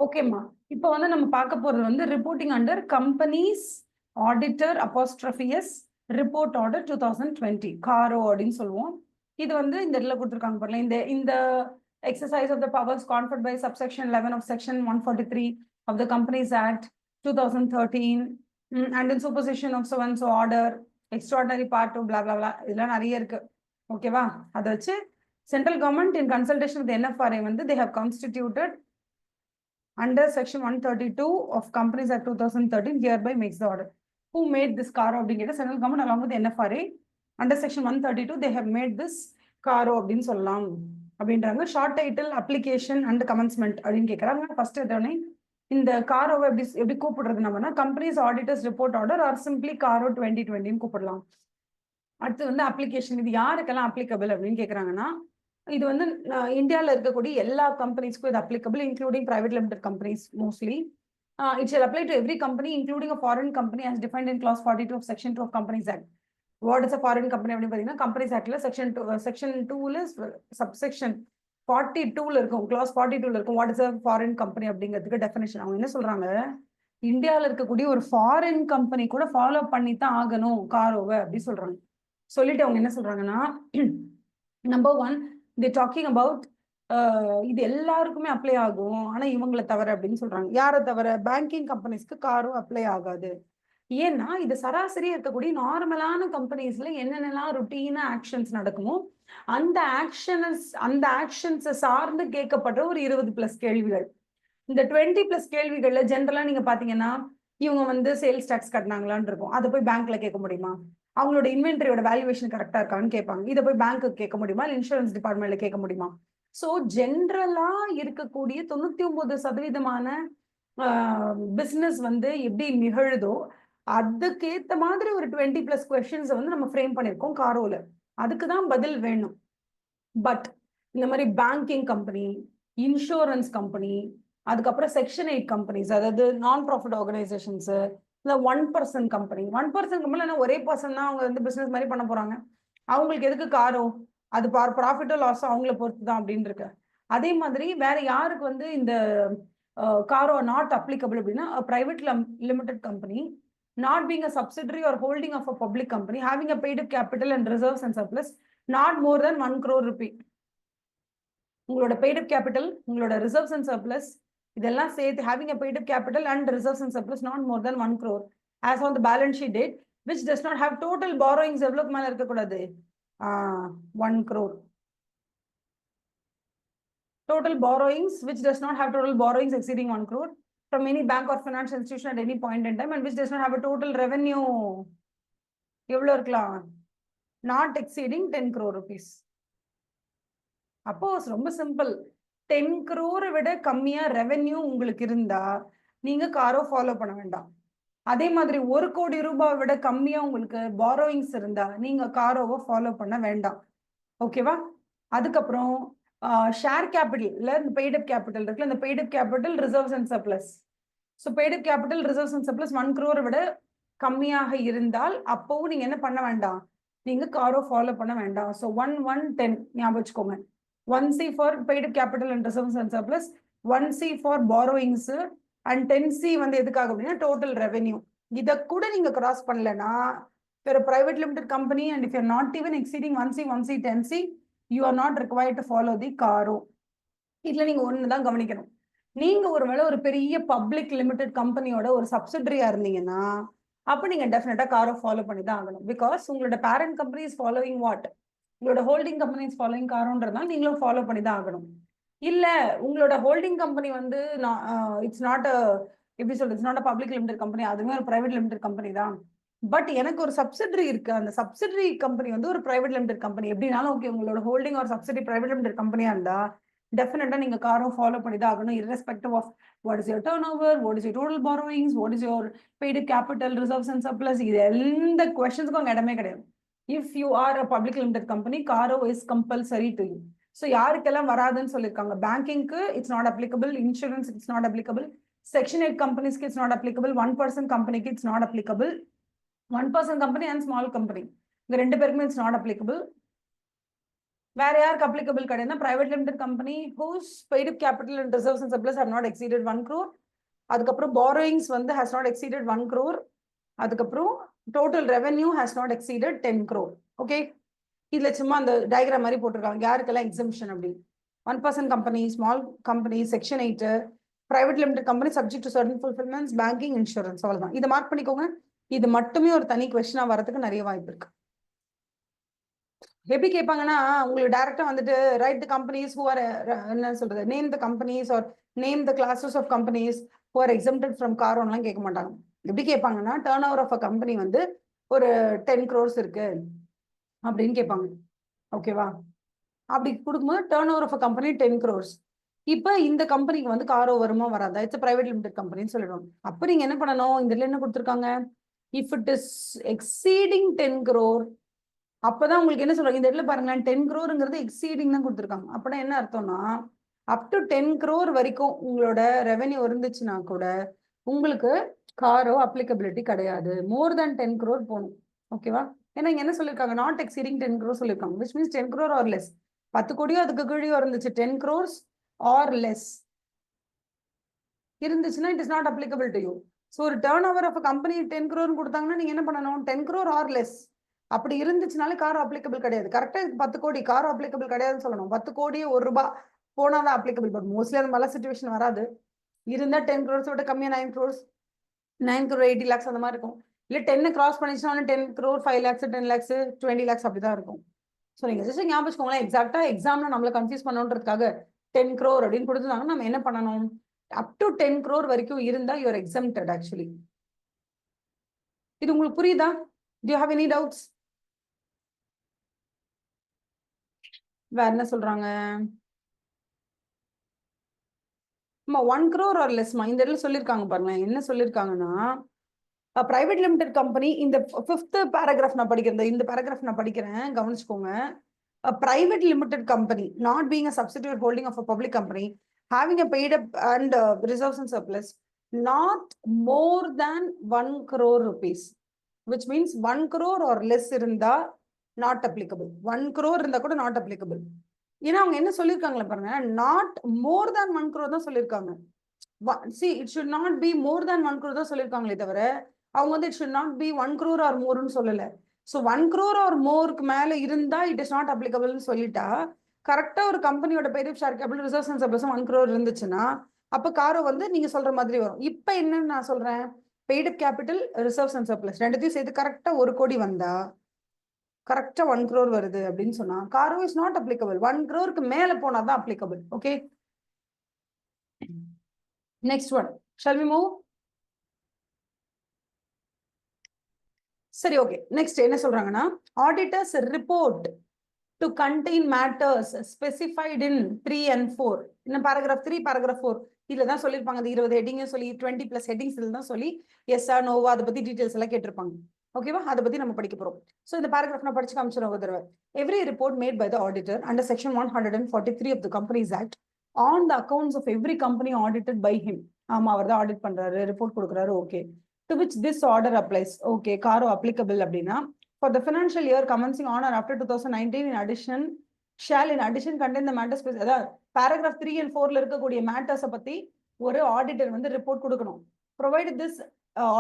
ஓகேம்மா. இப்போ வந்து நம்ம பார்க்க போறது வந்து reporting under companies auditor apostrophe s report order 2020 CARO அப்படின்னு சொல்லுவோம். இது வந்து இந்த இடத்துல கொடுத்துருக்காங்க பாருங்க. இந்த இந்த exercise of the powers conferred by subsection 11 of section 143 of the companies act 2013 and in supersession of so order extraordinary part two blah blah blah இதெல்லாம் நிறைய இருக்கு. ஓகேவா? அதை வச்சு central government in consultation with NFRA வந்து they have constituted under section 132 of Companies Act 2013 hereby makes the order. Who made this CARO அப்படிங்கிற central government along with NFRA under section 132 they have made this CARO அப்படின்னு சொல்லலாம் அப்படின்றாங்க. Short title application and commencement அப்படின்னு கேட்குறாங்க. First எதோடனே இந்த காரோவை எப்படி கூப்பிடுறது நம்மனா companies auditors report order or simply CARO 2020 கூப்பிடலாம். அடுத்து வந்து அப்ளிகேஷன் இது யாருக்கெல்லாம் அப்ளிகபிள் அப்படின்னு கேட்குறாங்கன்னா இது வந்து இந்தியாவில் இருக்கக்கூடிய எல்லா கம்பெனிஸ்க்கும் இது applicable including private limited companies mostly. It shall apply to every company including a foreign company as defined in clause 42 of section 2 of Companies Act. What is a foreign company அப்படின்னு பார்த்தீங்கன்னா கம்பெனிஸ் ஆக்ட்ல section 2ல subsection 42ல இருக்கும், clause 42ல இருக்கும். What is a foreign company அப்படிங்கிறதுக்கு definition. அவங்க என்ன சொல்றாங்க, இந்தியாவில் இருக்கக்கூடிய ஒரு ஃபாரின் கம்பெனி கூட ஃபாலோ பண்ணி தான் ஆகணும் காரோவை அப்படி சொல்றாங்க. சொல்லிட்டு அவங்க என்ன சொல்றாங்கன்னா நம்பர் 1 they talking about இது எல்லாருக்குமே அப்ளை ஆகும் ஆனா இவங்களை தவிர அப்படின்னு சொல்றாங்க. யாரை தவிர? பேங்கிங் கம்பெனிஸ்க்கு காரும் அப்ளை ஆகாது. ஏன்னா இது சராசரி இருக்கக்கூடிய நார்மலான கம்பெனிஸ்ல என்னென்னலாம் ருட்டீனா ஆக்ஷன்ஸ் நடக்குமோ அந்த ஆக்ஷன்ஸை சார்ந்து கேட்கப்படுற ஒரு 20+ கேள்விகள். இந்த 20+ கேள்விகள்ல ஜென்ரலா நீங்க பாத்தீங்கன்னா இவங்க வந்து சேல்ஸ் டாக்ஸ் கட்டினாங்களான்னு இருக்கும். அதை போய் பேங்க்ல கேட்க முடியுமா? அவங்களோட இன்வென்ட்ரியோட வேல்யூவேஷன் கரெக்டா இருக்கான்னு கேட்பாங்க. இதை போய் பேங்க்கு கேட்க முடியுமா? இல்லை இன்சூரன்ஸ் டிபார்ட்மெண்ட்ல கேட்க முடியுமா? ஸோ ஜென்ரலா இருக்கக்கூடிய 99% பிசினஸ் வந்து எப்படி நிகழுதோ அதுக்கேற்ற மாதிரி ஒரு 20+ கொஸ்டின்ஸை வந்து நம்ம ஃப்ரேம் பண்ணியிருக்கோம் காரோல. அதுக்கு தான் பதில் வேணும். பட் இந்த மாதிரி பேங்கிங் கம்பெனி, இன்சூரன்ஸ் கம்பெனி, அதுக்கப்புறம் செக்ஷன் 8 கம்பெனிஸ், அதாவது நான் ப்ராஃபிட் ஆர்கனைசேஷன்ஸ், இந்த 1% கம்பெனி. 1% கம்பெனில ஒரே பர்சன் தான் அவங்க வந்து பிசினஸ் மாதிரி பண்ண போறாங்க. அவங்களுக்கு எதுக்கு காரோ? அது ப்ராஃபிட்டோ லாஸோ அவங்கள பொறுத்து தான் அப்படின்னு இருக்கு. அதே மாதிரி வேற யாருக்கு வந்து இந்த காரோ நாட் அப்ளிகபிள் அப்படின்னா private limited company not being a subsidiary or holding of a public company having a paid up capital and reserves and surplus not more than 1 crore rupee. உங்களோட paid up capital, உங்களோட reserves and surplus இதெல்லாம் சேர்த்து having a paid up capital and reserves and surplus not more than 1 crore as on the balance sheet date which does not have total borrowings. எவ்வளவுக்கு மேல இருக்கக்கூடாது? 1 crore. Total borrowings which does not have total borrowings exceeding 1 crore from any bank or financial institution at any point in time and which does not have a total revenue எவ்வளவு இருக்கலாம்? not exceeding 10 crore rupees. அப்போ ரொம்ப simple. 10 crore விட கம்மியா revenue உங்களுக்கு இருந்தா நீங்க காரோ ஃபாலோ பண்ண வேண்டாம். அதே மாதிரி 1 கோடி ரூபாய் விட கம்மியா உங்களுக்கு பாரோயிங்ஸ் இருந்தா நீங்க காரோவை ஃபாலோ பண்ண வேண்டாம். ஓகேவா? அதுக்கப்புறம் ஷேர் கேபிட்டல்ல இந்த பெய்ட் அப் கேபிட்டல் இருக்குல்ல, இந்த paid up capital reserves and surplus. So paid up capital reserves and surplus 1 crore விட கம்மியாக இருந்தால் அப்பவும் நீங்க என்ன பண்ண வேண்டாம், நீங்க காரோ ஃபாலோ பண்ண வேண்டாம். ஸோ 1-1-10 ஞாபகம் வச்சுக்கோங்க. 1C for paid up capital and reserves and surplus, 1C for borrowings and 10C வந்து எதுக்காக அப்படின்னா டோட்டல் ரெவென்யூ. இதை கூட நீங்க கிராஸ் பண்ணலன்னா ஒரு private limited company and if you're not even exceeding 1C 1C 10C you are not required to follow the காரோ. இதுல நீங்க ஒண்ணுதான் கவனிக்கணும். நீங்க ஒருவேளை ஒரு பெரிய பப்ளிக் லிமிடெட் கம்பெனியோட ஒரு சப்சிடரியா இருந்தீங்கன்னா அப்ப நீங்க டெஃபினட்டா காரோ ஃபாலோ பண்ணி தான் ஆகணும். பிகாஸ் உங்களோட parent company is following what, உங்களோட ஹோல்டிங் கம்பெனி இஸ் ஃபாலோவிங் காரோன்றதுனால நீங்களும் ஃபாலோ பண்ணி தான் ஆகணும். இல்ல உங்களோட ஹோல்டிங் கம்பெனி வந்து இட்ஸ் நாட் எப்படி சொல்றது, it's not a public limited company, அதுவுமே ஒரு பிரைவேட் லிமிடெட் கம்பெனி தான். பட் எனக்கு ஒரு சப்சிடரி இருக்கு, அந்த சப்சிடரி கம்பெனி வந்து ஒரு பிரைவேட் லிமிடெட் கம்பெனி எப்படினாலும் ஓகே, உங்களோட ஹோல்டிங் ஒரு சப்சிடரி பிரைவேட் லிமிடெட் கம்பெனியா இருந்தா டெஃபினட்டா நீங்க காரும் ஃபாலோ பண்ணி தான் ஆகணும். irrespective of what is your turnover, what is your total borrowings, what is your paid up capital, reserves and surplus. இது எந்த கொஸ்டின்ஸ்க்கும் அங்க இடமே கிடையாது. If you are a public limited company CARO is compulsory to you. So யாருக்கெல்லாம் வராதுன்னு சொல்லியிருக்காங்க, பேங்கிங்க்கு it's not applicable, insurance it's not applicable, section 8 கம்பெனிஸ்க்கு இட்ஸ் நாட் அப்ளிகபிள், 1% கம்பெனிக்கு it's not applicable, 1% company and small company இந்த 2 பேருக்குமே it's not applicable. வேற யாருக்கு அப்ளிகபிள் கிடையாதுன்னா private limited company whose paid capital and reserves and surplus have not exceeded 1 crore. அதுக்கப்புறம் borrowings வந்து has not exceeded 1 crore. அதுக்கப்புறம் total revenue has not exceeded 10 crore. Okay, இதுல சும்மா அந்த டயக்ராம் மாதிரி போட்டிருக்காங்க யாருக்கெல்லாம் எக்ஸம்ஷன் அப்படின்னு. 1% company, small company, section 8, private limited company subject to certain fulfilments, banking, insurance, அவ்வளவுதான். இதை மார்க் பண்ணிக்கோங்க. இது மட்டுமே ஒரு தனி கொஸ்டினா வரதுக்கு நிறைய வாய்ப்பு இருக்கு. எப்படி கேட்பாங்கன்னா உங்களுக்கு டைரக்டா வந்துட்டு right the companies who are என்ன சொல்றது name the companies or name the classes of companies who are exempted from காரோன்லாம் கேட்க மாட்டாங்க. எப்படி கேட்பாங்கன்னா turnover of a company வந்து ஒரு 10 crores இருக்கு அப்படின்னு கேட்பாங்க. ஓகேவா? அப்படி கொடுக்கும்போது turnover of a company 10 crores. இப்போ இந்த கம்பெனிக்கு வந்து காரோ வருமா வராதா, இட்ஸ் பிரைவேட் லிமிடெட் கம்பெனின்னு சொல்லிடுவாங்க. அப்போ நீங்க என்ன பண்ணணும், இந்த என்ன கொடுத்துருக்காங்க, if it is exceeding 10 crore, அப்பதான் உங்களுக்கு என்ன சொல்றாங்க இந்த இடத்துல பாருங்களேன், 10 crore எக்ஸீடிங் தான் கொடுத்துருக்காங்க. அப்படின்னா என்ன அர்த்தம்னா அப் டு 10 crore வரைக்கும் உங்களோட ரெவென்யூ இருந்துச்சுன்னா கூட உங்களுக்கு காரோ அப்ளிகபிலிட்டி கிடையாது. மோர் தேன் 10 crore போகணும். ஓகேவா? ஏன்னா இங்க என்ன சொல்லியிருக்காங்க, நாட் எக்ஸீடிங் 10 crore சொல்லியிருக்காங்க, which means 10 crore or less. 10 கோடியோ அதுக்கு கீழே இருந்துச்சு, 10 crores ஆர் லெஸ் இருந்துச்சுன்னா it is not applicable to you. So ஒரு turnover of company 10 crore கொடுத்தாங்கன்னா நீங்க என்ன பண்ணணும், 10 crore ஆர் லெஸ் அப்படி இருந்துச்சுனாலே காரோ அப்ளிகபிள் கிடையாது. கரெக்டா 10 கோடி காரோ அப்ளிகபிள் கிடையாதுன்னு சொல்லணும். 10 கோடி ₹1 போனாதான் அப்ளிகபிள். பட் மோஸ்ட்லி அந்த மாதிரி சுச்சுவேஷன் வராது. இருந்தா 10 crores விட கம்மியா 9 crores 9 crore 80 lakhs அந்த மாதிரி இருக்கும். இல்ல 10 cross பண்ணிச்சுன்னா 10 crore 5 lakhs 10 lakhs 20 lakhs அப்படிதான் இருக்கும். ஸோ நீங்க ஜஸ்ட் ஞாபகம் வச்சுக்கோங்களேன், எக்ஸாக்டா எக்ஸாம்ல நம்மள கன்ஃபியூஸ் பண்ணணுன்றதுக்காக 10 crore அப்படின்னு கொடுத்துருந்தாங்க. நம்ம என்ன பண்ணணும், அப் டு 10 crore வரைக்கும் இருந்தா யூஆர் எக்ஸம்டட். ஆக்சுவலி இது உங்களுக்கு புரியுதா? To you have any doubts? வேற என்ன சொல்றாங்க? 1 crore ஆர் லெஸ்மா இந்த இடத்துல சொல்லியிருக்காங்க பாருங்க. என்ன சொல்லியிருக்காங்கன்னா பிரைவேட் லிமிடெட் கம்பெனி, இந்த 5th paragraph நான் படிக்கிறேன், இந்த paragraph நான் படிக்கிறேன், கவனிச்சுக்கோங்க. A private limited company not being a substitute holding of a public company having a paid up and reserves and surplus not more than 1 crore rupees, which means 1 crore or less இருந்தா not applicable. 1 crore இருந்தா கூட not applicable. ஏன்னா அவங்க என்ன சொல்லியிருக்காங்களா பாருங்க, not more than 1 crore தான் சொல்லியிருக்காங்க. See, it should not be more than 1 crore தான் சொல்லியிருக்காங்களே தவிர அவங்க வந்து it should not be 1 crore or moreன்னு சொல்லல. ஸோ 1 crore or moreக்கு மேல இருந்தா இட் இஸ் நாட் அப்ளிகபிள்னு சொல்லிட்டா, கரெக்டா ஒரு கம்பெனியோட paid share capital reserves and surplus 1 crore இருந்துச்சுன்னா அப்ப காரோ வந்து நீங்க சொல்ற மாதிரி வரும். இப்ப என்னன்னு நான் சொல்றேன், paid capital reserves and surplus ரெண்டுத்தையும் சேர்த்து கரெக்டா 1 கோடி வந்தா கரெக்டா 1 crore வருது அப்படின்னு சொன்னா காரோ இஸ் நாட் அப்ளிகபிள். 1 crore மேல போனாதான் applicable. Okay, next one, shall we move? சரி, ஓகே. நெக்ஸ்ட் என்ன சொல்றாங்கன்னா, auditors report to contain matters specified in 3 and 4. இன்னும் paragraph 3 paragraph 4 இதுல தான் சொல்லியிருப்பாங்க. அது 20 ஹெட்டிங் சொல்லி 20+ ஹெட்டிங்ஸ் இதுல தான் சொல்லி எஸ்ஆ நோவா அதை பத்தி டீடைல்ஸ் எல்லாம் கேட்டிருப்பாங்க. ஓகேவா? அதை பத்தி நம்ம படிக்க போறோம். ஸோ இந்த paragraph நான் படிச்சு காமிச்சிடும் ஒரு தடவை. Every report made by the auditor under section 143 of the Companies Act on the accounts of every company audited by him. ஆமா, அவர் தான் ஆடிட் பண்றாரு, ரிப்போர்ட் கொடுக்குறாரு. Okay, to which this order applies. Okay, காரோ applicable அப்படின்னா for the financial year commencing on or after 2019 in addition shall in addition contain the matters. அதாவது paragraph 3 and 4ல இருக்கக்கூடிய matters பத்தி ஒரு ஆடிட்டர் வந்து ரிப்போர்ட் கொடுக்கணும். provided this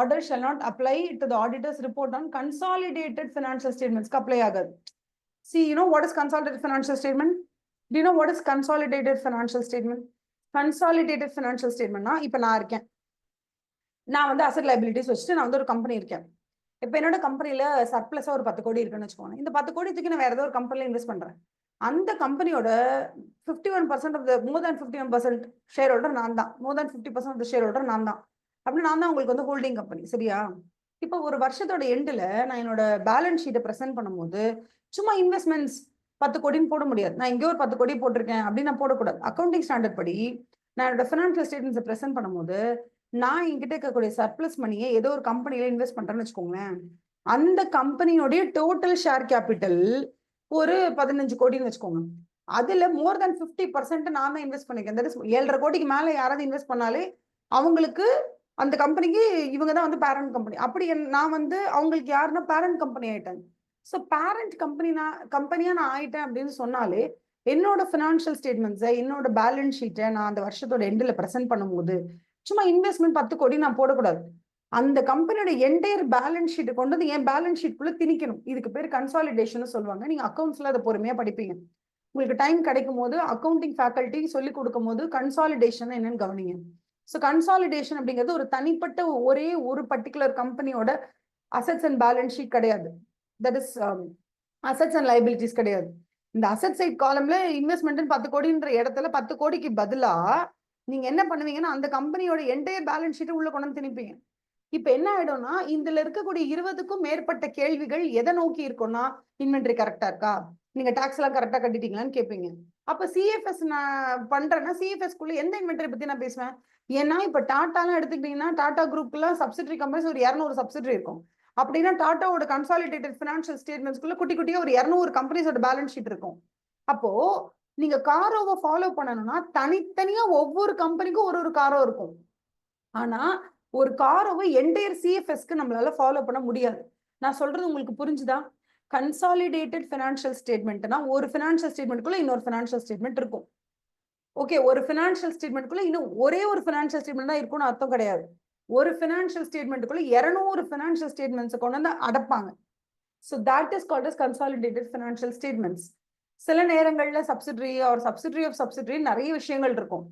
order shall not apply to the auditor's report on consolidated financial statements. apply ஆகாது. See, you know what is consolidated financial statement? Do you know what is consolidated financial statement? Consolidated financial statement னா இப்ப நான் இருக்கேன், நான் வந்து asset liabilities வச்சுட்டு நான் வந்து ஒரு கம்பெனி இருக்கேன். இப்போ என்னோட கம்பெனில சர்ப்ளஸா ஒரு 10 கோடி இருக்குன்னு வச்சுக்கோங்க. இந்த 10 கோடி தூக்கி நான் வேற ஏதோ ஒரு கம்பெனில இன்வெஸ்ட் பண்றேன். அந்த கம்பெனியோட 51% of the more than 51% shareholder நான் தான். More than 50% of the shareholder நான் தான். அப்படி நான் தான் உங்களுக்கு வந்து ஹோல்டிங் கம்பெனி. சரியா? இப்போ ஒரு வருஷத்தோட எண்டில் நான் என்னோட பேலன்ஸ் ஷீட்டை ப்ரெசென்ட் பண்ணும்போது சும்மா இன்வெஸ்ட்மெண்ட்ஸ் 10 கோடின்னு போட முடியாது. நான் இங்கே ஒரு 10 கோடி போட்டிருக்கேன் அப்படின்னு நான் போடக்கூடாது. அக்கௌண்டிங் ஸ்டாண்டர்ட் படி நான் என்னோட ஃபினான்ஷியல் ஸ்டேட்மெண்ட்ஸை ப்ரெசென்ட் பண்ணும்போது நான் என்கிட்ட இருக்கக்கூடிய சர்ப்ளஸ் மணியை ஏதோ ஒரு கம்பெனில இன்வெஸ்ட் பண்றேன்னு வச்சுக்கோங்களேன். அந்த கம்பெனியோடைய டோட்டல் ஷேர் கேபிட்டல் ஒரு 15 கோடின்னு வச்சுக்கோங்க. அதுல மோர் தேன் 50% நான் தான் இன்வெஸ்ட் பண்ணிருக்கேன். 7.5 கோடிக்கு மேல யாராவது இன்வெஸ்ட் பண்ணாலே அவங்களுக்கு அந்த கம்பெனிக்கு இவங்க தான் வந்து பேரண்ட் கம்பெனி. அப்படி நான் வந்து அவங்களுக்கு யாருன்னா பேரண்ட் கம்பெனி ஆயிட்டாங்க. ஸோ பேரண்ட் கம்பெனியா நான் ஆயிட்டேன் அப்படின்னு சொன்னாலே என்னோட ஃபினான்ஷியல் ஸ்டேட்மெண்ட்ஸை, என்னோட பேலன்ஸ் ஷீட்டை நான் அந்த வருஷத்தோட எண்டில் ப்ரெசென்ட் பண்ணும்போது சும்மா இன்வெஸ்ட்மெண்ட் 10 கோடி நான் போடக்கூடாது. அந்த கம்பெனியோட என்டையர் பேலன்ஸ் ஷீட்டை கொண்டு வந்து என் பேலன்ஸ் ஷீட்குள்ள திணிக்கணும். இதுக்கு பேர் கன்சாலிடேஷன் சொல்லுவாங்க. நீங்க அக்கௌண்ட்ஸ்ல அதை பொறுமையா படிப்பீங்க. உங்களுக்கு டைம் கிடைக்கும் போது அக்கௌண்டிங் ஃபேக்கல்ட்டி சொல்லி கொடுக்கும் போது கன்சாலிடேஷன் என்னன்னு கவனிங்க. ஸோ கன்சாலிடேஷன் அப்படிங்கிறது ஒரு தனிப்பட்ட ஒரே ஒரு பர்டிகுலர் கம்பெனியோட அசெட்ஸ் அண்ட் பேலன்ஸ் ஷீட் கிடையாது. That is assets and liabilities கிடையாது. இந்த அசெட் சைட் காலம்ல இன்வெஸ்ட்மெண்ட் 10 கோடின்ற இடத்துல 10 கோடிக்கு பதிலா நீங்க என்ன பண்ணுவீங்கன்னா அந்த கம்பெனியோட என்டையர் பேலன்ஸ் ஷீட்டை உள்ள கொண்டு வந்து திணிப்பீங்க. இப்ப என்ன ஆயிடும்னா இதுல இருக்கக்கூடிய 20க்கும் மேற்பட்ட கேள்விகள் எதை நோக்கி இருக்கும்னா, இன்வென்டரி கரெக்டா இருக்கா, நீங்க டாக்ஸ் எல்லாம் கரெக்டா கட்டிட்டீங்களான்னு கேட்பீங்க. அப்ப சிஎஃப்எஸ் நான் பண்றேன்னா சிஎஃப்எஸ் குள்ள எந்த இன்வென்டரி பத்தி நான் பேசுவேன்? ஏன்னா இப்ப டாட்டாலாம் எடுத்துக்கிட்டீங்கன்னா டாடா குரூப்ல சப்சிடரி கம்பெனிஸ் ஒரு 200 சப்சிடரி இருக்கும். அப்படின்னா டாட்டாவோட கன்சாலிடேட்டட் ஃபினான்ஷியல் ஸ்டேட்மெண்ட்ஸ்குள்ள குட்டி குட்டியா ஒரு 200 கம்பெனிஸோட பேலன்ஸ் ஷீட் இருக்கும். அப்போ நீங்க காரோவை ஃபாலோ பண்ணணும்னா தனித்தனியா ஒவ்வொரு கம்பெனிக்கும் ஒரு காரோ இருக்கும். ஆனா ஒரு காரோவை என்டையர் சிஎஃப்எஸ்க்கு நம்மளால ஃபாலோ பண்ண முடியாது. நான் சொல்றது உங்களுக்கு புரிஞ்சுதா? கன்சாலிடேட்டட் ஃபினான்ஷியல் ஸ்டேட்மெண்ட்னா ஒரு ஃபினான்ஷியல் ஸ்டேட்மெண்ட்குள்ள இன்னொரு ஃபினான்ஷியல் ஸ்டேட்மெண்ட் இருக்கும். ஓகே, ஒரு ஃபினான்ஷியல் ஸ்டேட்மெண்ட்குள்ள இன்னும் ஒரே ஒரு ஃபினான்ஷியல் ஸ்டேட்மெண்ட் தான் இருக்கும்னு அர்த்தம் கிடையாது. ஒரு ஃபினான்ஷியல் ஸ்டேட்மெண்ட்டுக்குள்ள 200 ஃபினான்ஷியல் ஸ்டேட்மெண்ட்ஸை கொண்டு வந்து அடப்பாங்க. So that is called as consolidated financial statements. சில நேரங்கள்ல subsidiary or subsidiary of subsidiary நிறைய விஷயங்கள் இருக்கும்.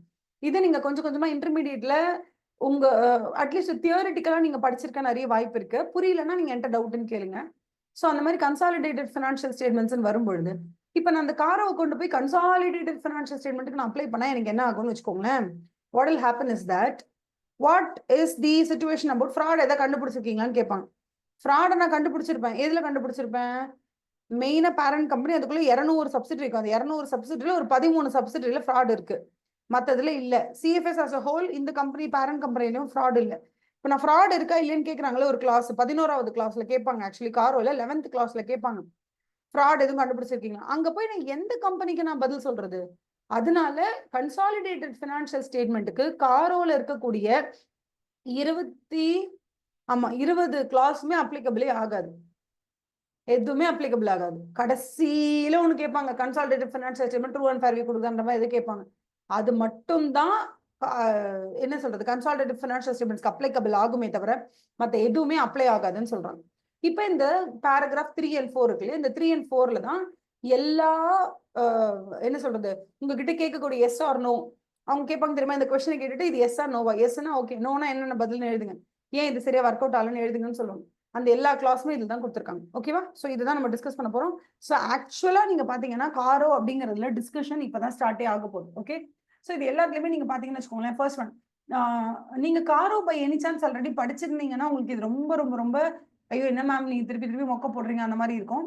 இது நீங்க கொஞ்சம் கொஞ்சமா இன்டர்மீடியட்ல உங்க அட்லீஸ்ட் தியோரிட்டிக்கலா நீங்க படிச்சிருக்க நிறைய வாய்ப்பு இருக்கு. புரியலன்னா நீங்க என்கிட்ட டவுட்னு கேளுங்க. ஸோ அந்த மாதிரி கன்சாலிடேட்டட் ஃபினான்ஷியல் ஸ்டேட்மெண்ட்ஸ் வரும்பொழுது இப்போ நான் அந்த காரோவை கொண்டு போய் கன்சாலிடேட்டட் ஃபினான்ஷியல் ஸ்டேட்மெண்ட்டுக்கு நான் அப்ளை பண்ணா எனக்கு என்ன ஆகும்னு வச்சுக்கோங்களேன். What will happen is that what is the situation about fraud எதை கண்டுபிடிச்சிருக்கீங்களான்னு கேட்பாங்க. ஃப்ராடை நான் கண்டுபிடிச்சிருப்பேன். எதுல கண்டுபிடிச்சிருப்பேன்? மெயினா பேரண்ட் கம்பெனி அதுக்குள்ள 200 சப்சிடரி இருக்கும். அந்த 200 சப்சிடரியில ஒரு 13 சப்சிடரியில ஃப்ராட் இருக்கு, மற்றதுல இல்ல. சிஎஃப்எஸ் அஸ் அ ஹோல் இந்த கம்பெனி பேரண்ட் கம்பெனிலையும் ஃப்ராட் இல்லை. இப்போ நான் ஃப்ராட் இருக்கா இல்லைன்னு கேட்குறாங்களே ஒரு கிளாஸ் 11வது கிளாஸ்ல கேட்பாங்க. ஆக்சுவலி காரோல 11th கிளாஸ்ல கேட்பாங்க ஃப்ராட் எதுவும் கண்டுபிடிச்சிருக்கீங்களா. அங்க போய் நான் எந்த கம்பெனிக்கு நான் பதில் சொல்றது? அதனால கன்சாலிடேட்டட் ஃபினான்ஷியல் ஸ்டேட்மெண்ட்டுக்கு காரோல இருக்கக்கூடிய 20 கிளாஸுமே அப்ளிகபிளே ஆகாது. எதுவுமே அப்ளிகபிள் ஆகாது. கடைசியில ஒண்ணு கேட்பாங்க, consolidated financial statement true and fair கொடுக்குற மாதிரி எது கேட்பாங்க. அது மட்டும்தான் என்ன சொல்றது கன்சாலிடேட்டட் ஃபினான்ஷியல் ஸ்டேட்மெண்ட்ஸ்க்கு அப்ளிகபிள் ஆகுமே தவிர மற்ற எதுவுமே அப்ளை ஆகாதுன்னு சொல்றாங்க. இப்போ இந்த பேராகிராஃப் 3 and 4 இருக்கு. இந்த 3 and 4ல தான் எல்லா என்ன சொல்றது உங்ககிட்ட கேட்கக்கூடிய எஸ் ஆர் நோ அவங்க கேட்பாங்க தெரியுமா. இந்த கொஸ்டினை கேட்டுட்டு இது எஸ் ஆர் நோவா, எஸ்னா ஓகே, நோனா என்னென்ன பதில்னு எழுதுங்க, ஏன் இது சரியா ஒர்க் அவுட் ஆகலன்னு எழுதுங்கன்னு சொல்லுவாங்க. அந்த எல்லா கிளாஸுமே இதில் தான் கொடுத்துருக்காங்க. ஓகேவா? ஸோ இதுதான் நம்ம டிஸ்கஸ் பண்ண போறோம். ஸோ ஆக்சுவலா நீங்க பாத்தீங்கன்னா காரோ அப்படிங்கிறதுல டிஸ்கஷன் இப்பதான் ஸ்டார்டே ஆக போகுது. ஓகே, ஸோ இது எல்லாத்துலயுமே நீங்க பாத்தீங்கன்னு வச்சுக்கோங்களேன். ஃபர்ஸ்ட் ஒன், நீங்க காரோ பை எனி சான்ஸ் ஆல்ரெடி படிச்சிருந்தீங்கன்னா உங்களுக்கு இது ரொம்ப ரொம்ப ரொம்ப ஐயோ என்ன மேம் நீங்க திருப்பி திருப்பி மொக்க போடுறீங்க அந்த மாதிரி இருக்கும்.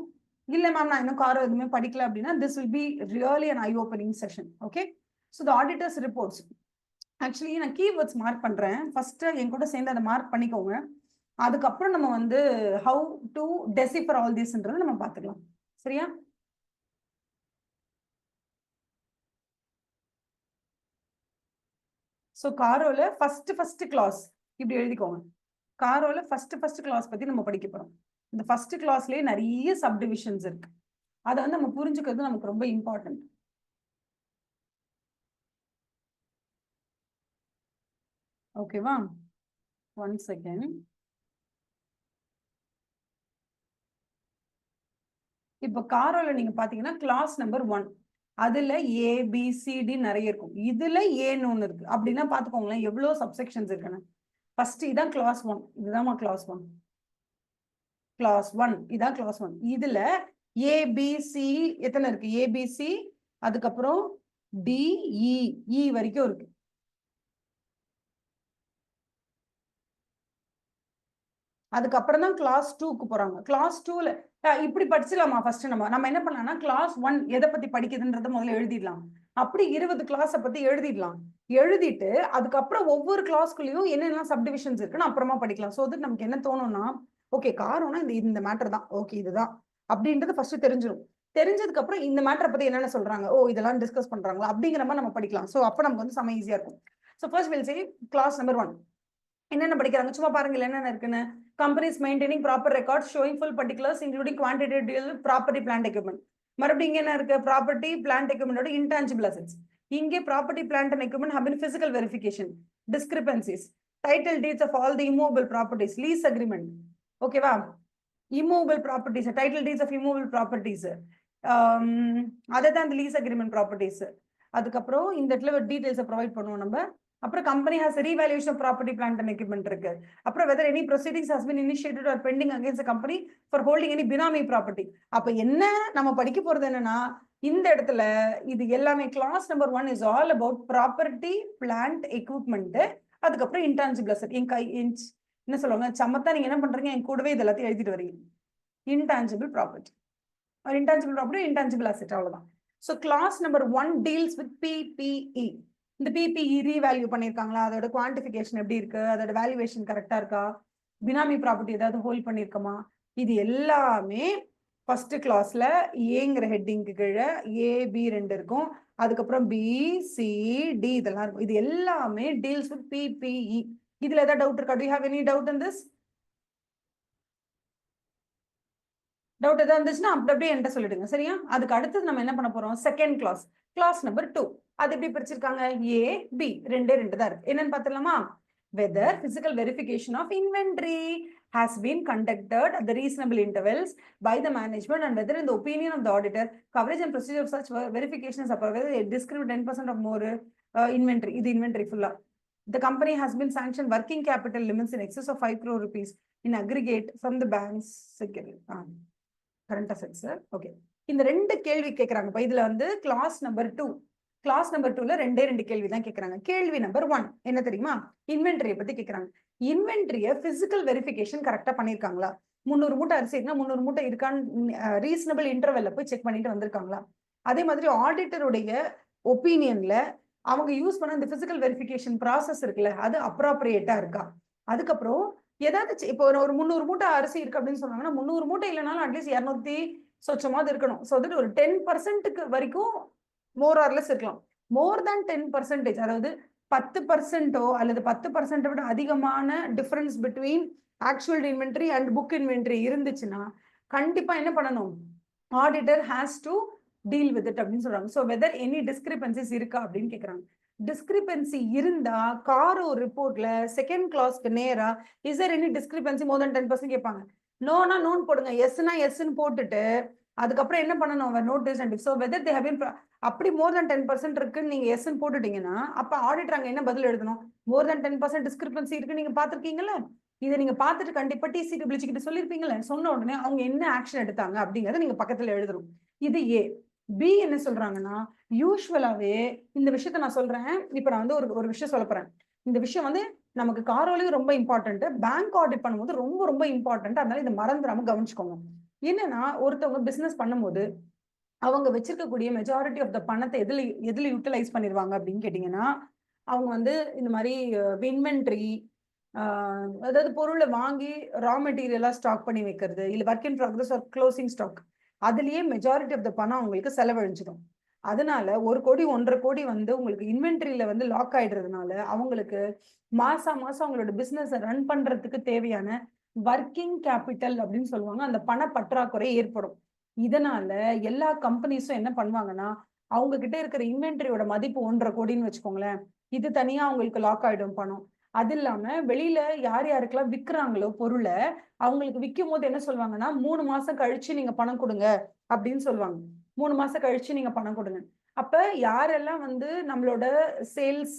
இல்ல மேம் நான் இன்னும் காரோ எதுவுமே படிக்கல அப்படின்னா this will be really an I opening session. Okay, so the auditors reports actually நான் கீவேர்ட்ஸ் மார்க் பண்றேன். ஃபர்ஸ்ட் என் கூட சேர்ந்து அதை மார்க் பண்ணிக்கோங்க. அதுக்கப்புறம் நம்ம வந்து ஹவு டு டெசிஃபர் ஆல் திஸ்ன்றதை நம்ம பார்த்துக்கலாம். சரியா? ஸோ காரோல ஃபர்ஸ்ட் கிளாஸ் இப்படி எழுதிக்கோங்க. காரோல ஃபர்ஸ்ட் கிளாஸ் பத்தி நம்ம படிக்க போறோம். இந்த ஃபர்ஸ்ட் கிளாஸ்லயே நிறைய சப்டிவிஷன்ஸ் இருக்கு. அதை வந்து நம்ம புரிஞ்சுக்கிறது நமக்கு ரொம்ப இம்பார்ட்டன்ட். ஓகேவா? 1 செகண்ட். இப்போ காரோல நீங்க பாத்தீங்கன்னா கிளாஸ் நம்பர் 1 அதுல ஏபிசிடி நிறைய இருக்கும். இதுல ஏன்னு ஒண்ணு இருக்கு. அப்படின்னா பாத்துக்கோங்களேன் எவ்வளவு சப்செக்ஷன்ஸ் இருக்குன்னு. ஃபர்ஸ்ட் இதான் கிளாஸ் 1. இதுதான் கிளாஸ் 1. கிளாஸ் 1 இதான் கிளாஸ் 1. இதுல ஏபிசி எத்தனை இருக்கு? ஏபிசி அதுக்கப்புறம் டிஇ வரைக்கும் இருக்கு. அதுக்கப்புறம் தான் கிளாஸ் 2க்கு போறாங்க. கிளாஸ் 2ல இப்படி படிச்சிடலாமா? ஃபர்ஸ்ட் நம்ம என்ன பண்ணலாம்னா கிளாஸ் 1 எதை பத்தி படிக்குதுன்றத முதல்ல எழுதிடலாம். அப்படி 20 கிளாஸை பத்தி எழுதிடலாம். எழுதிட்டு அதுக்கப்புறம் ஒவ்வொரு கிளாஸ்க்குள்ளேயும் என்னெல்லாம் சப்டிவிஷன்ஸ் இருக்குன்னு அப்புறமா படிக்கலாம். ஸோ அது நமக்கு என்ன தோணும்னா ஓகே காரோனா இந்த மேட்டர் தான், ஓகே இதுதான் அப்படின்றது ஃபர்ஸ்ட் தெரிஞ்சிடும். தெரிஞ்சதுக்கு அப்புறம் இந்த மேட்டரை பத்தி என்னென்ன சொல்றாங்க, ஓ இதெல்லாம் டிஸ்கஸ் பண்றாங்களா அப்படிங்கிற மாதிரி நம்ம படிக்கலாம். ஸோ அப்போ நமக்கு வந்து செம ஈஸியா இருக்கும். So first will say class number 1. என்னென்ன படிக்கிறாங்க சும்மா பாருங்க என்னென்ன இருக்குன்னு. Companies maintaining proper records showing full particulars including quantitative property plant equipment. மறுபடியும் இங்க என்ன இருக்கு? ப்ராப்பர்ட்டி பிளான்ட் எக்யூப்மெண்டோட இன்டான்ஜிபிள் அசெட்ஸ். இங்கே property plant and equipment have been physical verification, discrepancies, title deeds of all the immovable properties, lease agreement. ஓகேவா? immovable properties, title deeds of immovable properties, other than the lease agreement properties. அதுக்கப்புறம் இந்த இடத்துல details provide பண்ணுவோம் நம்ம. அப்புறம் company has revaluation of property plant and equipment இருக்கு. அப்புறம் whether any proceedings has been initiated or pending against company for holding any benami property. அப்ப என்ன நம்ம படிக்க போறது என்னன்னா, இந்த இடத்துல இது எல்லாமே clause number 1 is all about property plant equipment. அதுக்கப்புறம் இன்டான்ஜிபிள் அசெட். என் கை என்ன சொல்லுவாங்க, சமத்தா நீங்க என்ன பண்றீங்க, என் கூடவே இது எல்லாத்தையும் எழுதிட்டு வரீங்க. Intangible property or intangible property, intangible asset, அவ்வளவுதான். So class number 1 deals with PPE. இந்த PPE ரீவேல்யூ பண்ணிருக்காங்களா, அதோட குவான்டிஃபிகேஷன் எப்படி இருக்கு, அதோட வேல்யூவேஷன் கரெக்டா இருக்கா, பினாமி ப்ராப்பர்ட்டி ஏதாவது ஹோல்ட் பண்ணிருக்கோமா, இது எல்லாமே ஃபர்ஸ்ட் கிளாஸ்ல ஏங்கிற ஹெட்டிங்க்கு கீழே AB2 இருக்கும். அதுக்கப்புறம் BCD இதெல்லாம் இருக்கும். இது எல்லாமே டீல்ஸ் வித் PPE. இதுல ஏதாவது டவுட் இருக்கா? Do you have any doubt in this? Doubt எதாவது இருந்துச்சுன்னா அப்படியே என்கிட்ட சொல்லிடுங்க, சரியா? அதுக்கு அடுத்தது நம்ம என்ன பண்ண போறோம், செகண்ட் கிளாஸ், கிளாஸ் நம்பர் 2. அது எப்படி பிரிச்சிருக்காங்க, AB ரெண்டே தான் இருக்கு. என்னன்னு பார்த்துடலாமா? whether physical verification of inventory has been conducted at the reasonable intervals by the management and whether in the opinion of the auditor coverage and procedure of such verification is appropriate, whether a discrete 10% of more inventory, இது inventory full-ஆ. The company has been sanctioned working capital limits in excess of 5 crore rupees in aggregate from the bank's security. Current assets. Okay, இந்த ரெண்டு கேள்வி கேட்கறாங்க. இப்போ இதுல வந்து class number 2, class number 2ல ரெண்டு கேள்வி தான் கேட்கறாங்க. கேள்வி நம்பர் 1 என்ன தெரியுமா, இன்வென்டரியை பத்தி கேட்கறாங்க. இன்வென்டரிய பிசிக்கல் வெரிஃபிகேஷன் கரெக்டா பண்ணிருக்காங்களா, 300 மூட்டை அரிசி இருக்குன்னா 300 மூட்டை இருக்கான்னு ரீசனபிள் இன்டர்வெல்ல போய் செக் பண்ணிட்டு வந்திருக்காங்களா. அதே மாதிரி ஆடிட்டருடைய ஒப்பீனியன்ல அவங்க யூஸ் பண்ண இந்த பிசிக்கல் வெரிஃபிகேஷன் ப்ராசஸ் இருக்குல்ல, அது அப்ராப்ரியேட்டா இருக்கா. அதுக்கப்புறம் ஏதாவது இப்போ ஒரு 300 மூட்டை அரிசி இருக்கு அப்படின்னு சொன்னாங்கன்னா 300 மூட்டை இல்லைனாலும் அட்லீஸ்ட் 200 சொச்சமாவது இருக்கணும். ஸோ தட் ஒரு 10% வரைக்கும் மோர் ஆர்லெஸ் இருக்கலாம். மோர் தேன் 10%, அதாவது 10% அல்லது 10% விட அதிகமான difference between actual inventory and book inventory இருந்துச்சுன்னா கண்டிப்பா என்ன பண்ணணும், auditor has to deal with it அப்படின்னு சொல்றாங்க. ஸோ வெதர் எனி டிஸ்கிரிபன்சிஸ் இருக்கா அப்படின்னு கேட்கறாங்க. டிஸ்கிரிபன்சி இருந்தா காரோ ரிப்போர்ட்ல செகண்ட் கிளாஸ்க்கு நேரா இஸ் தேர் எனி டிஸ்கிரிபன்சி மோர் தென் 10% கேட்பாங்க. நோனா நோன் போடுங்க, எஸ்னா எஸ்ன்னு போட்டுட்டு அதுக்கப்புறம் என்ன பண்ணணும், notice and so whether they have been அப்படி மோர் தென் 10% இருக்குன்னு நீங்க எஸ்ன்னு போட்டுட்டீங்கன்னா அப்ப ஆடிட்டர் அங்க என்ன பதில் எழுதணும், மோர் தென் 10% டிஸ்கிரிபன்சி இருக்கு நீங்க பாத்துருக்கீங்கல்ல, இதை நீங்க பார்த்துட்டு கண்டிப்பா TCW கிட்ட சொல்லிருப்பீங்கல்ல, சொன்ன உடனே அவங்க என்ன ஆக்ஷன் எடுத்தாங்க அப்படிங்கறத நீங்க பக்கத்துல எழுதணும். இது ஏ. பி என்ன சொல்றாங்கன்னா, யூஸ்வலாவே இந்த விஷயத்த நான் சொல்றேன், இப்ப நான் வந்து ஒரு விஷயம் சொல்ல போறேன். இந்த விஷயம் வந்து நமக்கு காரோலையும் ரொம்ப இம்பார்ட்டன்ட், பேங்க் ஆடிட் பண்ணும்போது ரொம்ப ரொம்ப இம்பார்ட்டன்ட். அதனால இதை மறந்துடாம கவனிச்சுக்கோங்க. என்னன்னா, ஒருத்தவங்க பிசினஸ் பண்ணும்போது அவங்க வச்சிருக்கக்கூடிய மெஜாரிட்டி ஆஃப் த பணத்தை எதுல யூட்டிலைஸ் பண்ணிடுவாங்க அப்படின்னு கேட்டீங்கன்னா, அவங்க வந்து இந்த மாதிரி இன்வென்ட்ரி, அதாவது பொருளை வாங்கி ரா மெட்டீரியலா ஸ்டாக் பண்ணி வைக்கிறது, இல்ல work in progress or closing stock, அதுலயே மெஜாரிட்டி ஆஃப் த பணம் அவங்களுக்கு செலவழிஞ்சிடும். அதனால 1 கோடி 1.5 கோடி வந்து உங்களுக்கு இன்வென்ட்ரியில வந்து லாக் ஆயிடுறதுனால அவங்களுக்கு மாசம் அவங்களோட பிசினஸ் ரன் பண்றதுக்கு தேவையான ஒர்க்கிங் கேபிட்டல் அப்படின்னு சொல்லுவாங்க, அந்த பண பற்றாக்குறை ஏற்படும். இதனால எல்லா கம்பெனிஸும் என்ன பண்ணுவாங்கன்னா, அவங்க கிட்ட இருக்கிற இன்வென்ட்ரியோட மதிப்பு 1.5 கோடின்னு வச்சுக்கோங்களேன், இது தனியா அவங்களுக்கு லாக் ஆயிடும் பணம். அது இல்லாம வெளியில யாருக்கெல்லாம் விற்கிறாங்களோ பொருளை, அவங்களுக்கு விற்கும் போது என்ன சொல்லுவாங்கன்னா, 3 மாசம் கழிச்சு நீங்க பணம் கொடுங்க அப்படின்னு சொல்லுவாங்க. 3 மாசம் கழிச்சு நீங்க பணம் கொடுங்க. அப்ப யாரெல்லாம் வந்து நம்மளோட சேல்ஸ்,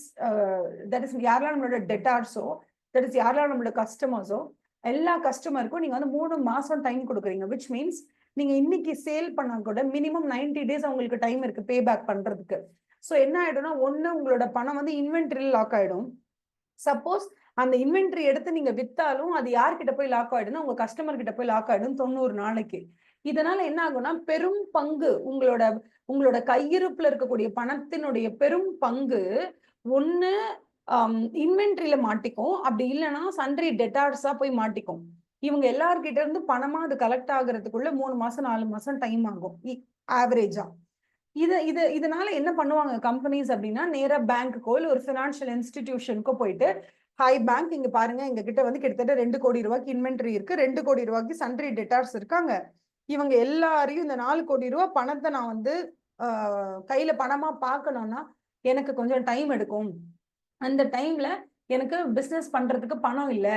தட் இஸ் யாரெல்லாம் நம்மளோட டெட்டார்ஸோ, தட் இஸ் யாரெல்லாம் நம்மளோட கஸ்டமர்ஸோ, எல்லா கஸ்டமருக்கும் நீங்க வந்து 3 மாசம் டைம் கொடுக்குறீங்க. விச் மீன்ஸ் நீங்க இன்னைக்கு சேல் பண்ணா கூட மினிமம் 90 days அவங்களுக்கு டைம் இருக்கு பே பேக் பண்றதுக்கு. ஸோ என்ன ஆயிடும்னா, ஒண்ணு உங்களோட பணம் வந்து இன்வென்ட்ரியில் லாக் ஆயிடும். சப்போஸ் அந்த இன்வென்ட்ரி எடுத்து நீங்க வித்தாலும் அது யார்கிட்ட போய் லாக் ஆயிடும்னா உங்க கஸ்டமர் கிட்ட போய் லாக் ஆயிடும் 90 நாளைக்கு. இதனால என்ன ஆகும்னா, பெரும் பங்கு உங்களோட கையிருப்புல இருக்கக்கூடிய பணத்தினுடைய பெரும் பங்கு ஒண்ணு இன்வென்ட்ரியில மாட்டிக்கும், அப்படி இல்லைன்னா சன்ட்ரி டெட்டார்ஸா போய் மாட்டிக்கும். இவங்க எல்லார்கிட்ட இருந்து பணமா அது கலெக்ட் ஆகுறதுக்குள்ள 3 மாசம் 4 மாசம் டைம் ஆகும் ஆவரேஜா. இதனால என்ன பண்ணுவாங்க கம்பெனிஸ் அப்படின்னா, நேரா பேங்க்குக்கோ இல்ல ஒரு பினான்சியல் இன்ஸ்டிடியூஷனுக்கோ போயிட்டு ஹை பேங்க் இங்க பாருங்க, எங்க கிட்ட வந்து கிட்டத்தட்ட 2 கோடி ரூபாய்க்கு இன்வென்ட்ரி இருக்கு, 2 கோடி ரூபாய்க்கு சன்ட்ரி டெட்டார்ஸ் இருக்காங்க. இவங்க எல்லாரையும் இந்த 4 கோடி ரூபாய் பணத்தை நான் வந்து கையில பணமா பார்க்கணும்னா எனக்கு கொஞ்சம் டைம் எடுக்கும். அந்த டைம்ல எனக்கு பிசினஸ் பண்றதுக்கு பணம் இல்ல,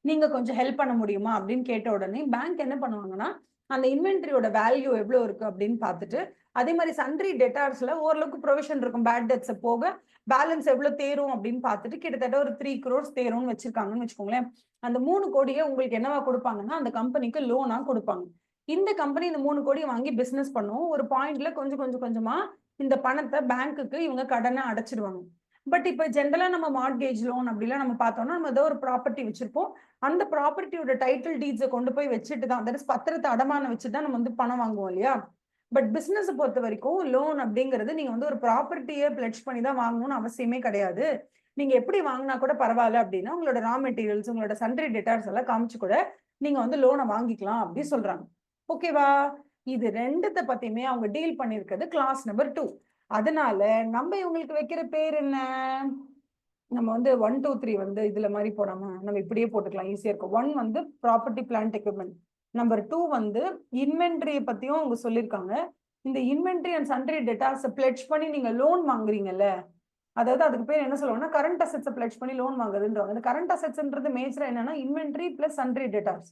நீங்க கொஞ்சம் ஹெல்ப் பண்ண முடியுமா அப்படின்னு கேட்ட உடனே பேங்க் என்ன பண்ணுவாங்கன்னா, அந்த இன்வென்ட்ரியோட வேல்யூ எவ்வளவு இருக்கு அப்படின்னு பார்த்துட்டு, அதே மாதிரி சன்ட்ரி டெட்டார்ஸ்ல ஓரளவுக்கு ப்ரொவிஷன் இருக்கும், பேட் டெட்ஸ் போக பேலன்ஸ் எவ்வளவு தேரும் அப்படின்னு பார்த்துட்டு கிட்டத்தட்ட ஒரு 3 crores தேரும்னு வச்சிருக்காங்கன்னு வச்சுக்கோங்களேன். அந்த 3 கோடியை உங்களுக்கு என்னவா கொடுப்பாங்கன்னா அந்த கம்பெனிக்கு லோனா கொடுப்பாங்க. இந்த கம்பெனி இந்த 3 கோடியை வாங்கி பிசினஸ் பண்ணும். ஒரு பாயிண்ட்ல கொஞ்சம் கொஞ்சம் கொஞ்சமா இந்த பணத்தை பேங்க்குக்கு இவங்க கடனை அடைச்சிடுவாங்க. பட் இப்ப ஜென்ரலா நம்ம மார்ட்கேஜ் லோன் அப்படிலாம் நம்ம பார்த்தோம்னா நம்ம ஏதோ ஒரு ப்ராப்பர்ட்டி வச்சிருப்போம். அந்த ப்ராப்பர்ட்டியோட டைட்டில் டீட்ஸை கொண்டு போய் வச்சுட்டு தான், தட் இஸ் பத்திரத்தை அடமானம் வச்சுட்டு தான் நம்ம வந்து பணம் வாங்குவோம் இல்லையா? பட் பிசினஸ் பொறுத்த வரைக்கும் லோன் அப்படிங்கிறது நீங்க வந்து ஒரு ப்ராப்பர்ட்டியை பிளட்ஜ் பண்ணி தான் வாங்கணும்னு அவசியமே கிடையாது. நீங்க எப்படி வாங்கினா கூட பரவாயில்ல அப்படின்னா உங்களோட ரா மெட்டீரியல்ஸ், உங்களோட சன்ட்ரி டெட்டார்ஸ் எல்லாம் காமிச்சு கூட நீங்க வந்து லோனை வாங்கிக்கலாம் அப்படின்னு சொல்றாங்க. ஓகேவா? இது ரெண்டுத்தை பத்தியுமே அவங்க டீல் பண்ணிருக்கிறது கிளாஸ் நம்பர் 2. அதனால நம்ம இவங்களுக்கு வைக்கிற பேர் என்ன? நம்ம வந்து 1 2 3 வந்து இதுல மாதிரி போடாம நம்ம இப்படியே போட்டுக்கலாம், ஈஸியா இருக்கும். 1 வந்து ப்ராப்பர்ட்டி பிளான்ட் எக்யூப்மெண்ட், நம்பர் 2 வந்து இன்வென்ட்ரியை பத்தியும் அவங்க சொல்லியிருக்காங்க. இந்த inventory and sundry debtors fledged பண்ணி நீங்க லோன் வாங்குறீங்கல்ல, அதாவது அதுக்கு பேர் என்ன சொல்லுவாங்கன்னா கரண்ட் அசெட்ஸ் பிளட்ஜ் பண்ணி லோன் வாங்குறதுன்றாங்க. இந்த கரண்ட் அசெட்ஸ்ன்றது மேஜரா என்னன்னா இன்வென்ட்ரி பிளஸ் சன்ட்ரி டெட்டார்ஸ்,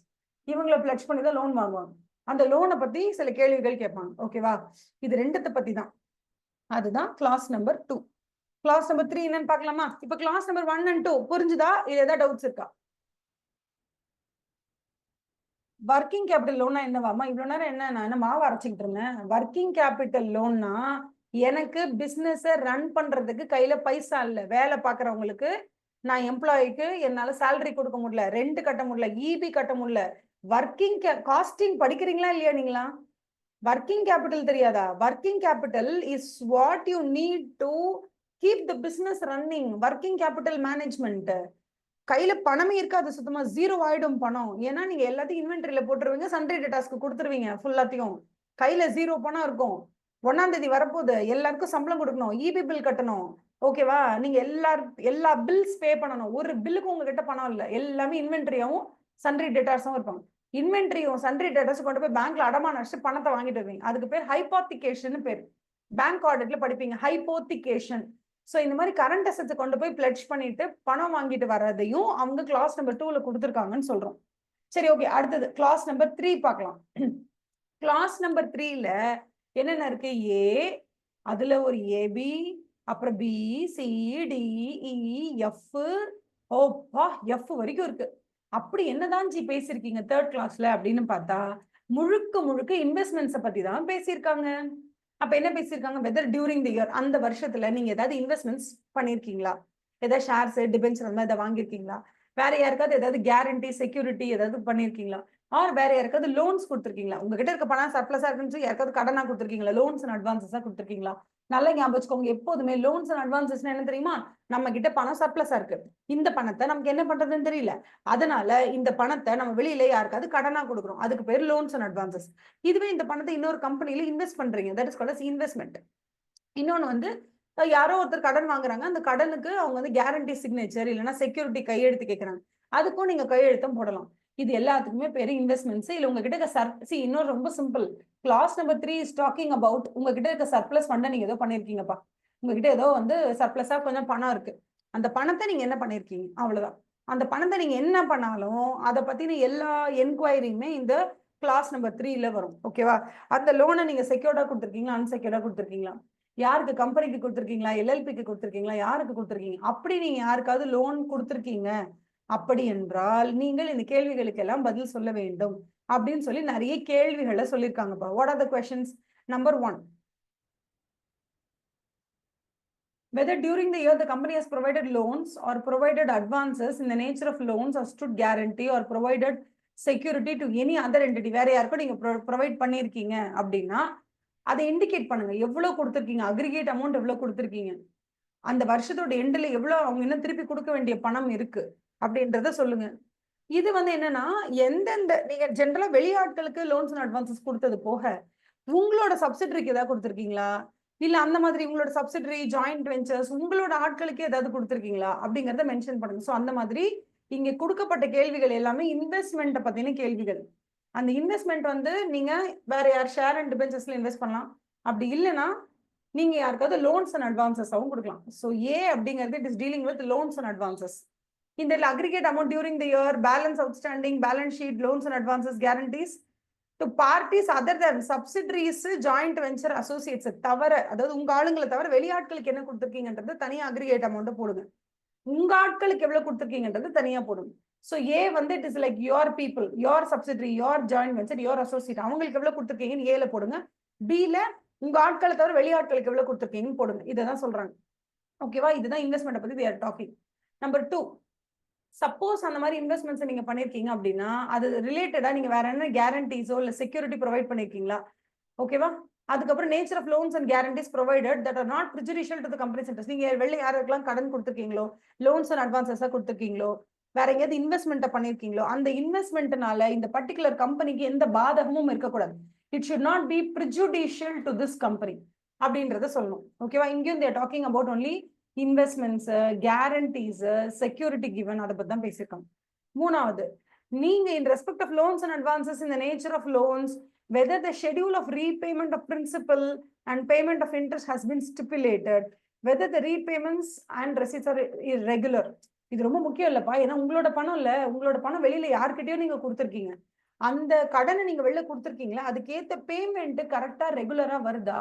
இவங்களை பிளட்ஜ் பண்ணி தான் லோன் வாங்குவாங்க. அந்த லோனை பத்தி சில கேள்விகள் கேட்பாங்க. ஓகேவா? இது ரெண்டுத்தை பத்தி தான். அதுதான் கிளாஸ் நம்பர் 2. கிளாஸ் நம்பர் 3 என்னன்னு பார்க்கலாமா? இப்ப கிளாஸ் நம்பர் 1 and 2 புரிஞ்சுதா? இது ஏதாவது டவுட்ஸ் இருக்கா? ஒர்க்கிங் கேபிட்டல் லோன்னா என்னவாமா? இவ்வளவு நேரம் என்ன நான் என்ன மாவு அரைச்சிக்கிட்டு இருந்தேன்? ஒர்க்கிங் கேபிட்டல் லோன்னா எனக்கு பிசினஸ் ரன் பண்றதுக்கு கையில பைசா இல்ல, வேலை பார்க்கறவங்களுக்கு நான் எம்ப்ளாயிக்கு என்னால சேலரி கொடுக்க முடியல, ரெண்ட் கட்ட முடியல, இபி கட்ட முடியல. ஒர்க்கிங் காஸ்டிங் படிக்கிறீங்களா இல்லையா நீங்களா? ஒர்க்கிங் கேபிட்டல் தெரியாதா? Working capital is what you need to keep the business running. Working capital management. கையில பணமே இருக்காது, சுத்தமா ஜீரோ ஆயிடும் பணம். ஏன்னா நீங்க எல்லாத்தையும் இன்வென்ட்ரியில போட்டுருவீங்க, சன்ட்ரி டெட்டாஸ்க்கு கொடுத்துருவீங்க ஃபுல்லாத்தையும். கையில ஜீரோ பணம் இருக்கும். 1ஆம் தேதி வரப்போகுது, எல்லாருக்கும் சம்பளம் கொடுக்கணும், இபி பில் கட்டணும். ஓகேவா? நீங்க எல்லா பில்ஸ் பே பண்ணணும். ஒரு பில்லுக்கு உங்ககிட்ட பணம் இல்லை, எல்லாமே இன்வென்ட்ரியாவும் சன்ட்ரி டெட்டார்ஸும் இருப்பாங்க. இன்வென்ட்ரியும் சன்ட்ரி டெட்டார்ஸ் கொண்டு போய் பேங்க்ல அடமான வச்சு பணத்தை வாங்கிட்டு வருவீங்க. அதுக்கு பேர் ஹைபோத்திகேஷன் பேர். பேங்க் ஆடிட்ல படிப்பீங்க ஹைபோத்திகேஷன். சோ இந்த மாதிரி கரண்ட் அசெட்ஸ் கொண்டு போய் பிளட்ஜ் பண்ணிட்டு பணம் வாங்கிட்டு வர்றதையும் அவங்க கிளாஸ் நம்பர் 2ல கொடுத்துருக்காங்கன்னு சொல்றோம். சரி, ஓகே. அடுத்தது கிளாஸ் நம்பர் 3 பார்க்கலாம். கிளாஸ் நம்பர் 3ல என்னென்ன இருக்கு? ஏ, அதுல ஒரு ஏபி, அப்புறம் பி, சி, டி, இ, எஃப், ஓப்பா எஃப் வரைக்கும் இருக்கு. அப்படி என்னதான் ஜி பேசியிருக்கீங்க 3rd கிளாஸ்ல அப்படின்னு பார்த்தா முழுக்க முழுக்க இன்வெஸ்ட்மெண்ட்ஸை பத்தி தான் பேசியிருக்காங்க. அப்ப என்ன பேசியிருக்காங்க? வெதர் டியூரிங் தி இயர், அந்த வருஷத்துல நீங்க ஏதாவது இன்வெஸ்ட்மெண்ட்ஸ் பண்ணிருக்கீங்களா? ஏதாவது ஷேர்ஸ், டிபென்ச்சர் அந்த மாதிரி ஏதாவது வாங்கியிருக்கீங்களா? வேற யாருக்காவது ஏதாவது கேரண்டி, செக்யூரிட்டி ஏதாவது பண்ணிருக்கீங்களா? ஆர் வேற யாருக்காவது லோன்ஸ் கொடுத்துருக்கீங்களா? உங்ககிட்ட இருக்க பணம் சர்ப்ளஸா இருக்குன்னு யாருக்காவது கடனா கொடுத்துருக்கீங்களா? Loans and அட்வான்சஸா கொடுத்துருக்கீங்களா? நல்லா ஞாபகம் வச்சுக்கோங்க, எப்போதுமே லோன்ஸ் அண்ட் அட்வான்சஸ் என்ன தெரியுமா? நம்ம கிட்ட பணம் சர்ப்ளஸா இருக்கு, இந்த பணத்தை நமக்கு என்ன பண்றதுன்னு தெரியல, அதனால இந்த பணத்தை நம்ம வெளியில யாருக்காவது கடனா கொடுக்குறோம், அதுக்கு பேர் லோன்ஸ் அண்ட் அட்வான்சஸ். இதுவே இந்த பணத்தை இன்னொரு கம்பெனில இன்வெஸ்ட் பண்றீங்க, தட் இஸ் கால்ட் இன்வெஸ்ட்மெண்ட். இன்னொன்னு வந்து யாரோ ஒருத்தர் கடன் வாங்குறாங்க, அந்த கடனுக்கு அவங்க வந்து கேரண்டி சிக்னேச்சர் இல்லைன்னா செக்யூரிட்டி கையெழுத்து கேட்கறாங்க, அதுக்கும் நீங்க கையெழுத்தம் போடலாம். இது எல்லாத்துக்குமே பேரு இன்வெஸ்ட்மெண்ட்ஸ். இல்ல உங்ககிட்ட இருக்க இன்னொரு ரொம்ப simple. Clause number 3 is talking about உங்ககிட்ட இருக்க சர்ப்ளஸ் ஃபண்டை நீங்க ஏதோ பண்ணிருக்கீங்கப்பா. உங்ககிட்ட ஏதோ வந்து சர்ப்ளஸா கொஞ்சம் பணம் இருக்கு, அந்த பணத்தை நீங்க என்ன பண்ணிருக்கீங்க, அவ்வளவுதான். அந்த பணத்தை நீங்க என்ன பண்ணாலும் அதை பத்தின எல்லா என்கொயரியுமே இந்த கிளாஸ் நம்பர் 3ல வரும். ஓகேவா? அந்த லோனை நீங்க செக்யூர்டா கொடுத்துருக்கீங்களா, அன்செக்யூர்டா கொடுத்துருக்கீங்களா, யாருக்கு கம்பெனிக்கு கொடுத்துருக்கீங்களா, எல்எல்பிக்கு கொடுத்துருக்கீங்களா, யாருக்கு கொடுத்துருக்கீங்க, அப்படி நீங்க யாருக்காவது லோன் கொடுத்துருக்கீங்க அப்படி என்றால் நீங்கள் இந்த கேள்விகளுக்கு எல்லாம் பதில் சொல்ல வேண்டும் அப்படின்னு சொல்லி நிறைய கேள்விகளை சொல்லியிருக்காங்கப்பா. What are the questions? Number 1, whether during the year the company has provided loans or provided advances in the nature of loans or stood guarantee or provided security to any other entity. வேற யாருக்கும் நீங்க provide பண்ணிருக்கீங்க அப்படின்னா அதை indicate பண்ணுங்க. எவ்வளவு கொடுத்துருக்கீங்க, aggregate amount எவ்வளவு கொடுத்துருக்கீங்க, அந்த வருஷத்தோட எண்டில் எவ்வளவு அவங்க இன்னும் திருப்பி கொடுக்க வேண்டிய பணம் இருக்கு அப்படின்றத சொல்லுங்க. இது வந்து என்னன்னா எந்தெந்த நீங்க ஜென்ரலா வெளியாட்களுக்கு லோன்ஸ் அண்ட் அட்வான்சஸ் கொடுத்தது போக உங்களோட சப்சிடரிக்கு ஏதாவது கொடுத்துருக்கீங்களா, இல்ல அந்த மாதிரி உங்களோட சப்சிடரி ஜாயிண்ட் வெஞ்சர்ஸ் உங்களோட ஆட்களுக்கு ஏதாவது கொடுத்துருக்கீங்களா அப்படிங்கறத மென்ஷன் பண்ணுங்க. ஸோ அந்த மாதிரி இங்க கொடுக்கப்பட்ட கேள்விகள் எல்லாமே இன்வெஸ்ட்மெண்ட் பத்தின கேள்விகள். அந்த இன்வெஸ்ட்மெண்ட் வந்து நீங்க வேற யார் ஷேர் அண்ட் டிபென்ச்சர்ஸ்ல இன்வெஸ்ட் பண்ணலாம். அப்படி இல்லைன்னா நீங்க யாருக்காவது லோன்ஸ் அண்ட் அட்வான்சஸாவும் கொடுக்கலாம். ஸோ ஏ அப்படிங்கிறது it is dealing with loans and advances. இந்த aggregate amount during the year, balance outstanding, balance sheet, loans and advances, guarantees to parties other than subsidiaries, joint venture, associates தவிர, அதாவது உங்க ஆளுங்களை தவிர வெளியாட்களுக்கு என்ன கொடுத்துருக்கீங்கன்றது தனியா அக்ரிகேட் அமௌண்ட் போடுங்க. உங்க ஆட்களுக்கு எவ்வளவு கொடுத்துருக்கீங்கன்றது தனியா போடுங்க. ஸோ ஏ வந்து it is like your people, your subsidiary, your joint venture, your associate, அவங்களுக்கு எவ்வளவு கொடுத்துருக்கீங்கன்னு ஏல போடுங்க. பில உங்க ஆட்களை தவிர வெளியாட்களுக்கு எவ்வளவு கொடுத்துருக்கீங்கன்னு போடுங்க. இதான் சொல்றாங்க. ஓகேவா? இதுதான் இன்வெஸ்ட்மெண்ட் பத்தி we are talking. Number 2, suppose அந்த மாதிரி இன்வெஸ்ட்மெண்ட்ஸ் நீங்க பண்ணிருக்கீங்க அப்படின்னா அது ரிலேட்டடா நீங்க வேற என்ன கேரண்டிஸோ இல்ல செக்யூரிட்டி ப்ரொவைட் பண்ணிருக்கீங்களா? ஓகேவா? அதுக்கப்புறம் nature of loans and guarantees provided that are not prejudicial to the company's interest. நீங்க வெளில யாருக்கெல்லாம் கடன் கொடுத்துருக்கீங்களோ, லோன்ஸ் அண்ட் அட்வான்சஸா கொடுத்துருக்கீங்களோ, வேற எங்கேயாவது இன்வெஸ்ட்மெண்ட் பண்ணிருக்கீங்களோ, அந்த இன்வெஸ்ட்மெண்ட்னால இந்த பர்டிகுலர் கம்பெனிக்கு எந்த பாதகமும் இருக்கக்கூடாது. It should not be prejudicial to this company அப்படின்றத சொல்லணும். ஓகேவா? இங்கேயும் they are talking about only investments, guarantees, security given, அதை பத்தி தான் பேசியிருக்காங்க. மூணாவது, நீங்க in respect of loans and advances in the nature of loans, whether the schedule of repayment of principal and payment of interest has been stipulated, whether the repayments and receipts are irregular. இது ரொம்ப முக்கியம் இல்லப்பா. ஏன்னா உங்களோட பணம் இல்ல, உங்களோட பணம் வெளியில யார்கிட்டயோ நீங்க கொடுத்துருக்கீங்க. அந்த கடனை நீங்க வெளில கொடுத்துருக்கீங்களா, அதுக்கேத்த பேமெண்ட் கரெக்டா ரெகுலரா வருதா,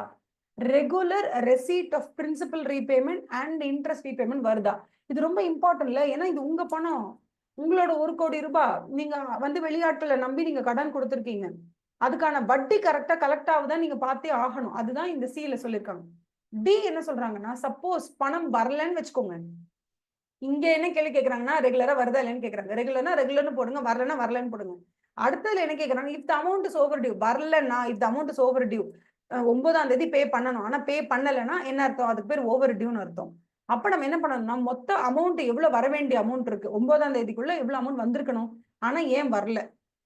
regular receipt of principal repayment and interest repayment வருதா? இது ரொம்ப இம்பார்ட்டன்ட்ல. ஏன்னா இது உங்க பணம், உங்களோட 1 கோடி ரூபாய் நீங்க வந்து வெளியாட்களை நம்பி நீங்க கடன் கொடுத்துருக்கீங்க. அதுக்கான வட்டி கரெக்டா கலெக்ட் ஆகுதா நீங்க பார்த்தே ஆகணும். அதுதான் இந்த சில சொல்லியிருக்காங்க. டி என்ன சொல்றாங்கன்னா, சப்போஸ் பணம் வரலன்னு வச்சுக்கோங்க. இங்க என்ன கேள்வி கேட்கறாங்கன்னா, ரெகுலரா வருதா இல்லைன்னு கேட்கறாங்க. ரெகுலர்னா ரெகுலர்னு போடுங்க, வரலன்னா வரலன்னு போடுங்க. அடுத்ததுல என்ன கேட்கறாங்க, if the amount is overdue, வரலன்னா if the amount is overdue, 9ஆம் தேதி பே பண்ணணும், ஆனா பே பண்ணலன்னா என்ன அர்த்தம்? அதுக்கு பேர் ஓவர் டியூன்னு அர்த்தம். அப்ப நம்ம என்ன பண்ணணும்னா, மொத்த அமௌண்ட் எவ்வளவு வர வேண்டிய அமௌண்ட் இருக்கு, 9ஆம் தேதிக்குள்ள எவ்வளவு அமௌண்ட் வந்திருக்கணும், ஆனா ஏன் வரல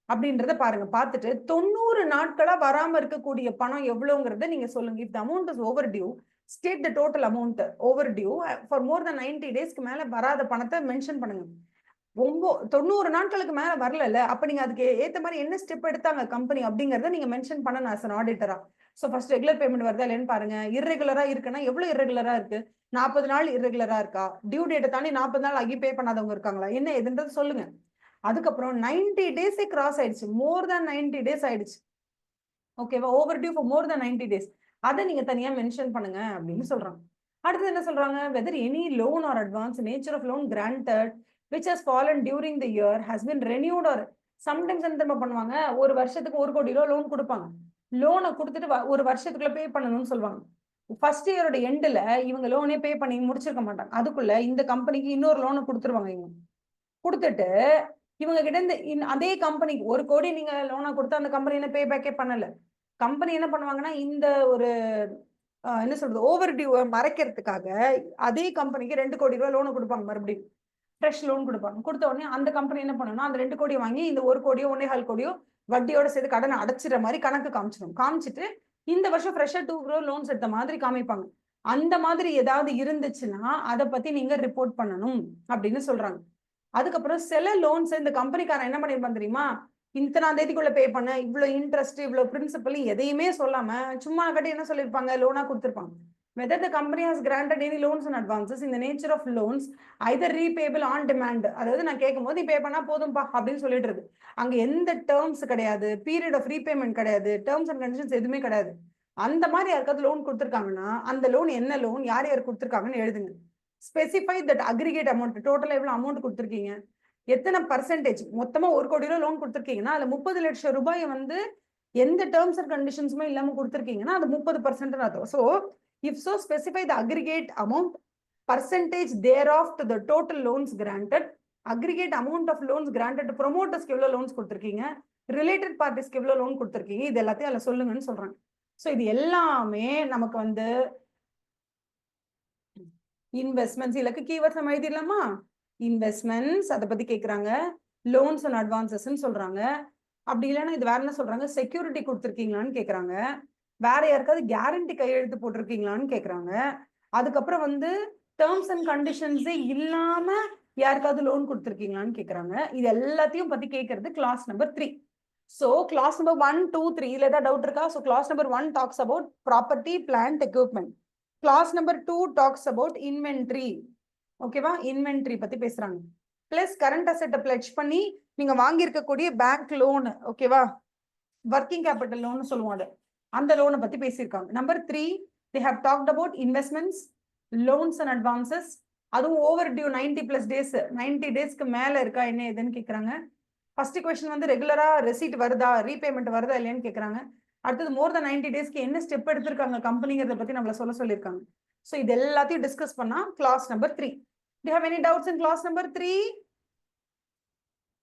அப்படின்றத பாருங்க. பார்த்துட்டு 90 நாட்களா வராம இருக்கக்கூடிய பணம் எவ்வளவுங்கிறத நீங்க சொல்லுங்க. If the amount is overdue, state the total amount overdue for more than 90 டேஸ்க்கு மேல வராத பணத்தை மென்ஷன் பண்ணுங்க. 90 நாட்களுக்கு மேல வரல, அப்ப நீங்க அதுக்கு ஏத்த மாதிரி என்ன ஸ்டெப் எடுத்தாங்க கம்பெனி அப்படிங்கறத நீங்க மென்ஷன் பண்ணணும் as an auditor. So first regular payment வருதா இல்லைன்னு பாருங்க. இர்ரெகுலரா இருக்குன்னா எவ்வளவு இர்ரெகுலரா இருக்கு, 40 நாள் இர்ரெகுலரா இருக்கா, டியூ டேட்டை தாண்டி 40 நாள் ஆகி பே பண்ணாதவங்க இருக்காங்களா, என்ன எதுன்றது சொல்லுங்க. அதுக்கப்புறம் 90 டேஸே கிராஸ் ஆயிடுச்சு, மோர் தென் 90 டேஸ் ஆயிடுச்சு. ஓகேவா? Overdue for more than 90 days, அதை நீங்க தனியா மென்ஷன் பண்ணுங்க அப்படின்னு சொல்றாங்க. அடுத்து என்ன சொல்றாங்க, whether any loan or advance, nature of loan granted which has fallen during the year has been renewed or sometimes என்ன தெரியுமா பண்ணுவாங்க, ஒரு வருஷத்துக்கு 1 கோடி ரூபாய் லோன் கொடுப்பாங்க. லோனை கொடுத்துட்டு ஒரு வருஷத்துக்குள்ள பே பண்ணணும்னு சொல்லுவாங்க. ஃபர்ஸ்ட் இயரோட எண்ட்ல இவங்க லோனே பே பண்ணி முடிச்சிருக்க மாட்டாங்க. அதுக்குள்ள இந்த கம்பெனிக்கு இன்னொரு லோனை கொடுத்துருவாங்க. இவங்க கொடுத்துட்டு இவங்க கிட்ட இருந்து அதே கம்பெனிக்கு 1 கோடி நீங்க லோனா கொடுத்து அந்த கம்பெனி என்ன பே பேக்கே பண்ணல. கம்பெனி என்ன பண்ணுவாங்கன்னா, இந்த ஒரு என்ன சொல்றது, ஓவர் டியூ மறைக்கிறதுக்காக அதே கம்பெனிக்கு 2 கோடி ரூபாய் லோன் கொடுப்பாங்க. மறுபடியும் ஃப்ரெஷ் லோன் கொடுப்பாங்க. கொடுத்த உடனே அந்த கம்பெனி என்ன பண்ணணும்னா, அந்த 2 கோடியை வாங்கி இந்த 1 கோடியோ 1.25 கோடியோ வட்டியோட சேர்த்து கடனை அடைச்சிற மாதிரி கணக்கு காமிச்சிடும். காமிச்சிட்டு இந்த வருஷம் ஃப்ரெஷ்ஷா 2 crore லோன்ஸ் எடுத்த மாதிரி காமிப்பாங்க. அந்த மாதிரி ஏதாவது இருந்துச்சுன்னா அதை பத்தி நீங்க ரிப்போர்ட் பண்ணணும் அப்படின்னு சொல்றாங்க. அதுக்கப்புறம் சில லோன்ஸ் இந்த கம்பெனிக்காரன் என்ன பண்ணிருப்பான் தெரியுமா, இத்தனாம் தேதிக்குள்ள பே பண்ண, இவ்வளவு இன்ட்ரெஸ்ட், இவ்வளவு பிரின்சிபல் எதையுமே சொல்லாம சும்மா கட்டி என்ன சொல்லிருப்பாங்க, லோனா கொடுத்திருப்பாங்க. Whether the company has granted any loans and advances in the nature of loans either repayable on demand, அதாவது நான் கேட்கும் போது பே பண்ணா போதும்பா அப்படின்னு சொல்லிட்டு இருக்கு. அங்க எந்த டேர்ம்ஸ் கிடையாது, பீரியட் ஆஃப் ரீபேமெண்ட் கிடையாது, டேர்ம்ஸ் அண்ட் கண்டிஷன்ஸ் எதுவுமே கிடையாது. அந்த மாதிரி யாருக்காவது லோன் கொடுத்துருக்காங்கன்னா அந்த லோன் என்ன லோன், யார் யார் கொடுத்துருக்காங்கன்னு எழுதுங்க. ஸ்பெசிஃபை தட் அக்ரிகேட் அமௌண்ட், டோட்டலா எவ்வளவு அமௌண்ட் கொடுத்துருக்கீங்க, எத்தனை பர்சன்டேஜ், மொத்தமா 1 கோடி ரூபாய் லோன் கொடுத்துருக்கீங்கன்னா அதுல 30 லட்சம் ரூபாய் வந்து எந்த டேர்ம்ஸ் அண்ட் கண்டிஷன்ஸுமே இல்லாம கொடுத்துருக்கீங்கன்னா அது 30% அர்த்தம். So if so specify the aggregate amount, percentage thereof to the total loans granted, aggregate amount of loans granted to promoters க்கு எவ்வளவு லோன்ஸ் கொடுத்துருக்கீங்க, ரிலேட்டட் பார்ட்டிஸ்க்கு எவ்வளவு லோன் கொடுத்துருக்கீங்க, இது எல்லாத்தையும் அதுல சொல்லுங்கன்னு சொல்றாங்க. ஸோ இது எல்லாமே நமக்கு வந்து இன்வெஸ்ட்மெண்ட்ஸ் இல்லக்கு கீவேர்ட்ஸ் நம்ம எழுதிடலாமா. இன்வெஸ்ட்மெண்ட்ஸ் அதை பத்தி கேட்கறாங்க, லோன்ஸ் அண்ட் அட்வான்சஸ் சொல்றாங்க. அப்படி இல்லைன்னா இது வேற என்ன சொல்றாங்க, செக்யூரிட்டி கொடுத்துருக்கீங்களான்னு கேட்கறாங்க. வேற யாருக்காவது கேரண்டி கையெழுத்து போட்டிருக்கீங்களான்னு கேக்குறாங்க. அதுக்கப்புறம் வந்து டேர்ம்ஸ் அண்ட் கண்டிஷன்ஸே இல்லாம யாருக்காவது லோன் கொடுத்துருக்கீங்களான்னு கேக்குறாங்க. இது எல்லாத்தையும் பத்தி கேட்கறது clause number 3. So clause number 1, 2, 3 இதுல ஏதாவது டவுட் இருக்கா? So clause number 1 talks about property, plant, equipment. Clause number 2 talks about inventory. ஓகேவா? இன்வென்ட்ரி பத்தி பேசுறாங்க. பிளஸ் கரண்ட் அசெட்டை பிளட்ஜ் பண்ணி நீங்க வாங்கியிருக்கக்கூடிய பேங்க் லோன், ஓகேவா, ஒர்க்கிங் கேபிட்டல் லோன் சொல்லுவாங்க, அந்த லோனை பத்தி பேசியிருக்காங்க. Number 3 they have talked about investments, loans and advances. அதுவும் ஓவர் டியூ 90+ டேஸ், 90 டேஸ்க்கு மேல இருக்கா என்ன ஏதுன்னு கேக்குறாங்க. ஃபர்ஸ்ட் கொஸ்டின் வந்து ரெகுலரா ரெசீட் வருதா, ரீபேமெண்ட் வருதா இல்லையான்னு கேக்குறாங்க. அடுத்தது மோர் தென் 90 டேஸ்க்கு என்ன ஸ்டெப் எடுத்திருக்காங்க கம்பெனிங்கிறத பத்தி நம்மள சொல்லியிருக்காங்க. ஸோ இது எல்லாத்தையும் டிஸ்கஸ் பண்ணா class number 3. Do you have any doubts in class number 3?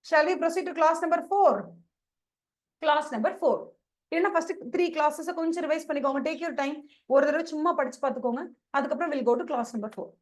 Shall we proceed to class number 4? Class number 4. ஏன்னா ஃபர்ஸ்ட் 3 கிளாஸஸ் கொஞ்சம் ரிவைஸ் பண்ணிக்கோங்க. Take your time. ஒரு தடவை சும்மா படிச்சு பார்த்துக்கோங்க. அதுக்கப்புறம் will go to clause number 4.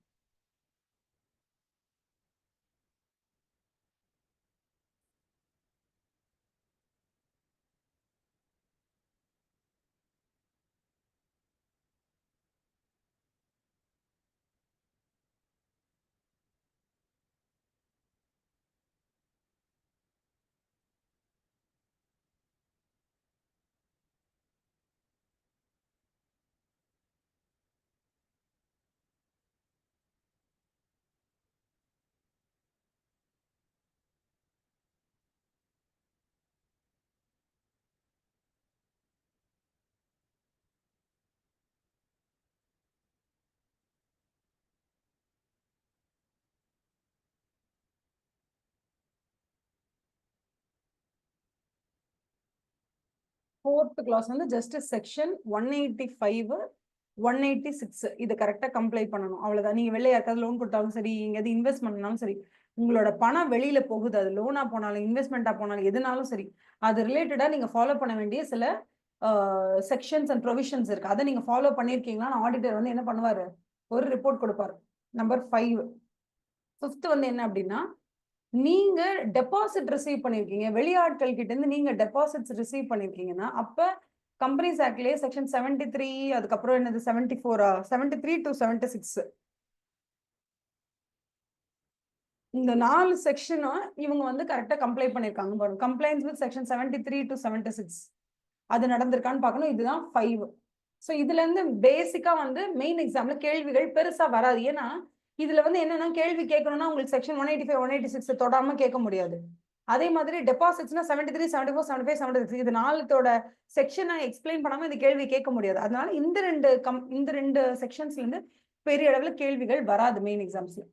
Fourth clause வந்து ஜஸ்ட் செக்ஷன் 185, 186 இது கரெக்டா கம்ப்ளை பண்ணணும். அவ்வளவுதான். நீங்க வெளில யாருக்காவது லோன் கொடுத்தாலும் சரி, எங்கேயாவது இன்வெஸ்ட் பண்ணாலும் சரி, உங்களோட பணம் வெளியில போகுது, அது லோனா போனாலும் இன்வெஸ்ட்மெண்டா போனாலும் எதுனாலும் சரி, அது ரிலேட்டடா நீங்க ஃபாலோ பண்ண வேண்டிய சில செக்ஷன்ஸ் அண்ட் ப்ரொவிஷன்ஸ் இருக்கு. அதை நீங்க ஃபாலோ பண்ணிருக்கீங்கன்னா ஆடிட்டர் வந்து என்ன பண்ணுவாரு, ஒரு ரிப்போர்ட் கொடுப்பாரு. நம்பர் 5. 5th வந்து என்ன அப்படின்னா, நீங்க டெபாசிட் ரிசீவ் பண்ணிருக்கீங்க, வெளியாட்கள் கிட்ட இருந்து நீங்க டெபாசிட்ஸ் ரிசீவ் பண்ணிருக்கீங்கன்னா, அப்ப கம்பெனிஸ் ஆக்ட்லயே செக்ஷன் 73, அதுக்கப்புறம் என்னது 74, 73 to 76, இந்த 4 செக்ஷனும் இவங்க வந்து கரெக்டா கம்ப்ளை பண்ணிருக்காங்க பாருங்க. கம்ப்ளைண்ட்ஸ் வித் செக்ஷன் 73 to 76 அது நடந்திருக்கான்னு பார்க்கணும். இதுதான் 5. ஸோ இதுல இருந்து பேசிக்கா வந்து மெயின் எக்ஸாம்ல கேள்விகள் பெருசா வராது. ஏன்னா இதுல வந்து என்னன்னா, கேள்வி கேட்கணும்னா உங்களுக்கு செக்ஷன் 185, 186 தொடாம கேட்க முடியாது. அதே மாதிரி டெபாசிட்ஸ்னா 73, 74, 75, 76 இது 4தோட செக்ஷனை எக்ஸ்பிளைன் பண்ணாம இந்த கேள்வி கேட்க முடியாது. அதனால இந்த ரெண்டு செக்ஷன்ஸ்ல இருந்து பெரிய அளவுல கேள்விகள் வராது மெயின் எக்ஸாம்ஸ்ல.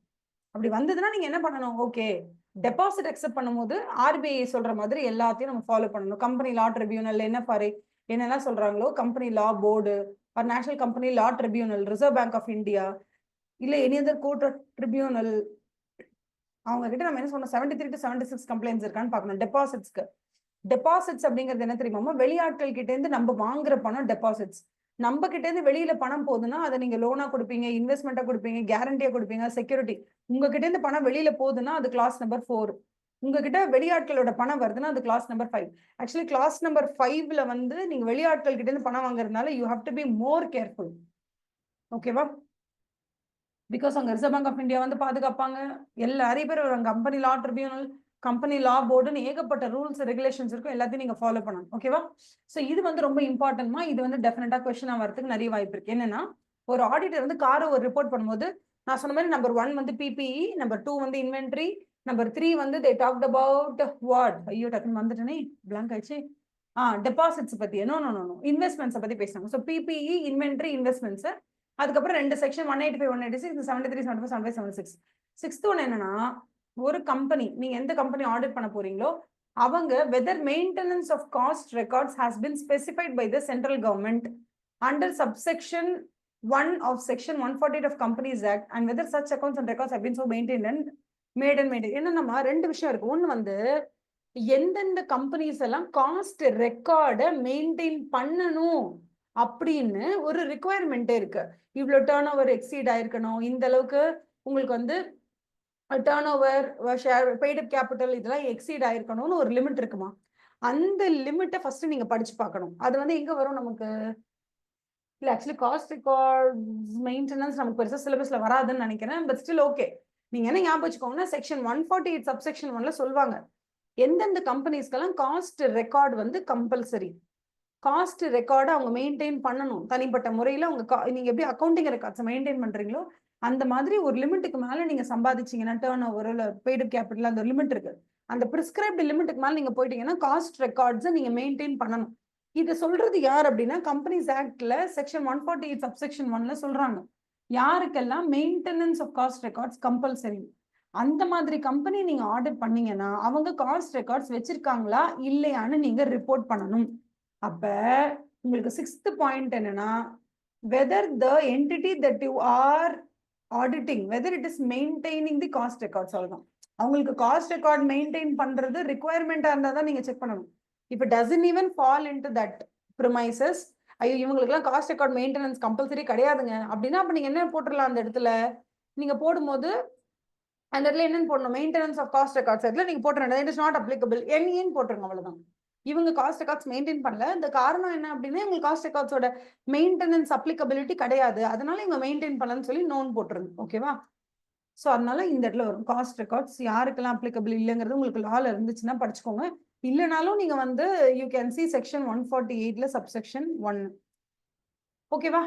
அப்படி வந்ததுன்னா நீங்க என்ன பண்ணணும், ஓகே டெபாசிட் அக்செப்ட் பண்ணும்போது ஆர்பிஐ சொல்ற மாதிரி எல்லாத்தையும் நம்ம ஃபாலோ பண்ணணும். கம்பெனி லா ட்ரிபியூனல் NFRA என்னெல்லாம் சொல்றாங்களோ, company law board or national company law tribunal, reserve bank of India, இல்ல எனி அதர் கோர்ட் ட்ரிபியூனல், அவங்க கிட்ட நம்ம என்ன சொன்னோம், 73 to 76 கம்ப்ளைண்ட்ஸ் இருக்கான்னு பார்க்கணும். டெபாசிட்ஸ்க்கு டெபாசிட்ஸ் அப்படிங்கிறது என்ன தெரியுமா, வெளியாட்கள் கிட்ட இருந்து நம்ம வாங்குற பணம் டெபாசிட்ஸ். நம்ம கிட்ட இருந்து வெளியில பணம் போகுதுன்னா அதை நீங்க லோனா கொடுப்பீங்க, இன்வெஸ்ட்மெண்ட்டா கொடுப்பீங்க, கேரண்டியா கொடுப்பீங்க, செக்யூரிட்டி. உங்ககிட்ட இருந்து பணம் வெளியில போகுதுன்னா அது கிளாஸ் நம்பர் 4. உங்ககிட்ட வெளியாட்களோட பணம் வருதுன்னா அது class number 5. Actually class number 5ல வந்து நீங்க வெளியாட்கள் கிட்ட இருந்து பணம் வாங்குறதுனால you have to be more careful. ஓகேவா? பிகாஸ் அங்க ரிசர்வ் பேங்க் ஆஃப் இந்தியா வந்து பாதுகாப்பாங்க. நிறைய பேர் company law tribunal, company law போர்டுன்னு ஏகப்பட்ட ரூல்ஸ் ரெகுலேஷன்ஸ் இருக்கும். எல்லாத்தையும் நீங்க ஃபாலோ பண்ணணும். ஓகேவா? சோ இது வந்து ரொம்ப இம்பார்ட்டன்ட்மா. இது வந்து டெஃபினட்டா கொஸ்டின் ஆகிறதுக்கு நிறைய வாய்ப்பு இருக்கு. என்னன்னா, ஒரு ஆடிட்டர் வந்து காரை ஒரு ரிப்போர்ட் பண்ணும்போது நான் சொன்ன மாதிரி நம்பர் 1 வந்து பிபிஇ, நம்பர் 2 வந்து இன்வென்ட்ரி, நம்பர் 3 வந்து they talked about what, ஐயோ டக்குன்னு வந்துட்டேனே, பிளாங்க் ஆயிடுச்சு. டெபாசிட்ஸ் பத்தி, நோ இன்வெஸ்ட்மெண்ட்ஸ் பத்தி பேசுறாங்க. So PPE, inventory, investments. அதுக்கப்புறம் 2 செக்ஷன் 185, 186, 73, 75, 75, 76. 6th ஒன் என்னன்னா, ஒரு கம்பெனி, நீங்க எந்த கம்பெனி ஆடிட் பண்ண போறீங்களோ அவங்க whether maintenance of cost records has been specified by the central government under subsection 1 of section 148 of Companies Act and whether such accounts and records have been so maintained and made. என்னன்னா, 2 விஷயம் இருக்கு. ஒன்னு வந்து எந்தெந்த companies எல்லாம் cost ரெக்கார்டை maintain பண்ணணும் அப்படின்னு ஒரு ரிக்குவயர்மெண்ட் இருக்கு. இவ்வளவு டர்ன் ஓவர் எக்ஸீட் ஆயிருக்கணும், இந்த அளவுக்கு உங்களுக்கு வந்து டர்ன் ஓவர், பெய்டு கேபிட்டல் இதெல்லாம் எக்ஸீட் ஆயிருக்கணும்னு ஒரு லிமிட் இருக்குமா. அந்த லிமிட்டை ஃபர்ஸ்ட் நீங்க படிச்சு பார்க்கணும். அது வந்து எங்க வரும் நமக்கு, இல்ல ஆக்சுவலி காஸ்ட் ரெக்கார்ட்ஸ் மெயின்டெனன்ஸ் நமக்கு பெருசா சிலபஸ்ல வராதுன்னு நினைக்கிறேன். But still okay. நீங்க என்ன ஞாபகம் வச்சுக்கோங்கன்னா செக்ஷன் 148 சப்செக்ஷன் 1ல சொல்லுவாங்க எந்தெந்த கம்பெனிஸ்க்கெல்லாம் காஸ்ட் ரெக்கார்டு வந்து கம்பல்சரி. காஸ்ட் ரெக்கார்டை அவங்க மெயின்டைன் பண்ணணும் தனிப்பட்ட முறையில். அவங்க நீங்க எப்படி அக்கௌண்டிங் ரெக்கார்ட்ஸ் மெயின்டைன் பண்றீங்களோ அந்த மாதிரி ஒரு லிமிட்டுக்கு மேல நீங்க சம்பாதிச்சீங்கன்னா டேர்ன் ஓவர் இல்ல பெய்டு கேபிட்டல் அந்த லிமிட் இருக்கு. அந்த பிரிஸ்கிரைப்டு லிமிட்டுக்கு மேல நீங்க போயிட்டீங்கன்னா காஸ்ட் ரெக்கார்ட்ஸை நீங்க மெயின்டைன் பண்ணணும். இது சொல்றது யார் அப்படின்னா கம்பெனிஸ் ஆக்ட்ல செக்ஷன் 148 சப்செக்ஷன் 1ல சொல்றாங்க யாருக்கெல்லாம் maintenance of cost records compulsory. அந்த மாதிரி கம்பெனி நீங்க ஆடிட் பண்ணீங்கன்னா அவங்க காஸ்ட் ரெக்கார்ட்ஸ் வச்சிருக்காங்களா இல்லையான்னு நீங்க ரிப்போர்ட் பண்ணணும். அப்ப உங்களுக்கு 6th பாயிண்ட் என்னன்னா whether the entity that you are auditing whether it is maintaining the cost records. அவ்வளவுதான். அவங்களுக்கு காஸ்ட் ரெக்கார்ட் மெயின்டைன் பண்றது ரிக்குவயர்மெண்டா இருந்தா தான் நீங்க செக் பண்ணணும். if it doesn't even fall into that premises, ஐயோ இவங்களுக்குலாம் காஸ்ட் ரெக்கார்ட் மெயின்டெனன்ஸ் கம்பல்சரி கிடையாதுங்க அப்படின்னா அப்ப நீங்க என்ன போட்டுடலாம் அந்த இடத்துல நீங்க போடும்போது அந்த இடத்துல என்னன்னு போடணும் மெயின்டெனன்ஸ் ஆஃப் காஸ்ட் ரெக்கார்ட்ஸ் இடத்துல நீங்க போட்டுருங்க இட் இஸ் நாட் அப்ளிகபிள் என் போட்டுருங்க அவ்வளவுதான். இவங்க காஸ்ட் ரெக்கார்ட்ஸ் மெயின்டைன் பண்ணல. இந்த காரணம் என்ன அப்படின்னா இவங்க காஸ்ட் ரெக்கார்ட்ஸோட மெயின்டெனன்ஸ் அப்ளிகபிலிட்டி கிடையாது அதனால இவங்க மெயின்டைன் பண்ணலன்னு சொல்லி நோன் போட்டுருங்க. ஓகேவா? ஸோ அதனால இந்த இடத்துல வரும் காஸ்ட் ரெக்கார்ட்ஸ் யாருக்கெல்லாம் அப்ளிகபிள் இல்லைங்கிறது உங்களுக்கு லால இருந்துச்சுன்னா படிச்சுக்கோங்க. இல்லைனாலும் நீங்க வந்து யூ கேன் சி செக்ஷன் 148ல சப்செக்ஷன் 1. ஓகேவா?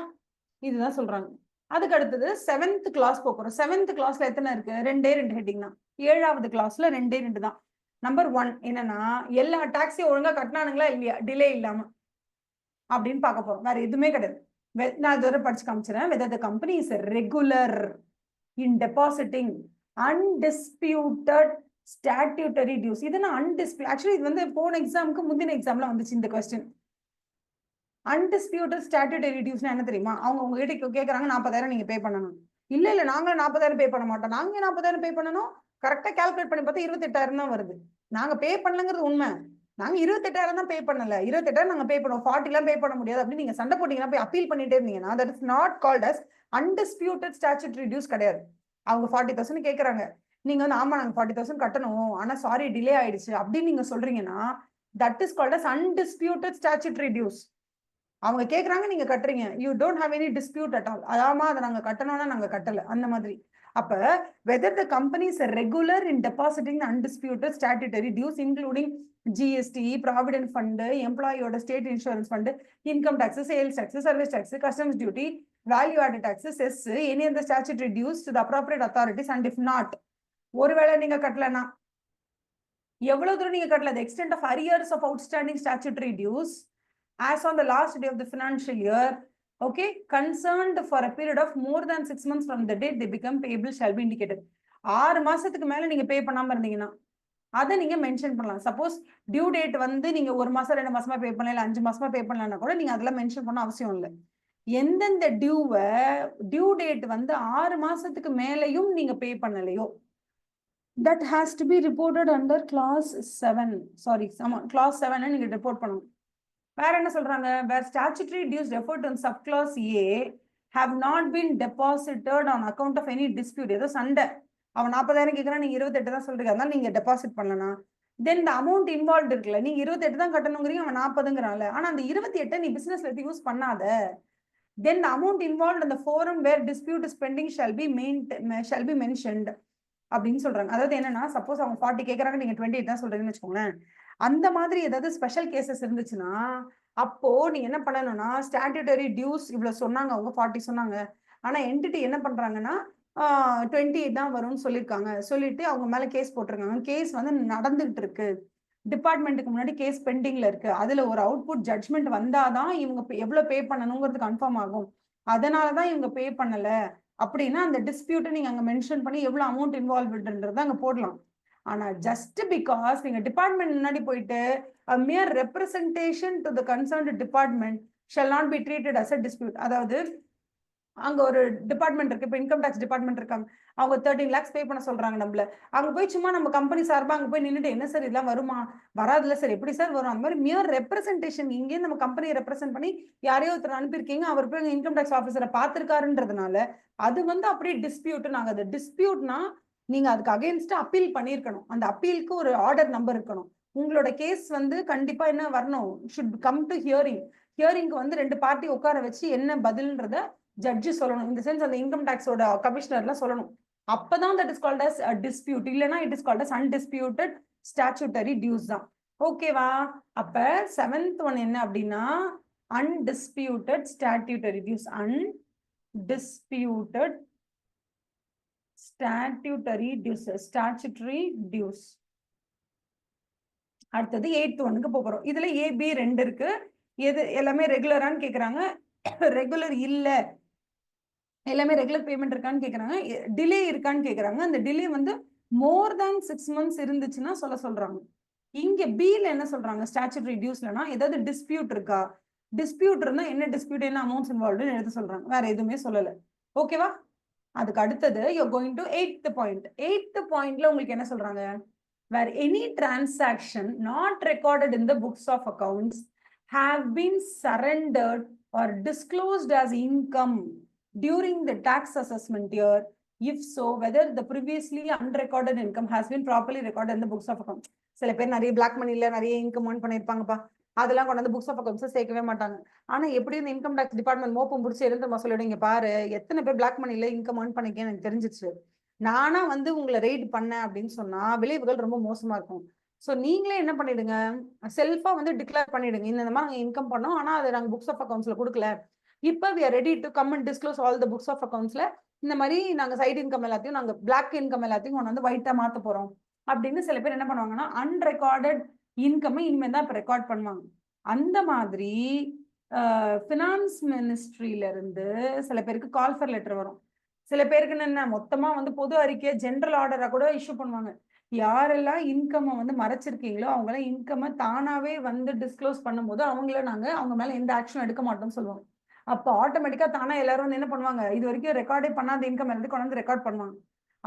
இதுதான் சொல்றாங்க. அதுக்கு அடுத்தது 7th கிளாஸ் போறோம். 7th கிளாஸ்ல எத்தனை இருக்கு? 2 ஹெட்டிங் தான். 7வது கிளாஸ்ல 2 தான். நம்பர் 1 என்னன்னா எல்லா டாக்ஸையும் ஒழுங்கா கட்டினானுங்களா இல்லையா டிலே இல்லாம அப்படின்னு பார்க்க போறோம். வேற எதுவுமே கிடையாது. நான் இதோட படிச்சு காமிச்சிடறேன். whether the company is regular in depositing undisputed statutory dues. இதுனா undisputed ஆக்சுவலி இது வந்து போன எக்ஸாமுக்கு முந்தின எக்ஸாம்ல வந்துச்சு இந்த கொஸ்டின். அன்டிஸ்பியூட்டட் ஸ்டாட்யூட்டரி டியூஸ்னா என்ன தெரியுமா? அவங்க உங்ககிட்ட கேட்கறாங்க 40,000 நீங்க பே பண்ணணும். இல்ல நாங்களும் 40,000 பே பண்ண மாட்டோம். நாங்க 40,000 பே பண்ணணும். கரெக்டா கால்குலேட் பண்ணி பார்த்தா 28,000 தான் வருது. நாங்க பே பண்ணலங்கிறது உண்மை. நாங்க 28,000 தான் பே பண்ணல. 28,000 நாங்க பே பண்ணுவோம். 40 எல்லாம் பே பண்ண முடியாது அப்படின்னு நீங்க சண்டை போட்டீங்கன்னா போய் அப்பீல் பண்ணிட்டே இருந்தீங்கன்னா that is not called as undisputed statutory dues கிடையாது. அவங்க 40,000 கேட்கறாங்க. நீங்க வந்து ஆமா நாங்க 40,000 கட்டணும் ஆனா சாரி டிலே ஆயிடுச்சு அப்படின்னு நீங்க சொல்றீங்கன்னா that is called as undisputed statutory dues. அவங்க கேக்குறாங்க நீங்க கட்டுறீங்க. You don't have any dispute at all. அதாமா அதை நாங்க கட்டணும்னா நாங்க கட்டல அந்த மாதிரி. அப்ப whether the company is regular in depositing the undisputed statutory dues including GST, provident fund, எம்ப்ளாயியோட state insurance fund, income tax, sales tax, service tax, customs duty, value added tax, cess, any of the statutory dues to the appropriate authorities and if not ஒருவேளை நீங்க கட்டலனா எவ்வளவு தூரம் நீங்க கட்டல the extent of arrears of outstanding statutory dues as on the last day of the financial year, okay, concerned for a period of more than 6 months from the date they become payable shall be indicated. 6 மாசத்துக்கு மேல நீங்க பே பண்ணாம இருந்தீங்கன்னா அதை நீங்க mention பண்ணலாம். Suppose due date வந்து நீங்க 1 மாசம் 2 மாசமா பே பண்ணல இல்ல 5 மாசமா பே பண்ணலன்னா கூட நீங்க அதெல்லாம் மென்ஷன் பண்ண அவசியம் இல்லை. எந்தெந்த டியூ டேட் வந்து 6 மாசத்துக்கு மேலையும் நீங்க பே பண்ணலையோ that has to be reported under clause 7. Sorry, clause 7 நீங்க ரிப்போர்ட் பண்ணணும். வேற என்ன சொல்றாங்க? where statutory dues referred to in subclause A have not been deposited on account of any dispute. ஏதோ சண்டை அவன் 40,000 கேட்கறான் நீங்க 28 தான் சொல்றீங்க அதனால நீங்க டெபாசிட் பண்ணலாம். தென் the amount involved இருக்குல்ல நீங்க 28 தான் கட்டணுங்கிறீங்க அவன் 40ங்கிறான்ல ஆனா அந்த 28 நீ பிசினஸ்ல யூஸ் பண்ணாத. then the amount involved in the forum where dispute is pending shall be mentioned அப்படின்னு சொல்றாங்க. அதாவது என்னன்னா சப்போஸ் அவங்க 40 கேட்கறாங்க நீங்க 28 தான் சொல்றீங்கன்னு வச்சுக்கோங்களேன். அந்த மாதிரி ஏதாவது ஸ்பெஷல் கேசஸ் இருந்துச்சுன்னா அப்போ நீங்க என்ன பண்ணணும்னா ஸ்டாட்யூட்டரி டியூஸ் இவ்வளவு சொன்னாங்க அவங்க 40 சொன்னாங்க ஆனா என்டிட்டி என்ன பண்றாங்கன்னா 28 தான் வரும்னு சொல்லியிருக்காங்க. சொல்லிட்டு அவங்க மேல கேஸ் போட்டிருக்காங்க. கேஸ் வந்து நடந்துகிட்டு இருக்கு. டிபார்ட்மெண்ட்டுக்கு முன்னாடி கேஸ் பெண்டிங்ல இருக்கு. அதுல ஒரு அவுட்புட் ஜட்ஜ்மெண்ட் வந்தாதான் இவங்க எவ்வளவு பே பண்ணணுங்கிறது கன்ஃபார்ம் ஆகும். அதனாலதான் இவங்க பே பண்ணல அப்படின்னா அந்த டிஸ்பியூட்டை நீங்க அங்க மென்ஷன் பண்ணி எவ்வளவு அமௌண்ட் இன்வால்வ்ன்றத அங்க போடலாம். ஆனா ஜஸ்ட் பிகாஸ் நீங்க டிபார்ட்மெண்ட் முன்னாடி போயிட்டு a mere representation to the concerned department shall not be treated as a dispute. அதாவது அங்க ஒரு டிபார்ட்மெண்ட் இருக்கு. இப்ப இன்கம் டாக்ஸ் டிபார்ட்மெண்ட் இருக்காங்க. அவங்க 13 lakhs பே பண்ண சொல்றாங்க நம்மள. அங்க போய் சும்மா நம்ம கம்பெனி சார்பா அங்க போய் நின்னுட்டு என்ன சார் இதெல்லாம் வருமா வராதுல சார் எப்படி சார் வரும் அந்த மாதிரி மியர் ரெப்ரசன்டேஷன் இங்கே நம்ம கம்பெனியை ரெப்ரசென்ட் பண்ணி யாரையோ ஒருத்தர் அனுப்பியிருக்கீங்க அவர் போய் இன்கம் டாக்ஸ் ஆஃபீஸரை பார்த்திருக்காருன்றதுனால அது வந்து அப்படியே டிஸ்பியூட். நாங்க அது டிஸ்பியூட்னா நீங்க அதுக்கு அகைன்ஸ்டா அப்பீல் பண்ணிருக்கணும். அந்த அப்பீலுக்கு ஒரு ஆர்டர் நம்பர் இருக்கணும். உங்களோட கேஸ் வந்து கண்டிப்பா என்ன வரணும் ஷுட் கம் டு ஹியரிங். ஹியரிங்க்கு வந்து 2 பார்ட்டி உட்கார வச்சு என்ன பதில்ன்றத ஜட்ஜி சொல்லணும். இந்த சென்ஸ் அந்த இன்கம் டாக்ஸோட கமிஷனர்லாம் சொல்லணும். அப்பதான் that is called as dispute. இல்லைன்னா it is called as undisputed statutory dues தான். ஓகேவா? அப்ப 7th ஒன் என்ன அப்படின்னா undisputed statutory dues. Undisputed statutory dues, statutory dues. அடுத்தது 8th ஒன்னுக்கு போறோம். இதுல ஏபி 2 இருக்கு. எது எல்லாமே ரெகுலரான்னு கேக்குறாங்க. ரெகுலர் இல்ல, எல்லாமே ரெகுலர் பேமெண்ட் இருக்கான்னு கேக்குறாங்க. டிலே இருக்கான்னு கேக்குறாங்க. அந்த டிலே வந்து மோர் தேன் 6 months இருந்துச்சுன்னா சொல்றாங்க. இங்க பில என்ன சொல்றாங்க? ஸ்டாச்சுட்டரி டியூஸ்லனா ஏதாவது டிஸ்பியூட் இருக்கா? டிஸ்பியூட் இருந்தா என்ன டிஸ்பியூட், என்ன அமௌண்ட்ஸ் இன்வால்வ்டுன்னு எழுத சொல்றாங்க. வேற எதுவுமே சொல்லல. ஓகேவா? அதுக்கு அடுத்தது you're going to 8th point. 8th pointல உங்களுக்கு என்ன சொல்றாங்க? Where any transaction not recorded in the books of accounts have been surrendered or disclosed as income during the tax assessment year, if so, whether the previously unrecorded income has been properly recorded in the books of accounts. சில பேர் நிறைய black மணில நிறைய income earn பண்ணிருப்பாங்கப்பா. அதெல்லாம் கொண்டு வந்து books of accounts சேர்க்கவே மாட்டாங்க. ஆனா எப்படி இந்த இன்கம் டாக்ஸ் டிபார்ட்மெண்ட் மோப்பம் பிடிச்சி எழுந்து சொல்லிடுங்க, பாரு எத்தனை பேர் பிளாக் மணில இன்கம் earn பண்ணிக்க எனக்கு தெரிஞ்சிச்சு, நானா வந்து உங்களை ரெய்ட் பண்ணேன் அப்படின்னு சொன்னா விளைவுகள் ரொம்ப மோசமா இருக்கும். ஸோ நீங்களே என்ன பண்ணிடுங்க, செல்ஃபா வந்து டிக்ளேர் பண்ணிடுங்க, இந்த மாதிரி நாங்கள் இன்கம் பண்ணோம், ஆனா அதை நாங்கள் புக்ஸ் ஆஃப் அக்கௌண்ட்ஸ்ல கொடுக்கல, இப்போ we are ready to come and disclose all the books of accountsல இந்த மாதிரி நாங்க சைடு இன்கம் எல்லாத்தையும் நாங்க பிளாக் இன்கம் எல்லாத்தையும் கொண்டு வந்து ஒயிட்டா மாத்த போறோம் அப்படின்னு சில பேர் என்ன பண்ணுவாங்கன்னா அன்ரெக்கார்டட் இன்கம் இனிமே தான் இப்ப ரெக்கார்ட் பண்ணுவாங்க. அந்த மாதிரி ஃபினான்ஸ் மினிஸ்ட்ரியில இருந்து சில பேருக்கு கால் ஃபார் லெட்டர் வரும். சில பேருக்கு என்ன மொத்தமா வந்து பொது அறிக்கை ஜெனரல் ஆர்டரா கூட இஷ்யூ பண்ணுவாங்க. யாரெல்லாம் இன்கம் வந்து மறைச்சிருக்கீங்களோ அவங்க எல்லாம் இன்கம் தானாவே வந்து டிஸ்க்ளோஸ் பண்ணும்போது அவங்கள நாங்க அவங்க மேல எந்த ஆக்ஷன் எடுக்க மாட்டோம்னு சொல்லுவாங்க. அப்போ ஆட்டோமேட்டிக்கா தானா எல்லாரும் வந்து என்ன பண்ணுவாங்க, இது வரைக்கும் ரெக்கார்டே பண்ணாத இன்கம் எல்லாத்தையும் கொண்டு வந்து ரெக்கார்ட் பண்ணுவாங்க.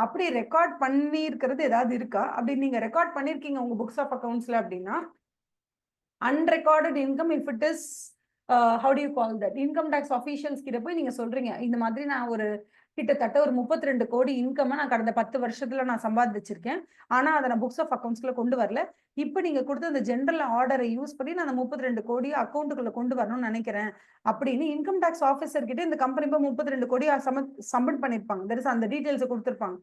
அப்படி ரெக்கார்ட் பண்ணி இருக்கிறது ஏதாவது இருக்கா? அப்படி நீங்க ரெக்கார்ட் பண்ணிருக்கீங்க உங்க புக்ஸ் ஆஃப் அக்கௌண்ட்ஸ்ல அப்படின்னா unrecorded income if it is how do you call that, income tax officials கிட்ட போய் நீங்க சொல்றீங்க, இந்த மாதிரி நான் ஒரு கிட்டத்தட்ட ஒரு 32 கோடி இன்கம் நான் கடந்த 10 வருஷத்துல நான் சம்பாதிச்சிருக்கேன், ஆனா அதை நான் புக்ஸ் ஆஃப் அக்கௌண்ட்ஸ்ல கொண்டு வரல, இப்ப நீங்க கொடுத்த அந்த ஜெனரல் ஆர்டரை யூஸ் பண்ணி நான் 32 கோடி அக்கௌண்ட்டுக்குள்ள கொண்டு வரணும்னு நினைக்கிறேன் அப்படின்னு இன்கம் டாக்ஸ் ஆஃபீஸர் கிட்ட இந்த கம்பெனி போய் 32 கோடி சப்மிட் பண்ணிருப்பாங்க. அந்த டீடைல்ஸ் கொடுத்திருப்பாங்க.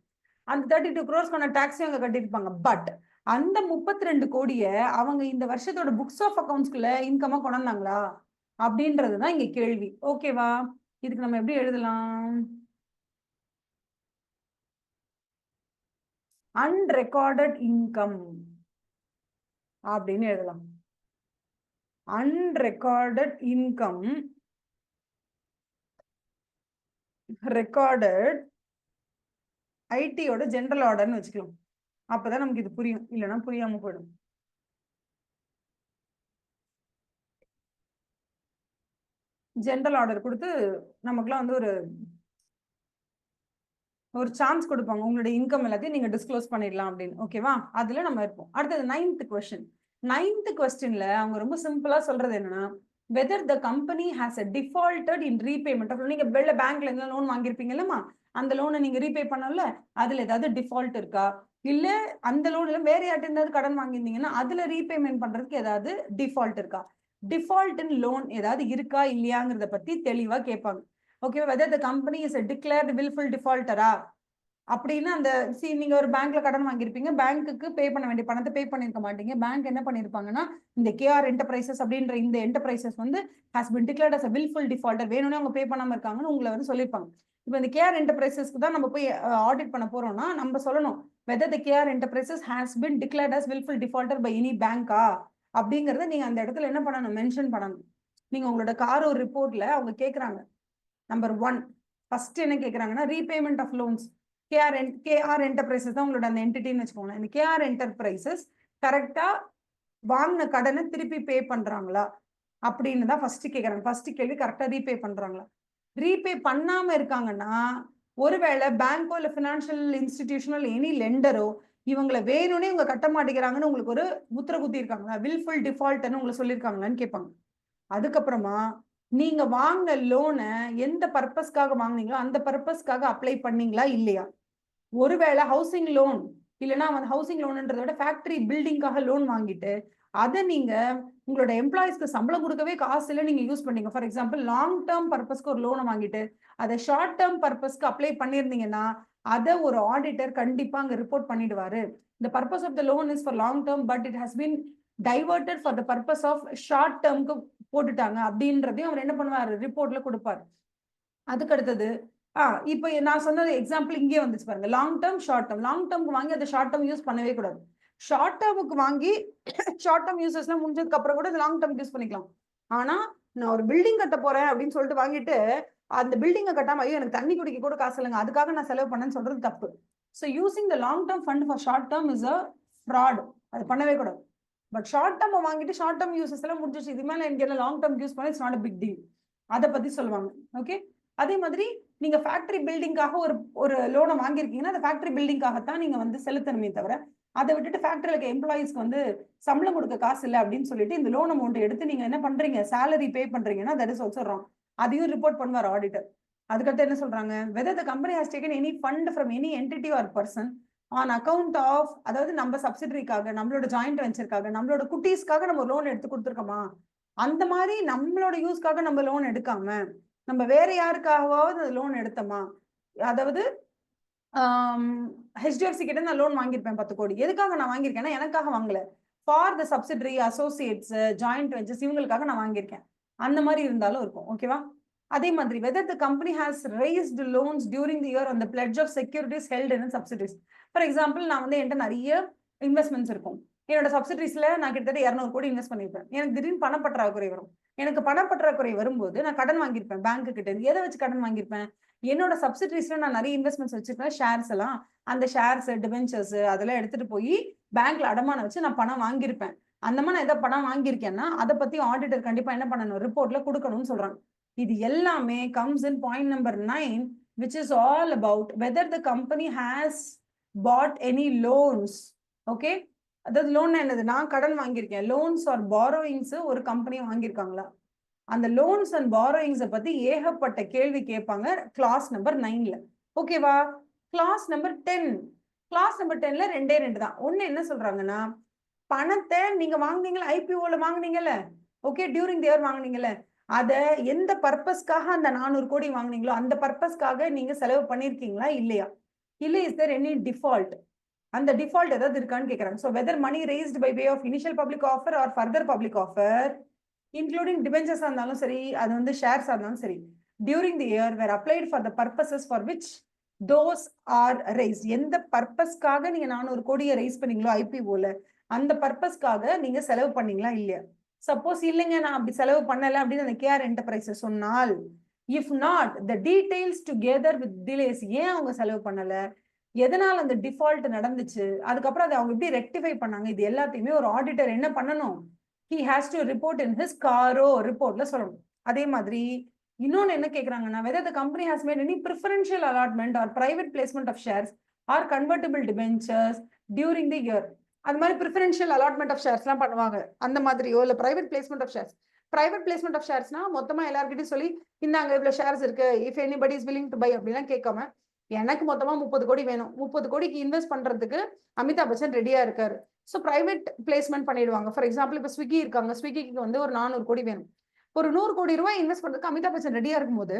அந்த 32 crores டாக்ஸையும் அவங்க கட்டிருப்பாங்க. பட் அந்த 32 கோடியை அவங்க இந்த வருஷத்தோட புக்ஸ் ஆஃப் அக்கௌண்ட்ஸ்குள்ள இன்கமா கொண்டாந்தாங்களா அப்படின்றதுதான் இங்க கேள்வி. ஓகேவா? இதுக்கு நம்ம எப்படி எழுதலாம்? அன்ரெக்கார்டட் இன்கம் அப்படின்னு எழுதலாம். அன்ரெக்கார்டட் இன்கம் ரெக்கார்டட் ஐடியோட ஜெனரல் ஆர்டர்னு வச்சுக்கலாம். அப்பதான் நமக்கு இது புரியும், இல்லைன்னா புரியாம போயிடும். ஜெனரல் ஆர்டர் கொடுத்து நமக்குலாம் வந்து ஒரு சான்ஸ் கொடுப்பாங்க, உங்களுடைய இன்கம் எல்லாத்தையும் நீங்க டிஸ்க்ளோஸ் பண்ணிடலாம் அப்படின்னு. ஓகேவா? அதுல நம்ம இருப்போம். அடுத்தது 9th கொஸ்டின். 9th கொஸ்டின்ல அவங்க ரொம்ப சிம்பிளா சொல்றது என்னன்னா, whether the company has a defaulted in repayment of, நீங்க வெளில பேங்க்ல இருந்து லோன் வாங்கியிருப்பீங்க இல்லமா, அந்த லோனை நீங்க ரீபே பண்ணல, அதுல ஏதாவது டிஃபால்ட் இருக்கா, இல்ல அந்த லோன்ல வேற யார்ட்ட இருந்தாவது கடன் வாங்கியிருந்தீங்கன்னா அதுல ரீபேமெண்ட் பண்றதுக்கு ஏதாவது டிஃபால்ட் இருக்கா, டிஃபால்ட் இன் லோன் ஏதாவது இருக்கா இல்லையாங்கிறத பத்தி தெளிவா கேட்பாங்க. ஓகேவா? whether the company is a declared willful defaulter-ஆ அப்படின்னு அந்த நீங்க ஒரு பேங்க்ல கடன் வாங்கியிருப்பீங்க, பேங்க்குக்கு பே பண்ண வேண்டிய பணத்தை பே பண்ணிருக்க மாட்டீங்க, பேங்க் என்ன பண்ணிருப்பாங்கன்னா இந்த கேஆர் என்டர்பிரைசஸ் அப்படின்ற இந்த என்டர்பிரைசஸ் வந்து has been declared as a willful defaulter, வேணும்னே அவங்க பே பண்ணாம இருக்காங்கன்னு உங்களை வந்து சொல்லியிருப்பாங்க. இப்போ இந்த கேஆர் என்டர்பிரைசஸ்க்கு தான் நம்ம போய் ஆடிட் பண்ண போறோம்னா நம்ம சொல்லணும் whether the KR Enterprises has been declared as willful defaulter by any bank-ஆ அப்படிங்கறத நீங்க அந்த இடத்துல என்ன பண்ணணும், மென்ஷன் பண்ணணும். நீங்க உங்களோட காரோ ரிப்போர்ட்ல அவங்க கேக்குறாங்க, நம்பர் 1 ஃபர்ஸ்ட் என்ன கேக்குறாங்கன்னா repayment of loans. KR enterprises தான் உங்களோட அந்த என்டிட்டின்னு வச்சுக்கோங்களேன். இந்த கேஆர் என்டர்பிரைசஸ் கரெக்டா வாங்கின கடனை திருப்பி பே பண்றாங்களா அப்படின்னு தான் ஃபர்ஸ்ட் கேக்குறாங்க. ஃபர்ஸ்ட் கேள்வி கரெக்டா ரீபே பண்றாங்களா. ரீபே பண்ணாம இருக்காங்கன்னா ஒருவேளை பேங்கோ இல்ல பினான்சியல் இன்ஸ்டிடியூஷனோ எனி லெண்டரோ இவங்களை வேணும்னே இவங்க கட்ட மாட்டேங்கிறாங்கன்னு உங்களுக்கு ஒரு முத்திர குத்தி இருக்காங்களா, வில்ஃபுல் டிஃபால்ட்னு உங்களை சொல்லியிருக்காங்களான்னு கேட்பாங்க. அதுக்கப்புறமா நீங்க வாங்கின லோனை எந்த பர்பஸ்க்காக வாங்கினீங்களோ அந்த பர்பஸ்க்காக அப்ளை பண்ணீங்களா இல்லையா. ஒருவேளை ஹவுசிங் லோன் இல்லைன்னா வந்து ஹவுசிங் லோன்ன்றத விட ஃபேக்டரி பில்டிங்காக லோன் வாங்கிட்டு அதை நீங்க உங்களோட எம்ப்ளாயிஸ்க்கு சம்பளம் கொடுக்கவே காசு இல்லை, நீங்க யூஸ் பண்ணீங்க. ஃபார் எக்ஸாம்பிள் லாங் டேர்ம் பர்பஸ்க்கு ஒரு லோனை வாங்கிட்டு அதை ஷார்ட் டேர்ம் பர்பஸ்க்கு அப்ளை பண்ணியிருந்தீங்கன்னா அதை ஒரு ஆடிட்டர் கண்டிப்பா அங்க ரிப்போர்ட் பண்ணிடுவாரு. The purpose of the loan is for long term, but it has been diverted for the purpose of short term க்கு போட்டுட்டாங்க அப்படின்றதையும் அவர் என்ன பண்ணுவாரு, ரிப்போர்ட்ல கொடுப்பாரு. அதுக்கு அடுத்தது இப்போ நான் சொன்னது எக்ஸாம்பிள் இங்கே வந்துச்சு பாருங்க. Long term short term. Long டேர்ம்க்கு வாங்கி அதை ஷார்ட் டேர்ம் யூஸ் பண்ணவே கூடாது. ஷார்ட் டேர்முக்கு வாங்கி ஷார்ட் டேர்ம் யூசஸ்லாம் முடிஞ்சதுக்கு அப்புறம் கூட லாங் டேர்ம் யூஸ் பண்ணிக்கலாம். ஆனா நான் ஒரு பில்டிங் கட்ட போறேன் அப்படின்னு சொல்லிட்டு வாங்கிட்டு அந்த பில்டிங்கை கட்டாம ஐயோ எனக்கு தண்ணி குடிக்க கூட காசு இல்லைங்க அதுக்காக நான் செலவு பண்ணேன்னு சொல்றது தப்பு. So using the long term fund for short term is a fraud. அது பண்ணவே கூடாது. பட் ஷார்ட் டேர்ம் வாங்கிட்டு ஷார்ட் டேர்ம் யூசஸ் எல்லாம் முடிஞ்சிச்சு, இது மேலே எனக்கு லாங் டேர்ம் யூஸ் பண்ண it's not a big deal. அதை பத்தி சொல்லுவாங்க. ஓகே. அதே மாதிரி நீங்க ஃபேக்டரி பில்டிங்காக ஒரு லோனை வாங்கியிருக்கீங்கன்னா அந்த ஃபேக்டரி பில்டிங்காகத்தான் நீங்க வந்து செலுத்தணுமே தவிர அதை விட்டுட்டு ஃபேக்டரியில் இருக்க எம்ப்ளாயிஸ்க்கு வந்து சம்பளம் கொடுக்க காசு இல்லை அப்படின்னு சொல்லிட்டு இந்த லோன் அமௌண்ட் எடுத்து நீங்க என்ன பண்றீங்க, சேலரி பே பண்றீங்கன்னா தட் இஸ் ஆல்சோ ராங். அதையும் ரிப்போர்ட் பண்ணுவார் ஆடிட்டர். அதுக்கடுத்து என்ன சொல்றாங்க, whether the company has taken any fund from any entity or person on account of, அதாவது நம்ம சப்சிடரிக்காக, நம்மளோட ஜாயிண்ட் வெஞ்சருக்காக, நம்மளோட குட்டீஸ்க்காக நம்ம லோன் எடுத்து கொடுத்துருக்கோமா, அந்த மாதிரி நம்மளோட யூஸ்க்காக நம்ம லோன் எடுக்காம நம்ம வேற யாருக்காகவாவது லோன் எடுத்தோமா, அதாவது HDFC கிட்ட நான் லோன் வாங்கியிருப்பேன் 10 கோடி. எதுக்காக நான் வாங்கியிருக்கேன்னா எனக்காக வாங்கல, for the subsidiary, Associates, joint ventures இவங்களுக்காக நான் வாங்கியிருக்கேன். அந்த மாதிரி இருந்தாலும் இருக்கும். ஓகேவா. அதே மாதிரி whether the company has raised loans during the year on the pledge of securities held in subsidiaries. For example, நான் வந்து என்கிட்ட நிறைய இன்வெஸ்ட்மெண்ட்ஸ் இருக்கும். என்னோட சப்சிடரிஸ்ல நான் கிட்டத்தட்ட 200 கோடி இன்வெஸ்ட் பண்ணியிருப்பேன். எனக்கு திடீர்னு பணப்பற்றாக்குறை வரும். எனக்கு பணப்பற்றாக்குறை வரும்போது நான் கடன் வாங்கியிருப்பேன் பேங்க்கு கிட்ட இருந்து. எதை வச்சு கடன் வாங்கியிருப்பேன், என்னோட சப்சிடரிஸ்ல நான் நிறைய இன்வெஸ்ட்மெண்ட்ஸ் வச்சிருப்பேன், ஷேர்ஸ் எல்லாம். அந்த ஷேர்ஸ், டிபென்ச்சர்ஸ் அதெல்லாம் எடுத்துட்டு போய் பேங்க்ல அடமானம் வச்சு நான் பணம் வாங்கியிருப்பேன். அந்த மாதிரி நான் எதை பணம் வாங்கியிருக்கேன்னா அதை பத்தி ஆடிட்டர் கண்டிப்பா என்ன பண்ணணும், ரிப்போர்ட்ல கொடுக்கணும்னு சொல்றாங்க. இது எல்லாமே comes in point number 9, which is all about whether the company has bought any loans. Okay, அதாவது லோன் என்னது, நான் கடன் வாங்கியிருக்கேன், லோன்ஸ் ஆர் பாரோயிங்ஸ் ஒரு கம்பெனி வாங்கியிருக்காங்களா, அந்த லோன்ஸ் அண்ட் பாரோயிங்ஸை பத்தி ஏகப்பட்ட கேள்வி கேட்பாங்க கிளாஸ் நம்பர் 9ல. ஓகேவா. கிளாஸ் நம்பர் 10, கிளாஸ் நம்பர் 10ல 2 தான். ஒன்னு என்ன சொல்றாங்கன்னா, பணத்தை நீங்க வாங்குனீங்களா, ஐபிஓல வாங்குனீங்கல்ல, ஓகே, டியூரிங் தி இயர் வாங்குனீங்கல்ல, அதை எந்த பர்பஸ்க்காக அந்த 400 கோடி வாங்குனீங்களோ அந்த பர்பஸ்க்காக நீங்க செலவு பண்ணிருக்கீங்களா இல்லையா, இல்லை இஸ் தேர் எனி டிஃபால்ட், அந்த டிஃபால்ட் ஏதாவது இருக்கான்னு கேட்கறாங்க. So whether money raised by way of initial public offer or further public offer, including debentures இருந்தாலும் சரி, அது வந்து ஷேர்ஸ் இருந்தாலும் சரி, during the year were applied for the purposes for which those are raised. எந்த பர்பஸ்க்காக நீங்க 400 கோடியை ரைஸ் பண்ணீங்களோ ஐபிஓல அந்த பர்பஸ்க்காக நீங்க செலவு பண்ணீங்களா இல்லையா. சப்போஸ் இல்லைங்க நான் அப்படி செலவு பண்ணல அப்படின்னு அந்த கேஆர் என்டர்பிரைசஸ் சொன்னால், if not the details together with delays, ஏன் அவங்க செலவு பண்ணல, எதனால அந்த டிஃபால்ட் நடந்துச்சு, அதுக்கப்புறம் அதை அவங்க எப்படி ரெக்டிஃபை பண்ணாங்க, இது எல்லாத்தையுமே ஒரு ஆடிட்டர் என்ன பண்ணணும், he has to report in his காரோ ரிப்போர்ட்ல சொல்லணும். அதே மாதிரி இன்னொன்னு என்ன கேக்குறாங்கன்னா, whether the company has made any preferential allotment or private placement of shares or convertible debentures during the year. அது மாதிரி ப்ரிஃபரன்ஷியல் அலாட்மெண்ட் ஆஃப் ஷேர்ஸ்லாம் பண்ணுவாங்க, அந்த மாதிரியோ இல்லை private placement of shares. Private placement of ஷேர்ஸ்னா மொத்தமா எல்லாருக்கிட்டையும் சொல்லி இந்தாங்க இவ்வளவு ஷேர்ஸ் இருக்கு, if anybody is willing to buy அப்படிலாம் கேட்காம, எனக்கு மொத்தமா 30 கோடி வேணும், 30 கோடிக்கு இன்வெஸ்ட் பண்றதுக்கு அமிதாப் பச்சன் ரெடியா இருக்காரு, ஸோ பிரைவேட் பிளேஸ்மெண்ட் பண்ணிடுவாங்க. ஃபார் எக்ஸாம்பிள் இப்போ ஸ்விக்கி இருக்காங்க, ஸ்விக்கிக்கு வந்து ஒரு 400 கோடி வேணும், ஒரு 100 கோடி ரூபாய் இன்வெஸ்ட் பண்றதுக்கு அமிதாப் பச்சன் ரெடியா இருக்கும்போது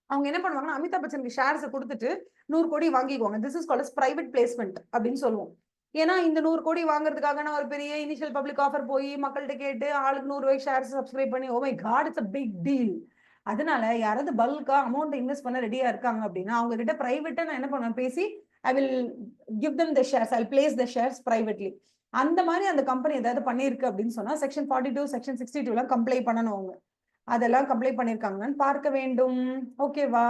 அவங்க என்ன பண்ணுவாங்கன்னா, அமிதாப் பச்சனுக்கு ஷேர்ஸை கொடுத்துட்டு 100 கோடி வாங்கிக்குவாங்க. This is called private placement அப்படின்னு சொல்லுவோம். ஏன்னா இந்த 100 கோடி வாங்குறதுக்காக நான் ஒரு பெரிய இனிஷியல் பப்ளிக் ஆஃபர் போய் மக்கள்கிட்ட கேட்டு ஆளுக்கு 100 ரூபாய்க்கு ஷேர்ஸ் சப்ஸ்கிரைப் பண்ணி, oh my god it's a big deal. அதனால யாராவது பல்கா அமௌண்ட் இன்வெஸ்ட் பண்ண ரெடியா இருக்காங்க அப்படின்னா அவங்க கிட்ட பிரைவேட்டா நான் என்ன பண்ணுவேன், பேசி I will give them the shares, I place the shares privately. அந்த மாதிரி அந்த கம்பெனி ஏதாவது பண்ணிருக்கு அப்படின்னு சொன்னா செக்ஷன் 42 செக்ஷன் 62 எல்லாம் கம்ப்ளைண்ட் பண்ணணும். அவங்க அதெல்லாம் கம்ப்ளைண்ட் பண்ணிருக்காங்கன்னு பார்க்க வேண்டும். ஓகேவா.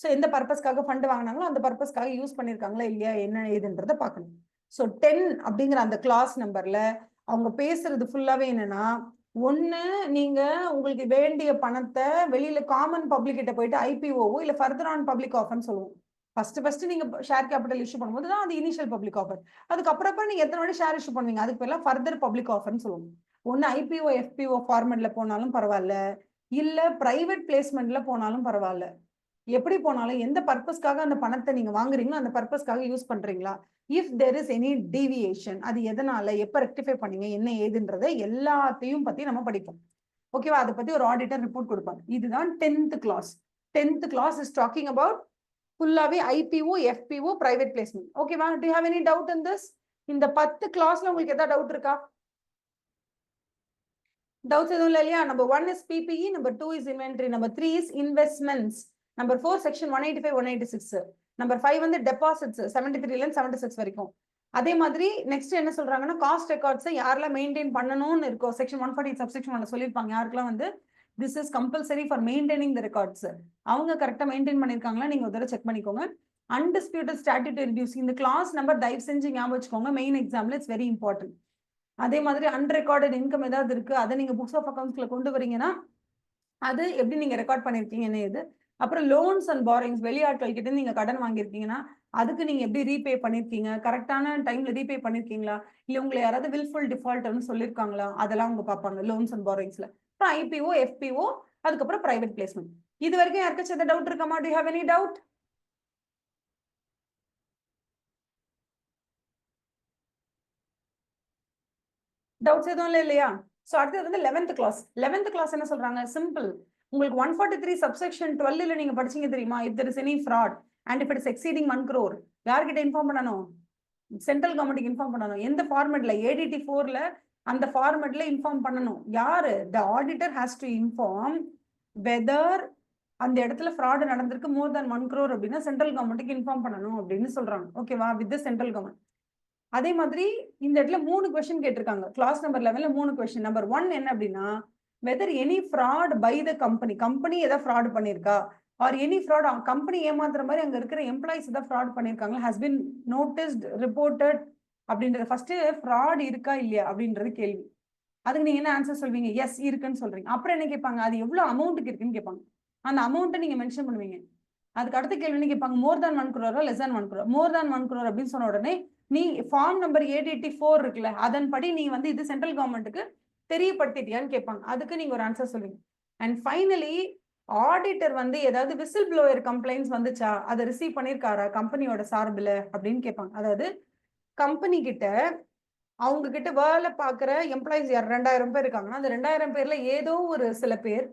ஸோ எந்த பர்பஸ்க்காக ஃபண்ட் வாங்கினாங்களோ அந்த பர்பஸ்க்காக யூஸ் பண்ணிருக்காங்களா இல்லையா என்ன ஏதுன்றத பார்க்கணும். ஸோ 10 அப்படிங்கிற அந்த கிளாஸ் நம்பர்ல அவங்க பேசுறது ஃபுல்லாவே என்னன்னா, ஒண்ணு நீங்க உங்களுக்கு வேண்டிய பணத்தை வெளியில காமன் பப்ளிக் கிட்ட போயிட்டு ஐபிஓவோ இல்ல ஃபர்தர் ஆன் பப்ளிக் ஆஃபர்னு சொல்லுவோம். ஃபர்ஸ்ட் நீங்க ஷேர் கேபிட்டல் இஷ்யூ பண்ணும்போது தான் அது இனிஷியல் பப்ளிக் ஆஃபர். அதுக்கப்புறம் நீங்க எத்தனை வாட்டி ஷேர் இஷ்யூ பண்ணுவீங்க, அதுக்கு பேர்லாம் ஃபர்தர் பப்ளிக் ஆஃபர்னு சொல்லுவோம். ஒன்னு ஐபிஓ எஃபிஓ ஃபார்மெட்ல போனாலும் பரவாயில்ல, இல்ல பிரைவேட் பிளேஸ்மெண்ட்ல போனாலும் பரவாயில்ல. எப்படி போனாலும் எந்த பர்பஸ்க்காக அந்த பணத்தை நீங்க வாங்குறீங்களோ அந்த பர்பஸ்க்காக யூஸ் பண்றீங்களா, if there is any deviation, அது எதனால எப்ப ரெக்டிஃபை பண்ணீங்க என்ன ஏதுன்றதை எல்லாத்தையும் பத்தி நம்ம படிப்போம். ஓகேவா? அதை பத்தி ஒரு ஆடிட்டர் ரிப்போர்ட் கொடுப்பாங்க. இதுதான் 10th clause. 10th clause is talking about ஃபுல்லாவே ஐபிஓ, எஃபிஓ, பிரைவேட் பிளேஸ்மெண்ட். ஓகேவா? To you have any doubt in this? இந்த 10 clauseல உங்களுக்கு ஏதாவது டவுட் இருக்கா? டவுட்ஸ் எதுவும் இல்லை இல்லையா? Number 1 is PPE, number 2 is inventory, number 3 is investments, number 4 section 185, 186, number 5 வந்து டெபாசிட்ஸ் 73ல இருந்து 76 வரைக்கும். அதே மாதிரி நெக்ஸ்ட் என்ன சொல்றாங்கன்னா காஸ்ட் ரெக்கார்ட்ஸை யாரெல்லாம் மெயின்டைன் பண்ணணும்னு இருக்கோ செக்ஷன் 140 சப்செக்ஷன் 1 சொல்லியிருப்பாங்க. யாருக்கெல்லாம் வந்து this is compulsory for maintaining the records, அவங்க கரெக்டாக மெயின்டைன் பண்ணியிருக்காங்களா நீங்க ஒரு தடவை செக் பண்ணிக்கோங்க. அன்டிஸ்பியூட்டட் ஸ்டாட்யூட்டரி டியூஸ், இந்த கிளாஸ் நம்பர் தயவு செஞ்சு ஞாபகம் வச்சுக்கோங்க, மெயின் எக்ஸாம்ல இட்ஸ் வெரி இம்பார்ட்டன்ட். அதே மாதிரி அன்ரெக்கார்டட் இன்கம் ஏதாவது இருக்கு, அதை நீங்க புக்ஸ் ஆஃப் அக்கௌண்ட்ஸ்ல கொண்டு வரீங்கன்னா அது எப்படி நீங்க ரெக்கார்ட் பண்ணிருக்கீங்கன்னு இது. அப்புறம் லோன்ஸ் அண்ட் பாரோயிங்ஸ், வெளியாட்கள் கிட்ட நீங்க கடன் வாங்கியிருக்கீங்கன்னா அதுக்கு நீங்க எப்படி ரீபே பண்ணிருக்கீங்க, கரெக்டான டைம்ல ரீபே பண்ணிருக்கீங்களா, இல்ல உங்களை யாராவது வில்ஃபுல் டிஃபால்ட்னு சொல்லியிருக்காங்களா, அதெல்லாம் அவங்க பார்ப்பாங்க லோன்ஸ் அண்ட் பாரோயிங்ஸ்ல. அப்புறம் ஐபிஓ, எஃபிஓ, அதுக்கப்புறம் பிரைவேட் பிளேஸ்மெண்ட். இது வரைக்கும் யாருக்காச்சும் எதாவது டவுட் இருக்காமா? To you have any doubt? Doubts எதுவும் இல்லை இல்லையா? ஸோ அடுத்தது வந்து 11th clause. 11th clause என்ன சொல்றாங்க? சிம்பிள். உங்களுக்கு 143 subsection 12ல நீங்க படிச்சீங்க தெரியுமா? if there is any fraud and if it is exceeding 1 crore, யார்கிட்ட இன்ஃபார்ம் பண்ணணும்? சென்ட்ரல் கவர்மெண்ட்டுக்கு இன்ஃபார்ம் பண்ணணும். எந்த ஃபார்மேட்ல? ADT 4ல அந்த ஃபார்மேட்ல இன்ஃபார்ம் பண்ணணும். யாரு? the auditor has to inform whether அந்த இடத்துல fraud நடந்திருக்கு more than 1 crore அப்படின்னா சென்ட்ரல் கவர்மெண்ட்டுக்கு இன்ஃபார்ம் பண்ணணும் அப்படின்னு சொல்றாங்க. ஓகேவா? With the central government. அதே மாதிரி இந்த இடத்துல 3 கொஸ்டின் கேட்டிருக்காங்க. கிளாஸ் நம்பர் 11ல 3 கொஸ்டின். நம்பர் 1 என்ன அப்படின்னா, whether any fraud by the company, company ஏதாவது ஃப்ராட் பண்ணிருக்கா, ஆர் எனி ஃப்ராட் கம்பெனி ஏமாத்துற மாதிரி அங்க இருக்கிற எம்ப்ளாயிஸ் ஏதாவது ஃப்ராட் பண்ணிருக்காங்க, ஹஸ் பின் நோட்டிஸ்ட், ரிப்போர்ட்டட் அப்படின்றது. ஃபர்ஸ்ட் ஃப்ராட் இருக்கா இல்லையா அப்படின்றது கேள்வி. அதுக்கு நீங்க என்ன ஆன்சர் சொல்வீங்க? எஸ் இருக்குன்னு சொல்றீங்க. அப்புறம் என்ன கேட்பாங்க? அது எவ்வளவு அமௌண்ட்டுக்கு இருக்குன்னு கேட்பாங்க. அந்த அமௌண்ட்டை நீங்க மென்ஷன் பண்ணுவீங்க. அதுக்கு அடுத்த கேள்வி என்ன கேட்பாங்க? மோர் தேன் 1 crore, லெஸ் தேன் 1 crore. மோர் தேன் 1 crore அப்படின்னு சொன்ன உடனே நீ ஃபார்ம் நம்பர் 884 இருக்குல்ல, அதன்படி நீ வந்து இது சென்ட்ரல் கவர்மெண்ட்டுக்கு தெரியப்படுத்திட்டியான்னு கேட்பாங்க. அதுக்கு நீங்க ஒரு ஆன்சர் சொல்லுவீங்க. அண்ட் ஃபைனலி ஆடிட்டர் வந்து ஏதாவது விசில் ப்ளோயர் கம்ப்ளைண்ட்ஸ் வந்துச்சா, அதை ரிசீவ் பண்ணிருக்காரா கம்பெனியோட சார்பில் அப்படின்னு கேட்பாங்க. அதாவது கம்பெனி கிட்ட அவங்க கிட்ட வேலை பார்க்குற எம்ப்ளாயிஸ் யார் 2000 பேர் இருக்காங்கன்னா அந்த 2000 பேர்ல ஏதோ ஒரு சில பேர்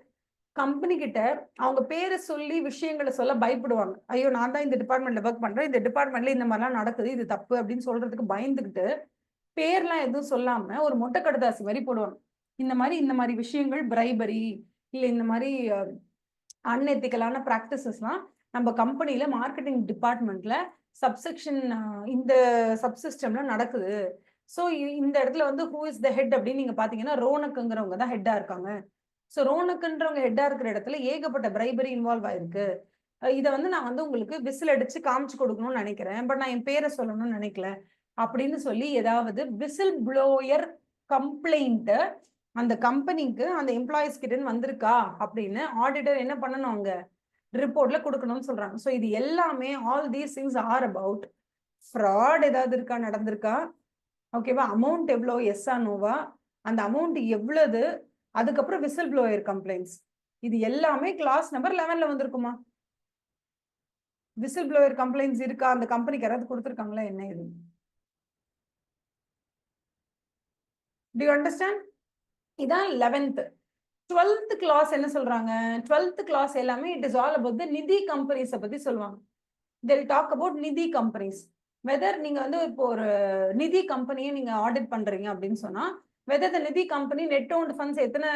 கம்பெனி கிட்ட அவங்க பேரை சொல்லி விஷயங்களை சொல்ல பயப்படுவாங்க. ஐயோ நான் தான் இந்த டிபார்ட்மெண்ட்ல ஒர்க் பண்றேன், இந்த டிபார்ட்மெண்ட்ல இந்த மாதிரிலாம் நடக்குது, இது தப்பு அப்படின்னு சொல்றதுக்கு பயந்துகிட்டு பேர்லாம் எதுவும் சொல்லாம ஒரு மொட்டை கடுதாசி மாதிரி போடுவாங்க. இந்த மாதிரி விஷயங்கள் பிரைபரி இல்ல இந்த மாதிரி அன்எத்திக்கலான பிராக்டிசஸ்லாம் நம்ம கம்பெனில மார்க்கெட்டிங் டிபார்ட்மெண்ட்ல சப்செக்ஷன் இந்த சப்சிஸ்டம்ல நடக்குது. ஸோ இந்த இடத்துல வந்து ஹூ இஸ் த ஹெட் அப்படின்னு நீங்க பாத்தீங்கன்னா ரோனக்குங்கிறவங்க தான் ஹெட்டா இருக்காங்க. ஸோ ரோனக்குன்றவங்க ஹெட்டா இருக்கிற இடத்துல ஏகப்பட்ட பிரைபரி இன்வால்வ் ஆயிருக்கு. இதை வந்து நான் வந்து உங்களுக்கு விசில் அடிச்சு காமிச்சு கொடுக்கணும்னு நினைக்கிறேன், பட் நான் என் பேரை சொல்லணும்னு நினைக்கல அப்படின்னு சொல்லி ஏதாவது விசில் ப்ளோயர் கம்ப்ளைண்ட் அந்த கம்பெனிக்கு அந்த எம்ப்ளாயிஸ் கிட்ட வந்திருக்கா அப்படின்னு ஆடிட்டர் என்ன பண்ணணும், அவங்க ரிப்போர்ட்ல கொடுக்கணும்னு சொல்றாங்க. ஸோ இது எல்லாமே all these things are about fraud ஏதாவது இருக்கா, நடந்திருக்கா, ஓகேவா, அமௌண்ட் எவ்வளோ, எஸ்ஸா நோவா, அந்த அமௌண்ட் எவ்வளவு, அதுக்கப்புறம் விசில் ப்ளோயர் கம்ப்ளைண்ட்ஸ், இது எல்லாமே கிளாஸ் நம்பர் 11ல வந்திருக்குமா? விசில் ப்ளோயர் கம்ப்ளைண்ட்ஸ் இருக்கா, அந்த கம்பெனிக்கு யாராவது கொடுத்துருக்காங்களா, என்ன இது? To you understand? இதான் 11th. 12th clause என்ன சொல்றாங்க? 12th clause எல்லாமே it is all about the நிதி கம்பெனிஸை பத்தி சொல்லுவாங்க. they will talk about நிதி கம்பெனிஸ். வெதர் நீங்க வந்து இப்போ ஒரு நிதி கம்பெனியை நீங்க ஆடிட் பண்றீங்க அப்படின்னு சொன்னா whether the நிதி கம்பெனி நெட் ஓன்ட் ஃபண்ட்ஸ் எத்தனை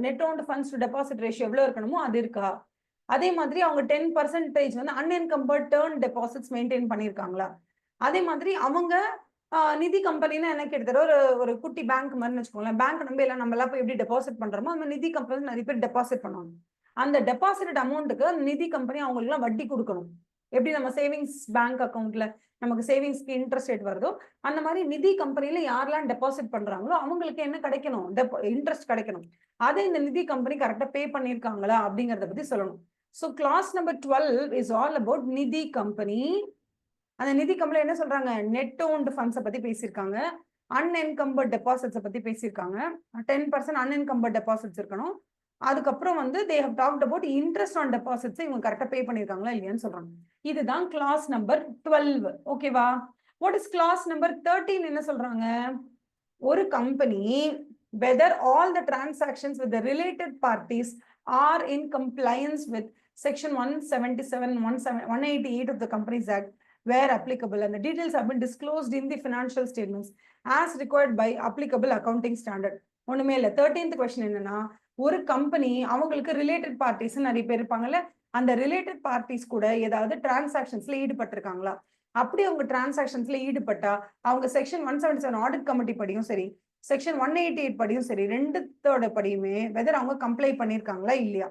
net won't funds to deposit ratio எவ்வளவு இருக்கணுமோ அது இருக்கா, அதே மாதிரி அவங்க 10% வந்து அன்என்கம்பர்ட் டேர்ன் டெபாசிட்ஸ் மெயின்டைன் பண்ணியிருக்காங்களா, அதே மாதிரி அவங்க நிதி கம்பெனின்னு எனக்கு எடுத்துற ஒரு குட்டி பேங்க் மாதிரி வச்சுக்கோங்களேன், பேங்க் நம்பி எல்லாம் நம்ம எல்லாம் போய் எப்படி டெபாசிட் பண்றோமோ அந்த நிதி கம்பெனி நிறைய பேர் டெபாசிட் பண்ணுவாங்க. அந்த டெபாசிட் அமௌண்ட்டுக்கு நிதி கம்பெனி அவங்களுக்கு எல்லாம் வட்டி கொடுக்கணும். எப்படி நம்ம சேவிங்ஸ் பேங்க் அக்கௌண்ட்ல நமக்கு சேவிங்ஸ்க்கு இன்ட்ரெஸ்ட் ரேட் வருதோ அந்த மாதிரி நிதி கம்பெனில யாரெல்லாம் டெபாசிட் பண்றாங்களோ அவங்களுக்கு என்ன கிடைக்கணும், இன்ட்ரெஸ்ட் கிடைக்கணும். அதை இந்த நிதி கம்பெனி கரெக்டா பே பண்ணிருக்காங்களா அப்படிங்கறத பத்தி சொல்லணும். So clause number 12 is all about Nidhi company. அந்த நிதி கம்பெனி என்ன சொல்றாங்க, நெட் ஓன்டு ஃபண்ட்ஸை பத்தி பேசியிருக்காங்க, அன்என்கம்பர்ட் டெபாசிட்ஸை பத்தி பேசியிருக்காங்க, 10% அன்என்கம்பர்ட் டெபாசிட்ஸ் இருக்கணும், அதுக்கப்புறம் வந்து they have talked about interest on deposits இவங்க கரெக்டாக பே பண்ணியிருக்காங்களா இல்லையான்னு சொல்றாங்க. இதுதான் கிளாஸ் நம்பர் 12. ஓகேவா? What is clause number 13? என்ன சொல்றாங்க? ஒரு company whether all the transactions with the related parties are in compliance with section 177 188 of the Companies Act where applicable, and the details have been disclosed in the financial statements as required by applicable accounting standard. ஒண்ணுமே இல்ல. 13th question என்னன்னா, ஒரு company அவங்களுக்கு related parties நிறைய பேர் இருப்பாங்கல்ல, அந்த related parties கூட ஏதாவது டிரான்சாக்ஷன்ஸ்ல ஈடுபட்டிருக்காங்களா? அப்படி அவங்க டிரான்சாக்ஷன்ஸ்ல ஈடுபட்டா அவங்க செக்ஷன் 177 ஆடிட் கமிட்டி படியும் சரி, செக்ஷன் 188 படியும் சரி, ரெண்டுத்தோட படியுமே வெதர் அவங்க கம்ப்ளை பண்ணியிருக்காங்களா இல்லையா.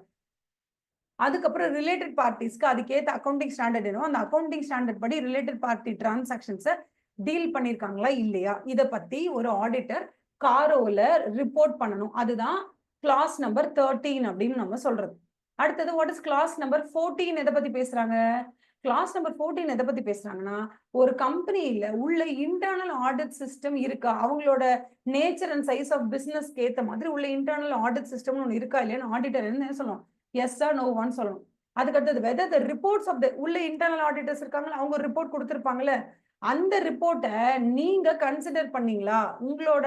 அதுக்கப்புறம் ரிலேட்டட் பார்ட்டிஸ்க்கு அதுக்கேற்ற அக்கௌண்டிங் ஸ்டாண்டர்ட் வேணும். அந்த அக்கௌண்டிங் ஸ்டாண்டர்ட் படி ரிலேட்டட் பார்ட்டி டிரான்சாக்ஷன்ஸை டீல் பண்ணியிருக்காங்களா இல்லையா, இதை பத்தி ஒரு ஆடிட்டர் காரோல ரிப்போர்ட் பண்ணணும். அதுதான் கிளாஸ் நம்பர் 13 அப்படின்னு நம்ம சொல்றது. அடுத்தது வாட் இஸ் கிளாஸ் நம்பர் 14? எதை பத்தி பேசுறாங்க? கிளாஸ் நம்பர் 14 எதை பத்தி பேசுறாங்கன்னா, ஒரு கம்பெனியில உள்ள இன்டர்னல் ஆடிட் சிஸ்டம் இருக்கா, அவங்களோட நேச்சர் அண்ட் சைஸ் ஆஃப் பிசினஸ்க்கு ஏத்த மாதிரி உள்ள இன்டர்னல் ஆடிட் சிஸ்டம்னு ஒன்று இருக்கா இல்லையான்னு ஆடிட்டர் என்ன சொல்லணும்? எஸ் ஆர் நோவான்னு சொல்லணும். அதுக்கடுத்தது whether the reports of the உள்ள இன்டர்னல் ஆடிட்டர்ஸ் இருக்காங்களா, அவங்க ரிப்போர்ட் கொடுத்துருப்பாங்கல்ல, அந்த ரிப்போர்ட்டை நீங்க கன்சிடர் பண்ணீங்களா? உங்களோட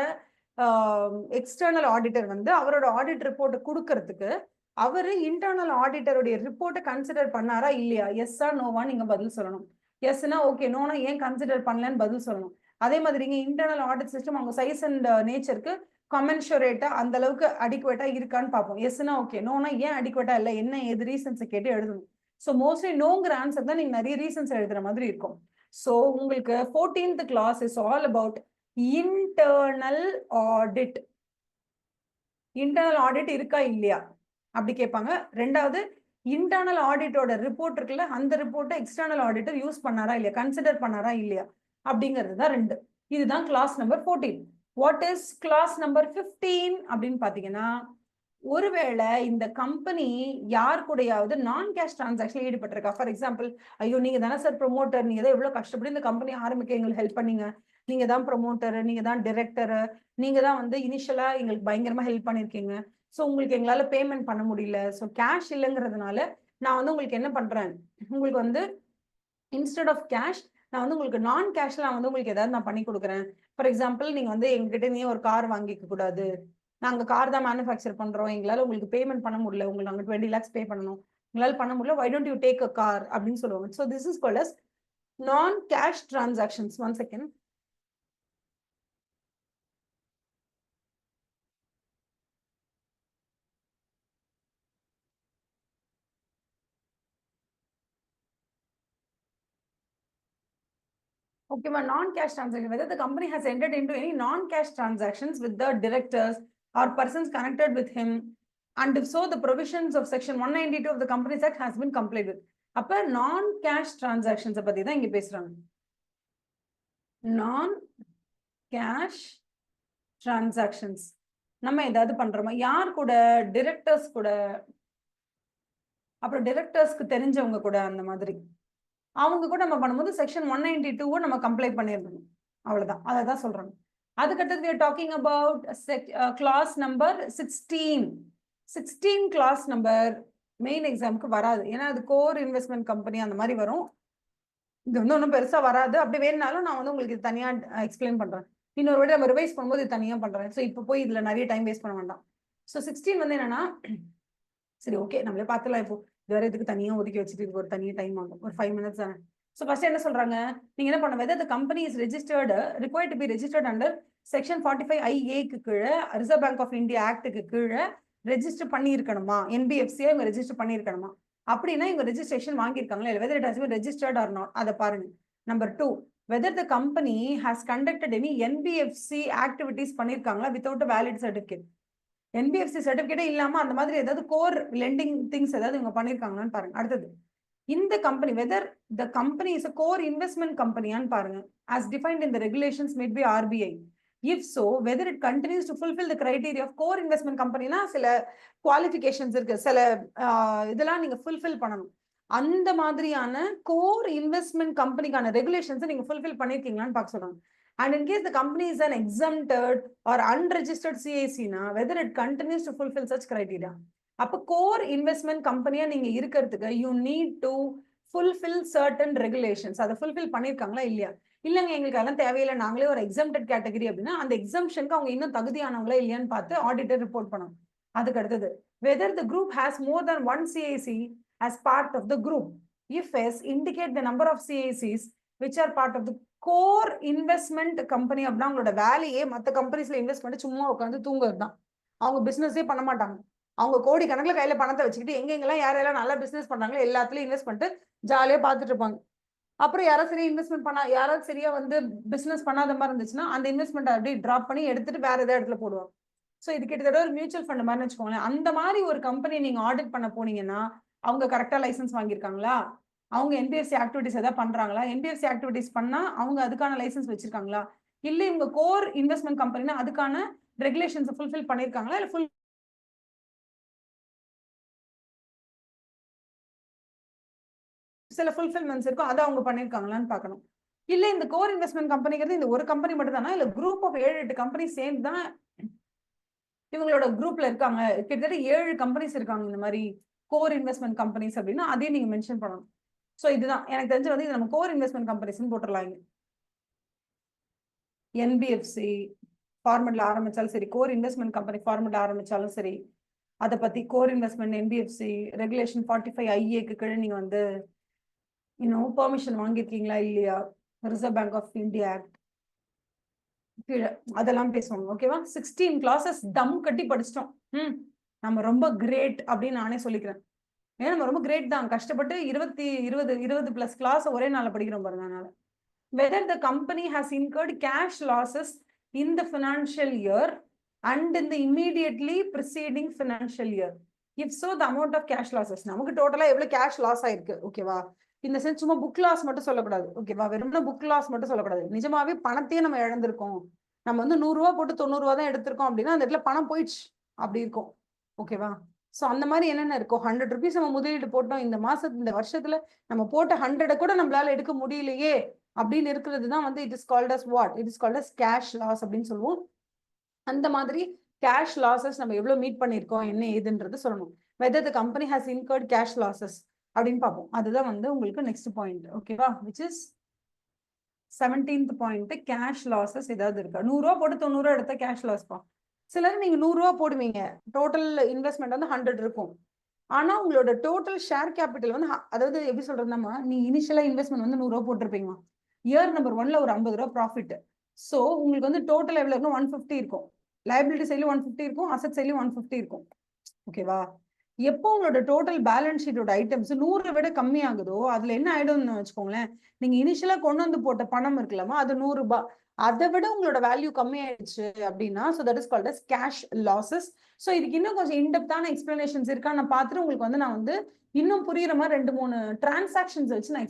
எக்ஸ்டர்னல் ஆடிட்டர் வந்து அவரோட ஆடிட் ரிப்போர்ட்டை கொடுக்கறதுக்கு அவரு இன்டர்னல் ஆடிட்டருடைய ரிப்போர்ட்டை கன்சிடர் பண்ணாரா இல்லையா? எஸ் ஆர் நோவா நீங்க பதில் சொல்லணும். எஸ்னா ஓகே, நோனா ஏன் கன்சிடர் பண்ணலன்னு பதில் சொல்லணும். அதே மாதிரி இங்க இன்டர்னல் ஆடிட் சிஸ்டம் அவங்க சைஸ் அண்ட் நேச்சருக்கு கமென்ஷரேட்டா அந்த அளவுக்கு அடிக்குவேட்டா இருக்கான்னு பார்ப்போம். எஸ்னா ஓகே, நோனா ஏன் அடிக்குவேட்டா இல்லை, என்ன ஏது ரீசன்ஸை கேட்டு எழுதணும். ஸோ மோஸ்ட்லி நோங்கிற ஆன்சர் தான் நீங்க நிறைய ரீசன்ஸ் எழுதுற மாதிரி இருக்கும். ஸோ உங்களுக்கு 14th clause is all about internal audit. Internal audit இருக்கா இல்லையா அப்படி கேட்பாங்க. ரெண்டாவது, இன்டர்னல் ஆடிட்டோட ரிப்போர்ட் இருக்குல்ல, அந்த ரிப்போர்ட்டை எக்ஸ்டர்னல் ஆடிட்டர் யூஸ் பண்ணாரா இல்லையா, கன்சிடர் பண்ணாரா இல்லையா அப்படிங்கிறது தான் 2. இதுதான் clause number 14. What is clause number 15 அப்படின்னு பாத்தீங்கன்னா, ஒருவேளை இந்த கம்பெனி யார் கூடயாவது நான் கேஷ் டிரான்சாக்ஷன் ஈடுபட்டிருக்கா. ஃபார் எக்ஸாம்பிள், ஐயோ நீங்க தானே சார் ப்ரொமோட்டர், நீங்க தான் எவ்வளவு கஷ்டப்பட்டு இந்த கம்பெனி ஆரம்பிக்க எங்களுக்கு ஹெல்ப் பண்ணீங்க, நீங்க தான் ப்ரொமோட்டர், நீங்க தான் டிரெக்டர், நீங்க தான் வந்து இனிஷியலா எங்களுக்கு பயங்கரமா ஹெல்ப் பண்ணிருக்கீங்க, ஸோ உங்களுக்கு எங்களால பேமெண்ட் பண்ண முடியல, ஸோ கேஷ் இல்லைங்கிறதுனால நான் வந்து உங்களுக்கு என்ன பண்றேன், உங்களுக்கு வந்து இன்ஸ்டெட் ஆஃப் கேஷ் நான் வந்து உங்களுக்கு நான் கேஷ்ல நான் வந்து உங்களுக்கு ஏதாவது நான் பண்ணி கொடுக்குறேன். ஃபார் எக்ஸாம்பிள், நீங்க வந்து எங்ககிட்ட நீ ஒரு கார் வாங்கிக்க கூடாது, நாங்க கார் தான் மேனுஃபேக்சர் பண்றோம், எங்களால உங்களுக்கு பேமெண்ட் பண்ண முடியல, உங்களுக்கு நாங்க 20 lakhs பே பண்ணணும், உங்களால பண்ண முடியல, why don't you take a car அப்படின்னு சொல்லுவாங்க. So this is called as non cash transactions. One second. Okay, but non-cash transaction, whether the company has entered into any non-cash transactions with the directors or persons connected with him, and if so, the provisions of section 192 of the Companies Act has been complied with. அப்ப non-cash transactions பத்தி தான் இங்க பேசுறாங்க. non-cash transactions நம்ம ஏதாவது பண்றோமா, யார் கூட, டிரெக்டர்ஸ் கூட, அப்புறம் டிரெக்டர்ஸ்க்கு தெரிஞ்சவங்க கூட, அந்த மாதிரி அவங்க கூட நம்ம பண்ணும்போது செக்ஷன் 192 நம்ம கம்ப்ளை பண்ணிருக்கணும். அவ்வளவுதான், அதை தான் சொல்றாங்க. அதுக்கடுத்து we are talking about class number 16. 16 class number main எக்ஸாமுக்கு வராது, ஏன்னா அது கோர் இன்வெஸ்ட்மெண்ட் கம்பெனி அந்த மாதிரி வரும். இது வந்து ஒன்றும் பெருசா வராது. அப்படி வேணுனாலும் நான் வந்து உங்களுக்கு இது தனியா எக்ஸ்பிளைன் பண்றேன், இன்னொரு வாட்டி நம்ம ரிவைஸ் பண்ணும்போது இது தனியா பண்றேன். ஸோ இப்போ போய் இதுல நிறைய டைம் வேஸ்ட் பண்ண வேண்டாம். ஸோ 16 வந்து என்னன்னா, சரி ஓகே நம்மளே பார்த்துலாம், இப்போ வேற இதுக்கு தனியா ஒதுக்கி வச்சுட்டு இதுக்கு ஒரு தனியா டைம் ஆகும், ஒரு 5 minutes தானே. ஸோ ஃபர்ஸ்ட் என்ன சொல்றாங்க, நீங்க என்ன பண்ண, whether the company is registered required to be registered under section 45IA கீழே, ரிசர்வ் பேங்க் ஆஃப் இந்தியா ஆக்டுக்கு கீழே ரெஜிஸ்டர் பண்ணி இருக்கணுமா, என்பிஎஃப்சியா இவங்க ரெஜிஸ்டர் பண்ணி இருக்கணுமா, அப்படின்னா இவங்க ரெஜிஸ்ட்ரேஷன் வாங்கியிருக்காங்களா இல்லை, whether it has been registered or not, அதை பாருங்க. Number 2, whether the company has conducted any NBFC activities பண்ணிருக்காங்களா without a valid certificate. NBFC certificate இல்லாம அந்த மாதிரி ஏதாவது கோர் லெண்டிங் திங்ஸ் ஏதாவது இவங்க பண்ணிருக்காங்களான்னு பாருங்க. அடுத்தது, இந்த company whether the company is a core investment company-ஆன்னு பாருங்க, as defined in the regulations made by RBI. If so, whether it continues to fulfill the criteria of core investment company-னா சில qualifications இருக்கு, சில இதெல்லாம் நீங்க ஃபுல்ஃபில் பண்ணணும். அந்த மாதிரியான கோர் இன்வெஸ்ட்மெண்ட் கம்பெனிக்கான ரெகுலேஷன்ஸை நீங்க ஃபுல்ஃபில் பண்ணிருக்கீங்களான்னு பார்க்க சொல்றாங்க. And in case the company is an exempted or unregistered CAC, whether it continues to fulfill such criteria. அப்ப கோர் இன்வெஸ்ட்மெண்ட் கம்பெனியா நீங்க இருக்கிறதுக்கு you need to fulfil certain regulations. அதை ஃபுல்ஃபில் பண்ணிருக்காங்களா இல்லையா? இல்லைங்க எங்களுக்கு அதெல்லாம் தேவையில்லை, நாங்களே ஒரு எக்ஸம்டட் கேட்டகரி அப்படின்னா அந்த எக்ஸம்ஷனுக்கு அவங்க இன்னும் தகுதியானவங்களா இல்லையான்னு பார்த்து ஆடிட்டர் ரிப்போர்ட் பண்ணணும். அதுக்கு அடுத்தது whether the group has more than one CIC as part of the group. If yes, indicate the number of CICs which are part of the core investment company. அப்படின்னா அவங்களோட வேலையே மற்ற கம்பெனிஸ்ல இன்வெஸ்ட் பண்ணி சும்மா உட்காந்து தூங்குறது தான். அவங்க பிசினஸே பண்ண மாட்டாங்க. அவங்க கோடி கணக்குல கையில பணத்தை வச்சுக்கிட்டு எங்கெங்கெல்லாம் யாரெல்லாம் நல்லா பிசினஸ் பண்றாங்களோ எல்லாத்துலயும் இன்வெஸ்ட் பண்ணிட்டு ஜாலியா பார்த்துட்டு இருப்பாங்க. அப்புறம் யாராவது சரியா இன்வெஸ்ட்மெண்ட் பண்ணா, யாராவது சரியா வந்து பிசினஸ் பண்ணாத மாதிரி இருந்துச்சுன்னா அந்த இன்வெஸ்ட்மெண்ட் அப்படியே டிராப் பண்ணி எடுத்துட்டு வேற ஏதாவது இடத்துல போடுவாங்க. ஸோ இது கிட்டத்தட்ட ஒரு மியூச்சுவல் ஃபண்ட் மாதிரி வச்சுக்கோங்களேன். அந்த மாதிரி ஒரு கம்பெனி நீங்க ஆடிட் பண்ண போனீங்கன்னா அவங்க கரெக்டா லைசன்ஸ் வாங்கியிருக்காங்களா, அவங்க என்பிஎஃப்சி ஆக்டிவிட்டிஸ் ஏதாவது பண்றாங்களா, என்பிஎஃப்சி ஆக்டிவிட்டிஸ் பண்ணா அவங்க அதுக்கான லைசன்ஸ் வச்சிருக்காங்களா, இல்ல இவங்க கோர் இன்வெஸ்ட்மெண்ட் கம்பெனினா அதுக்கான ரெகுலேஷன்ஸ் ஃபுல்ஃபில் பண்ணிருக்காங்களா, இல்ல ஃபுல் சில ஃபுல்ஃபில்மெண்ட்ஸ் இருக்கும் அதை அவங்க பண்ணிருக்காங்களான்னு பார்க்கணும். இல்ல இந்த கோர் இன்வெஸ்ட்மெண்ட் கம்பெனிங்கிறது இந்த ஒரு கம்பெனி மட்டும் தானா, இல்ல குரூப் ஆஃப் 7-8 கம்பெனி சேர்ந்து தான் இவங்களோட குரூப்ல இருக்காங்க. கிட்டத்தட்ட 7 கம்பெனிஸ் இருக்காங்க இந்த மாதிரி கோர் இன்வெஸ்ட்மெண்ட் கம்பெனிஸ் அப்படின்னா அதையும் நீங்க மென்ஷன் பண்ணணும். ஸோ இதுதான் எனக்கு தெரிஞ்சு வந்து இது நம்ம கோர் இன்வெஸ்ட்மெண்ட் கம்பெனிஸ்ன்னு போட்டுடலாம். என்பிஎஃப்சி ஃபார்மெட்ல ஆரம்பிச்சாலும் சரி, கோர் இன்வெஸ்ட்மெண்ட் கம்பெனி ஃபார்மெட்ல ஆரம்பிச்சாலும் சரி, அதை பத்தி கோர் இன்வெஸ்ட்மெண்ட் என்பிஎஃப்சி ரெகுலேஷன் 45 ஐஏக்கு கீழே நீங்க வந்து இன்னும் பெர்மிஷன் வாங்கியிருக்கீங்களா இல்லையா, reserve bank of India act கீழே அதெல்லாம் பேசுவாங்க. ஓகேவா? 16 கிளாஸஸ் தம் கட்டி படிச்சிட்டோம். நம்ம ரொம்ப கிரேட் அப்படின்னு நானே சொல்லிக்கிறேன். ஏன்னா நம்ம ரொம்ப கிரேட் தான், கஷ்டப்பட்டு 20+ கிளாஸ் ஒரே நாள்ல படிக்கிறோம் பாருங்க. அதனால whether the company has incurred cash losses in the financial year and in the immediately preceding financial year. If so, the amount of cash losses. நமக்கு டோட்டலா எவ்வளவு கேஷ் லாஸ் ஆயிருக்கு, ஓகேவா? இந்த சென்ஸ் சும்மா புக் லாஸ் மட்டும் சொல்லக்கூடாது, ஓகேவா? வெறும் புக் லாஸ் மட்டும் சொல்லக்கூடாது. நிஜமாவே பணத்தையே நம்ம இழந்திருக்கோம். நம்ம வந்து 100 ரூபா போட்டு 90 ரூபா தான் எடுத்திருக்கோம் அப்படின்னா அந்த இடத்துல பணம் போயிடுச்சு அப்படி இருக்கும், ஓகேவா? சோ அந்த மாதிரி என்னென்ன இருக்கும், 100 rupees நம்ம முதலீடு போட்டோம், இந்த வருஷத்துல நம்ம போட்ட 100 கூட நம்மளால எடுக்க முடியலையே அப்படின்னு இருக்கிறது தான் வந்து it is called as what, it is called as cash loss அப்படின்னு சொல்லுவோம். அந்த மாதிரி கேஷ் லாசஸ் நம்ம எவ்வளவு மீட் பண்ணிருக்கோம் என்ன ஏதுன்றது சொல்லணும். whether the company has incurred cash losses அப்படின்னு பார்ப்போம். அதுதான் வந்து உங்களுக்கு நெக்ஸ்ட் பாயிண்ட், ஓகேவா? which is 17th point. Cash losses ஏதாவது இருக்கா? 100 ரூபா போட்டு 90 ரூபா எடுத்தா கேஷ் லாஸ் பா. சிலர் நீங்க 100 ரூபா போடுவீங்க, டோட்டல் இன்வெஸ்ட்மெண்ட் வந்து 100 இருக்கும். ஆனா உங்களோட டோட்டல் ஷேர் கேபிட்டல் வந்து அதாவது எப்படி சொல்றதுன்னா, நீ இனிஷியலா இன்வெஸ்ட்மெண்ட் வந்து 100 ரூபா போட்டிருப்பீங்க, இயர் நம்பர் 1ல ஒரு 50 ரூபா ப்ராஃபிட். சோ உங்களுக்கு வந்து டோட்டல் எவ்வளவு இருக்கும், 150 இருக்கும். லைபிலிட்டி சைட்லயும் 150 இருக்கும், அசெட் சைட்லயும் 150 இருக்கும், ஓகேவா? எப்போ உங்களோட டோட்டல் பேலன்ஸ் ஷீட்டோட ஐட்டம்ஸ் 100 விட கம்மி ஆகுதோ அதுல என்ன ஆயிடும்னு வச்சுக்கோங்களேன், நீங்க இனிஷியலா கொண்டு வந்து போட்ட பணம் இருக்கலாமா அது 100 ரூபாய், அதை விட உங்களோட வேல்யூ கம்மி ஆயிடுச்சு அப்படின்னா so that is called as cash losses. So இதுக்கு இன்னும் கொஞ்சம் இன்டெப்தான எக்ஸ்பிளனேஷன்ஸ் இருக்கா நான் பார்த்துட்டு உங்களுக்கு நான் வந்து இன்னும் புரியுற மாதிரி 2-3 டிரான்சாக்ஷன்ஸ் வச்சு நான்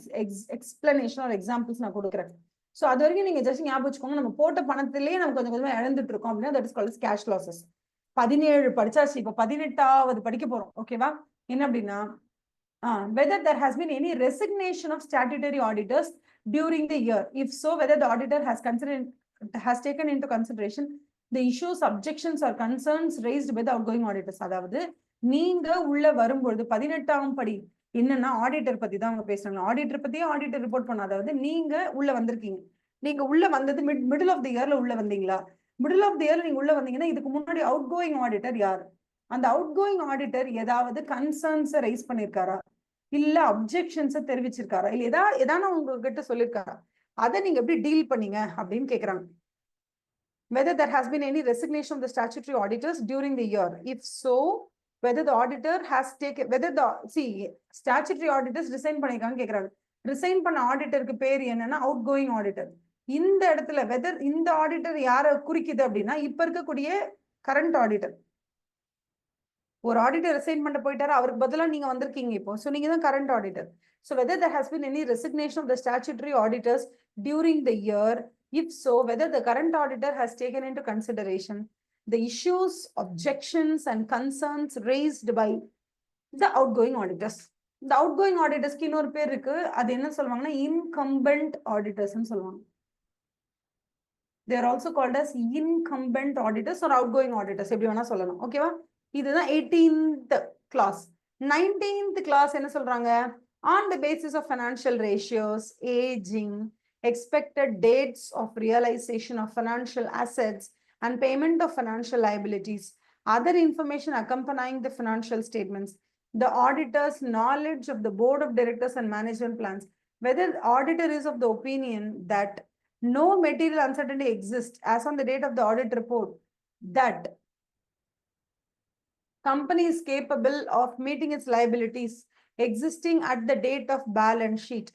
எக்ஸ்பிளனேஷன் ஒரு எக்ஸாம்பிள்ஸ் நான் கொடுக்குறேன். ஸோ அது வரைக்கும் நீங்க ஜஸ்ட் ஞாபகம் வச்சுக்கோங்க, நம்ம போட்ட பணத்திலேயே நம்ம கொஞ்சம் கொஞ்சமா இழந்துட்டு இருக்கோம் அப்படின்னா that is called as cash losses. 17 படிச்சாச்சு, இப்ப 18வது படிக்க போறோம், ஓகேவா? என்ன அப்படின்னா whether there has been any resignation of statutory auditors during the year. If so, whether the auditor has taken into consideration the issues, objections or concerns raised by the outgoing auditors. அதாவது நீங்க உள்ள வரும்பொழுது 18ஆம் படி என்னன்னா auditor பத்தி தான் அவங்க பேசுறாங்க. ஆடிட்டர் பத்தியே ஆடிட்டர் ரிப்போர்ட் பண்ண, அதாவது நீங்க உள்ள வந்திருக்கீங்க, நீங்க உள்ள வந்தது மிடில் ஆஃப் தி இயர்ல உள்ள வந்தீங்களா? மிடில் ஆஃப் தி இயர் நீங்க உள்ள வந்தீங்கன்னா இதுக்கு முன்னாடி அவுட் கோயிங் ஆடிட்டர் யார், அந்த அவுட் கோயிங் ஆடிட்டர் ஏதாவது கன்சர்ன்ஸ் ரைஸ் பண்ணிருக்காரா, இல்ல அப்ஜெக்ஷன்ஸ் தெரிவிச்சிருக்காரா, இல்ல ஏதாவது உங்ககிட்ட சொல்லிருக்காரா, அதை நீங்க எப்படி டீல் பண்ணீங்க அப்படின்னு கேக்குறாங்க. whether there has been any resignation of the statutory auditors during the year. If so, whether the auditor has taken, whether the statutory auditors resign பண்ணிருக்காங்க கேக்குறாங்க. ரிசைன் பண்ண ஆடிட்டருக்கு பேர் என்னன்னா அவுட் கோயிங் ஆடிட்டர். இந்த இடத்துல வெதர் இந்த ஆடிட்டர் யாரை குறிக்குது அப்படின்னா இப்ப இருக்கக்கூடிய கரண்ட் ஆடிட்டர். ஒரு ஆடிட்டர் ரிசைன் பண்ண போயிட்டாரு, அவருக்கு பதிலா நீங்க வந்திருக்கீங்க இப்போ, சோ நீங்க தான் current auditor. So whether there has been any resignation of the statutory auditors during the year. If so, whether the current auditor has taken into consideration the issues, objections and concerns raised by the outgoing auditors. The outgoing auditors க்கு இன்னொரு பேர் இருக்கு, அது என்ன சொல்லுவாங்கன்னா incumbent auditors ன்னு சொல்லுவாங்க. They are also called as incumbent auditors or outgoing auditors, எப்படி வேணா சொல்லலாம், ஓகேவா? இதுதான் 18th clause. 19th clause என்ன சொல்றாங்க? On the basis of financial ratios, aging, expected dates of realization of financial assets and payment of financial liabilities, other information accompanying the financial statements, the auditor's knowledge of the board of directors and management plans, whether the auditor is of the opinion that no material uncertainty exists as on the date of the audit report, that company is capable of meeting its liabilities existing at the date of balance sheet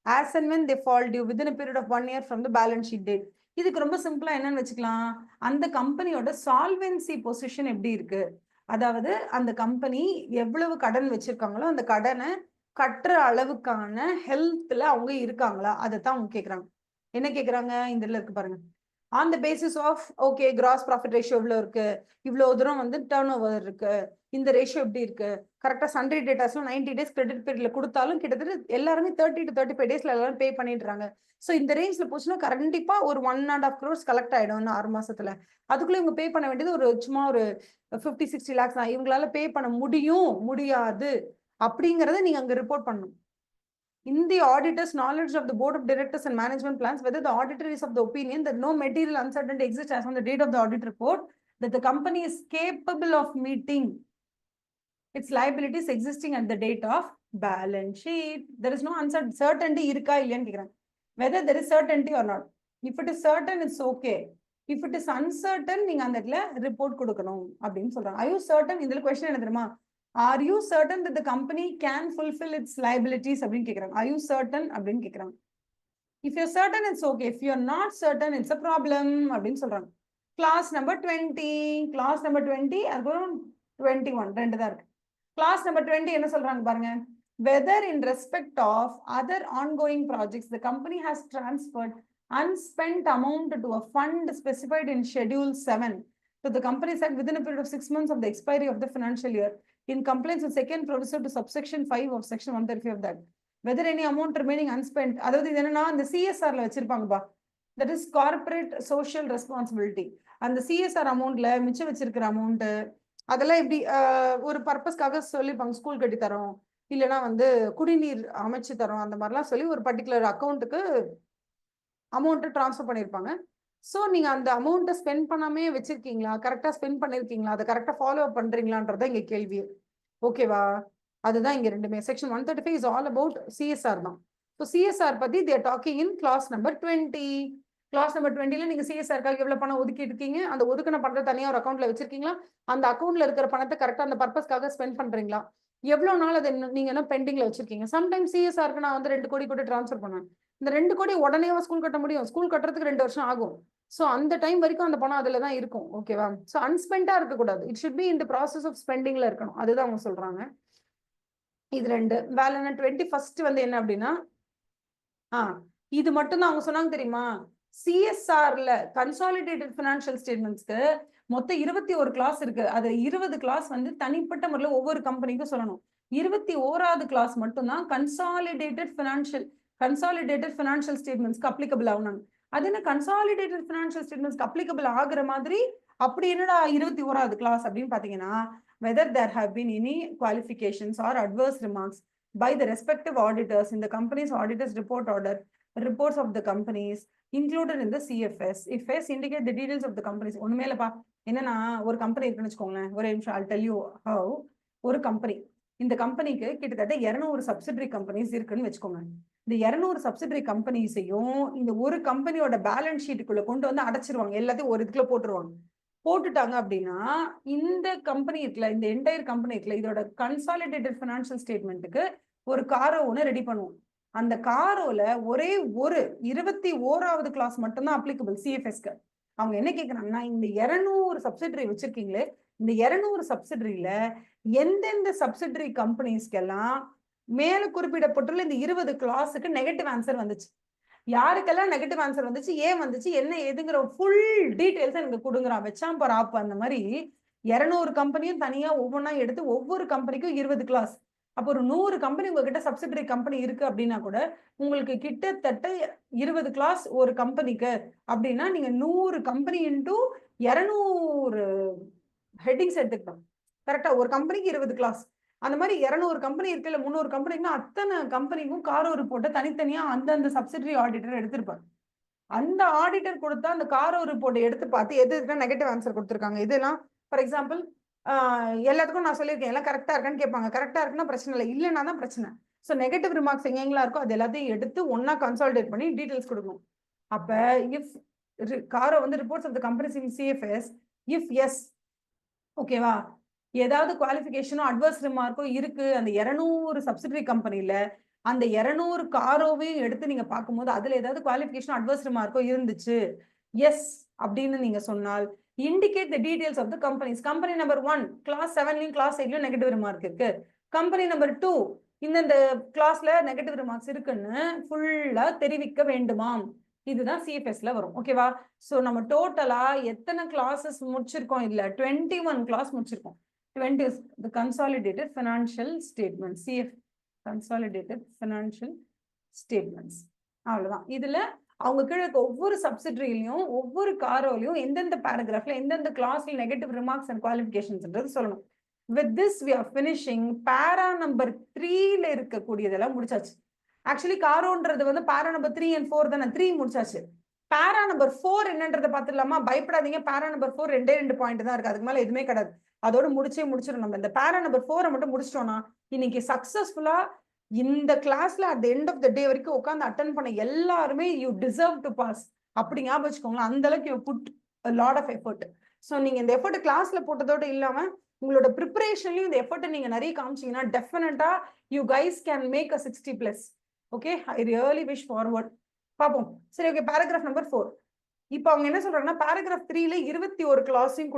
as and when they fall due within a period of 1 year from the balance sheet date. இதுக்கு ரொம்ப சிம்பிளா என்னன்னு வச்சுக்கலாம், அந்த கம்பெனியோட solvency position எப்படி இருக்கு, அதாவது அந்த கம்பெனி எவ்வளவு கடன் வச்சிருக்காங்களோ அந்த கடனை கட்டுற அளவுக்கான ஹெல்த்ல அவங்க இருக்காங்களா, அதைத்தான் அவங்க கேக்குறாங்க. என்ன கேக்குறாங்க இந்த இதுல இருக்கு பாருங்க. on the basis of okay gross profit ratio இவ்வளவு இருக்கு, இவ்வளவு தூரம் வந்து டர்ன் ஓவர் இருக்கு, இந்த ரேஷியோ எப்படி இருக்கு, கரெக்டா சண்டே டேட்டாஸ்லாம் 90 days கிரெடிட் பீரியட்ல கொடுத்தாலும் கிட்டத்தட்ட எல்லாருமே 30 to 35 daysல எல்லாரும் பே பண்ணிடுறாங்க. ஸோ இந்த ரேஞ்ச்ல போச்சுன்னா கண்டிப்பா ஒரு 1.5 crores கலெக்ட் ஆயிடும் 6 மாசத்துல. அதுக்குள்ள இவங்க பே பண்ண வேண்டியது ஒரு சும்மா ஒரு 50-60 lakhs தான். இவங்களால பே பண்ண முடியாது அப்படிங்கறத நீங்க அங்க ரிப்போர்ட் பண்ணணும். In the auditor's knowledge of the board of directors and management plans, whether the auditor is of the opinion that no material uncertainty exists as on the date of the audit report, that the company is capable of meeting its liabilities existing at the date of balance sheet. There is no uncertainty irka illanu kekran. Whether there is certainty or not. If it is certain, it's okay. If it is uncertain, நீங்க அந்த இடத்துல report கொடுக்கணும் அப்படின்னு சொல்றாங்க. Are you certain? இந்த question என்ன தெரியுமா? Are you certain that the company can fulfill its liabilities அப்படின்னு கேக்குறாங்க. Are you certain அப்படின்னு கேக்குறாங்க. If you're certain, it's okay. If you're not certain, it's a problem அப்படின்னு சொல்றாங்க. Clause number 20, clause number 20, அதுக்கப்புறம் 21 ரெண்டு தான் இருக்கு. Clause number 20 என்ன சொல்றாங்க பாருங்க. Whether in respect of other ongoing projects, the company has transferred unspent amount to a fund specified in Schedule 7 to the Companies Act within a period of 6 months of the expiry of the financial year, in compliance with second proviso to subsection 5 of section 135 of that. Whether any amount remaining unspent, அதாவது இது என்னன்னா இந்த சிஎஸ்ஆர்ல வச்சிருப்பாங்கப்பா, that is corporate social responsibility. அந்த CSR அமௌண்ட்ல மிச்சம் வச்சிருக்கிற amount அதெல்லாம் எப்படி ஒரு பர்பஸ்க்காக சொல்லிருப்பாங்க, ஸ்கூல் கட்டி தரோம் இல்லைன்னா வந்து குடிநீர் அமைச்சு தரோம் அந்த மாதிரிலாம் சொல்லி ஒரு பர்டிகுலர் அக்கௌண்ட்டுக்கு அமௌண்ட்டை ட்ரான்ஸ்ஃபர் பண்ணியிருப்பாங்க. ஸோ நீங்க அந்த அமௌண்ட்டை ஸ்பெண்ட் பண்ணாமே வச்சிருக்கீங்களா, கரெக்டா ஸ்பெண்ட் பண்ணிருக்கீங்களா, அதை கரெக்டா ஃபாலோ அப் பண்றீங்களான்றதான் இங்க கேள்வி. ஓகேவா, அதுதான் இங்க ரெண்டுமே. Section 135 is all about CSR தான். ஸோ சிஎஸ்ஆர் பத்தி they are talking in clause number 20. clause number 20ல நீங்க சிஎஸ்ஆர்க்காக எவ்வளவு பணம் ஒதுக்கி இருக்கீங்க, அந்த ஒதுக்கின பணத்தை தனியா ஒரு அக்கௌண்ட்ல வச்சிருக்கீங்களா, அந்த அக்கௌண்ட்ல இருக்கிற பணத்தை கரெக்டா அந்த பர்பஸ்க்காக ஸ்பெண்ட் பண்றீங்களா, எவ்வளவு நாள் அதை நீங்க என்ன பெண்டிங்ல வச்சிருக்கீங்க. சம்டைம்ஸ் சிஎஸ்ஆருக்கு நான் வந்து 2 கோடி கூட டிரான்ஸ்ஃபர் பண்ணுவேன். இந்த 2 கோடி உடனே ஸ்கூல் கட்ட முடியும், ஸ்கூல் கட்டுறதுக்கு 2 வருஷம் ஆகும். ஸோ அந்த டைம் வரைக்கும் அந்த பணம் அதுல தான் இருக்கும். ஓகேவா, ஸோ அன்ஸ்பெண்டா இருக்கக்கூடாது, it should be in the process of ஸ்பெண்டிங்ல இருக்கணும். அதுதான் அவங்க சொல்றாங்க. இது ரெண்டு வேலை. 21st வந்து என்ன அப்படின்னா இது மட்டும் தான் அவங்க சொன்னாங்க தெரியுமா. சிஎஸ்ஆர்ல கன்சாலிடேட்டட் ஃபினான்ஷியல் ஸ்டேட்மெண்ட்ஸ்க்கு மொத்தம் 21 கிளாஸ் இருக்கு. அது 20 கிளாஸ் வந்து தனிப்பட்ட முறையில் ஒவ்வொரு கம்பெனிக்கும் சொல்லணும். 21வது கிளாஸ் மட்டும் தான் கன்சாலிடேட்டட் ஃபினான்ஷியல் ஸ்டேட்மெண்ட்ஸ்க்கு அப்ளிகபிள் ஆகணும். அது என்ன கன்சாலிடேட்டட் ஃபினான்ஷியல் ஸ்டேட்மெண்ட்ஸ்க்கு அப்ளிகபிள் ஆகுற மாதிரி அப்படி என்னடா 21வது கிளாஸ் அப்படின்னு பாத்தீங்கன்னா, whether there have been any qualifications or adverse remarks by the respective auditors in the company's auditor's report order, reports of the companies included in the CFS. If S indicate the details of the companies. ஒண்ணுமே இல்லப்பா, என்னன்னா ஒரு company இருக்குன்னு வச்சுக்கோங்களேன், ஒரு நிமிஷம் I'll tell you how. ஒரு company, இந்த கம்பெனிக்கு கிட்டத்தட்ட 200 சப்சிடரி கம்பெனிஸ் இருக்குன்னு வச்சுக்கோங்க. இந்த 200 சப்சிடரி கம்பெனிஸையும் இந்த ஒரு கம்பெனியோட பேலன்ஸ் ஷீட்டுக்குள்ள கொண்டு வந்து அடைச்சிருவாங்க, எல்லாத்தையும் ஒரு இதுக்குள்ள போட்டுருவாங்க. போட்டுட்டாங்க அப்படின்னா இந்த கம்பெனி இருக்குல்ல, இந்த என்டையர் கம்பெனி இருக்குல்ல, இதோட கன்சாலிடேட்டட் ஃபினான்ஷியல் ஸ்டேட்மெண்ட்டுக்கு ஒரு காரோ ஒன்று ரெடி பண்ணுவோம். அந்த காரோல ஒரே ஒரு 21வது கிளாஸ் மட்டும்தான் அப்ளிகபிள் சிஎஃப்எஸ்க்கு. அவங்க என்ன கேட்கறாங்கன்னா, இந்த 200 சப்சிடரி வச்சிருக்கீங்களே, இந்த 200 சப்சிடரியில எந்தெந்த சப்சிடரி கம்பெனிஸ்க்கெல்லாம் மேல குறிப்பிடப்பட்டுள்ள இந்த 20 கிளாஸுக்கு நெகட்டிவ் ஆன்சர் வந்துச்சு, யாருக்கெல்லாம் நெகட்டிவ் ஆன்சர் வந்துச்சு, ஏன் வந்துச்சு, என்ன ஏதுங்கிற ஃபுல் டீடைல்ஸ் எனக்கு கொடுங்குறான். வச்சாம் பார் ஆப். அந்த மாதிரி 200 கம்பெனியும் தனியா ஒவ்வொன்றா எடுத்து ஒவ்வொரு கம்பெனிக்கும் 20 கிளாஸ். அப்போ ஒரு 100 கம்பெனி உங்ககிட்ட சப்சிடரி கம்பெனி இருக்கு அப்படின்னா கூட உங்களுக்கு கிட்டத்தட்ட 20 கிளாஸ் ஒரு கம்பெனிக்கு அப்படின்னா நீங்க 100 கம்பெனி இன்டூ 200 ஹெட்டிங்ஸ் எடுத்துக்கிட்டோம். கரெக்டா, ஒரு கம்பெனிக்கு 20 கிளாஸ். அந்த மாதிரி 200 கம்பெனி இருக்கு, இல்ல 300 கம்பெனிக்குன்னா அத்தனை கம்பெனிக்கும் காரோ ரிப்போர்ட்டை தனித்தனியா அந்தந்த சப்சிடரி ஆடிட்டர் எடுத்திருப்பாரு. அந்த ஆடிட்டர் கொடுத்தா அந்த காரோ ரிப்போர்ட்டை எடுத்து பார்த்து எது நெகட்டிவ் ஆன்சர் கொடுத்துருக்காங்க இதெல்லாம். ஃபார் எக்ஸாம்பிள் எல்லாத்துக்கும் நான் சொல்லியிருக்கேன் எல்லாம் கரெக்டா இருக்கான்னு கேட்பாங்க. கரெக்டா இருக்குன்னா பிரச்சனை இல்லை, இல்லைன்னா தான் பிரச்சனை. ஸோ நெகட்டிவ் ரிமார்க்ஸ் எங்கெங்கெல்லாம் இருக்கோ அது எல்லாத்தையும் எடுத்து ஒன்னா கன்சாலிடேட் பண்ணி டீடைல்ஸ் கொடுக்கணும். அப்ப இஃப் காரோ வந்து reports of the companies in CFS if yes, ஓகேவா, ஏதாவது குவாலிஃபிகேஷனோ அட்வர்ஸ் ரிமார்க்கோ இருக்கு அந்த 200 சப்சிடரி கம்பெனில, அந்த 200 காரோவையும் எடுத்து நீங்க பார்க்கும்போது அதுல ஏதாவது குவாலிஃபிகேஷன் அட்வர்ஸ் ரிமார்க்கோ இருந்துச்சு, எஸ் அப்படின்னு நீங்க சொன்னால் indicate the details of the companies. Company number 1 class 7லயும் கிளாஸ் 8லயும் நெகட்டிவ் ரிமார்க் இருக்கு. கம்பெனி நம்பர் 2 இந்த கிளாஸ்ல நெகட்டிவ் ரிமார்க்ஸ் இருக்குன்னு ஃபுல்லா தெரிவிக்க வேண்டுமாம். இதுதான் சிஎஃப்எஸ்ல வரும். ஓகேவா? சோ நம்ம டோட்டலா எத்தனை கிளாஸஸ் முடிச்சிருக்கோம்? இல்ல 21 கிளாஸ் முடிச்சிருக்கோம். 20 the consolidated financial statements, CF consolidated financial statements. அவ்வளவுதான். இதுல அவங்க கீழே ஒவ்வொரு சப்சிடரியிலையும் ஒவ்வொரு காரோலையும் எந்தெந்த பேராகிராஃப்ல எந்தெந்த கிளாஸ்ல நெகட்டிவ் ரிமார்க்ஸ் அண்ட் குவாலிஃபிகேஷன்ஸ்ன்றது சொல்லணும். With this we are finishing பேரா நம்பர் 3ல இருக்கக்கூடியதெல்லாம் முடிச்சாச்சு. ஆக்சுவலி காரோன்றது வந்து பேரா நம்பர் 3 and 4 தானே, 3 முடிச்சாச்சு. பேரா நம்பர் 4 என்னன்றதை பார்த்துடலாமா? பயப்படாதீங்க, பேரா நம்பர் 4 2 பாயிண்ட் தான் இருக்கு, அதுக்கு மேல எதுவுமே கிடையாது. அதோட முடிச்சிடும். நம்ம இந்த பேரா நம்பர் 4 மட்டும் முடிச்சிட்டோம்னா இன்னைக்கு சக்சஸ்ஃபுல்லா இந்த கிளாஸ்ல at the end of the day வரைக்கும் உட்காந்து அட்டன் பண்ண எல்லாருமே யூ டிசர்வ் டு பாஸ். அப்படி ஞாபகம் வச்சுக்கோங்களேன். அந்த அளவுக்கு you put a lot of effort. So நீங்க இந்த எஃபர்ட் கிளாஸ்ல போட்டதோட இல்லாம உங்களோட ப்ரிப்பரேஷன்லயும் இந்த எஃபர்ட்டை நீங்க நிறைய காமிச்சீங்கன்னா டெஃபினட்டா you guys can make a 60+. Okay, I really wish forward. பார்ப்போம். சரி, ஓகே, பேராகிராஃப் நம்பர் 4. இப்போ அவங்க என்ன சொல்றாங்கன்னா பேராகிராஃப் 3ல 21 கிளாஸையும்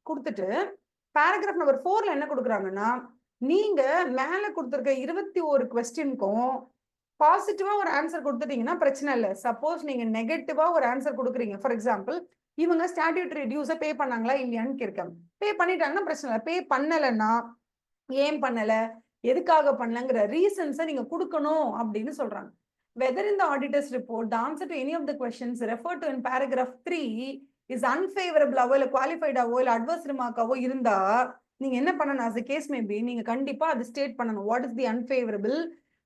கொடுத்துட்டு பேராகிராஃப் நம்பர் 4ல என்ன கொடுக்குறாங்கன்னா, நீங்க மேல கொடுத்துருக்க 21 கொஸ்டினுக்கும் பாசிட்டிவா ஒரு ஆன்சர் கொடுத்துட்டீங்கன்னா பிரச்சனை இல்லை. சப்போஸ் நீங்க நெகட்டிவா ஒரு ஆன்சர் கொடுக்குறீங்க, ஃபார் எக்ஸாம்பிள் இவங்க ஸ்டாட்யூட்டரி டியூஸை பே பண்ணாங்களா இல்லையான்னு கேட்காங்க. பே பண்ணிட்டாங்கன்னா பிரச்சனை இல்லை. பே பண்ணலைன்னா ஏன் பண்ணல, எதுக்காக பண்ணலங்கிற ரீசன்ஸை நீங்க கொடுக்கணும் அப்படின்னு சொல்றாங்க. whether in the auditor's report the answer to any of the questions referred to in paragraph 3 is unfavorable ஆவோ இல்ல குவாலிஃபைட் ஆவோ இல்ல அட்வர்ஸ் ரிமார்க்காவோ இருந்தா நீங்க என்ன பண்ணணும்? as the case may be நீங்க கண்டிப்பா அது ஸ்டேட் பண்ணணும். what is the unfavorable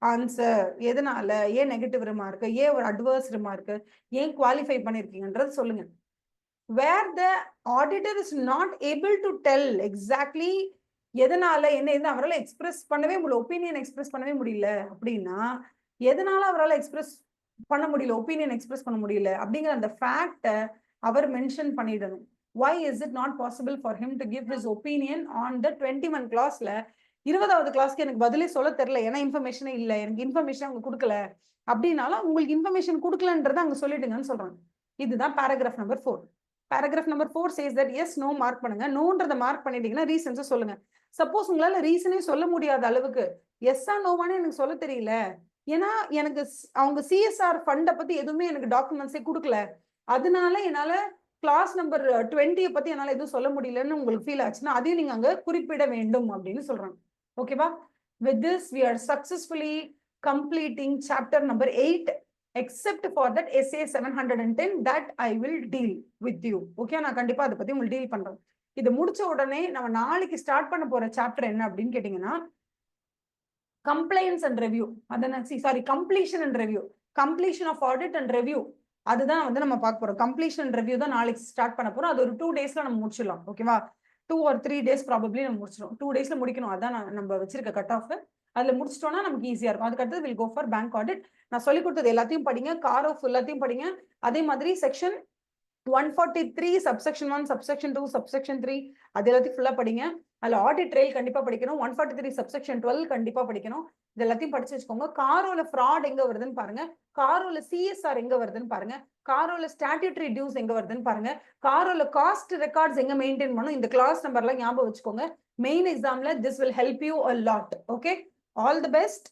answer, எதனால, ஏன் நெகட்டிவ் ரிமார்க், ஏன் ஒரு அட்வர்ஸ் ரிமார்க், ஏன் குவாலிஃபை பண்ணிருக்கீங்கன்றது சொல்லுங்க. where the auditor is not able to tell exactly எதனால என்ன அவரால் எக்ஸ்பிரஸ் பண்ணவே முடியல, ஒப்பீனியன் எக்ஸ்பிரஸ் பண்ணவே முடியல அப்படின்னா எதனால அவரால் எக்ஸ்பிரஸ் பண்ண முடியல, ஒப்பீனியன் எக்ஸ்பிரஸ் பண்ண முடியல அப்படிங்கிற அந்த ஃபேக்டை அவர் மென்ஷன் பண்ணிடணும். why is it not possible for him to give his opinion on the 21 கிளாஸ்ல 20வது கிளாஸ்க்கு எனக்கு பதிலே சொல்ல தெரியல, ஏன்னா இன்ஃபர்மேஷனே இல்லை, எனக்கு இன்ஃபர்மேஷன் அவங்க கொடுக்கல அப்படின்னாலும் உங்களுக்கு இன்ஃபர்மேஷன் கொடுக்கலன்றதை அங்க சொல்லிடுங்கன்னு சொல்றாங்க. இதுதான் paragraph number 4. Paragraph number 4 says that yes no mark பண்ணுங்க. நோன்றதை மார்க் பண்ணிட்டீங்கன்னா ரீசன்ஸை சொல்லுங்க. சப்போஸ் உங்களால ரீசனே சொல்ல முடியாத அளவுக்கு எஸ்ஸா நோவானே எனக்கு சொல்ல தெரியல, ஏன்னா எனக்கு அவங்க சிஎஸ்ஆர் ஃபண்டை பத்தி எதுவுமே எனக்கு டாக்குமெண்ட்ஸே கொடுக்கல, அதனால என்னால கிளாஸ் நம்பர் 20 பத்தி என்னால எதுவும் சொல்ல முடியலன்னு உங்களுக்கு ஃபீல் ஆச்சுன்னா அதையும் நீங்க அங்க குறிப்பிட வேண்டும் அப்படின்னு சொல்றாங்க. ஓகேவா? With this we are successfully completing chapter number 8 except for that SA 710 that I will deal with you. Okay, நான் கண்டிப்பா அதை பத்தி உங்களுக்கு டீல் பண்றேன். இது முடிச்ச உடனே நம்ம நாளைக்கு ஸ்டார்ட் பண்ண போற சாப்டர் என்ன அப்படின்னு கேட்டீங்கன்னா compliance and review. Completion and review, completion of audit and review, அதுதான் வந்து நம்ம பார்க்க போறோம். கம்ப்ளீஷன் அண்ட் ரெவ்யூ தான் நாளைக்கு ஸ்டார்ட் பண்ண போறோம். அது ஒரு 2 டேஸ்ல நம்ம முடிச்சிடலாம். ஓகேவா? 2 or 3 days ப்ராபப்ளி நம்ம முடிச்சிடும். 2 டேஸ்ல முடிக்கணும், அதான் நம்ம வச்சிருக்க கட் ஆஃப். அதுல முடிச்சிட்டோம்னா நமக்கு ஈஸியா இருக்கும். அதுக்கடுத்து will go for bank audit. நான் சொல்லி கொடுத்தது எல்லாத்தையும் படிங்க, கார் ஆஃப் எல்லாத்தையும் படிங்க. அதே மாதிரி செக்ஷன் 143 subsection 1 subsection 2 subsection 3 அது எல்லாத்தையும் ஃபுல்லா படிங்க. அதுல ஆடிட் ட்ரெயில் கண்டிப்பா படிக்கணும். 143 subsection 12 கண்டிப்பா படிக்கணும். இது எல்லாத்தையும் படிச்சு வச்சுக்கோங்க. காரோல ஃப்ராட் எங்க வருதுன்னு பாருங்க, காரோல சிஎஸ்ஆர் எங்க வருதுன்னு பாருங்க, காரோல ஸ்டாட்யூட்டரி டியூஸ் எங்க வருதுன்னு பாருங்க, காரோல காஸ்ட் ரெக்கார்ட்ஸ் எங்க மெயின்டைன் பண்ணும், இந்த கிளாஸ் நம்பர்லாம் ஞாபகம் வச்சுக்கோங்க. மெயின் எக்ஸாம்ல this will help you a lot. Okay, all the best.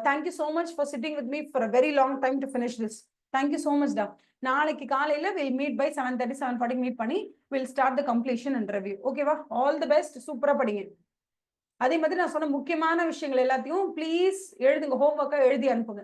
Thank you so much for sitting with me for a very long time to finish this. Thank you so much da. நாளைக்கு காலையில we'll meet by 7:30 7:40 meet பண்ணி we'll start the completion and review. ஓகேவா? all the best. சூப்பரா படிங்க. அதே மாதிரி நான் சொன்ன முக்கியமான விஷயங்கள் எல்லாத்தையும் ப்ளீஸ் எழுதுங்க, ஹோம்ஒர்க்கா எழுதி அனுப்புங்க.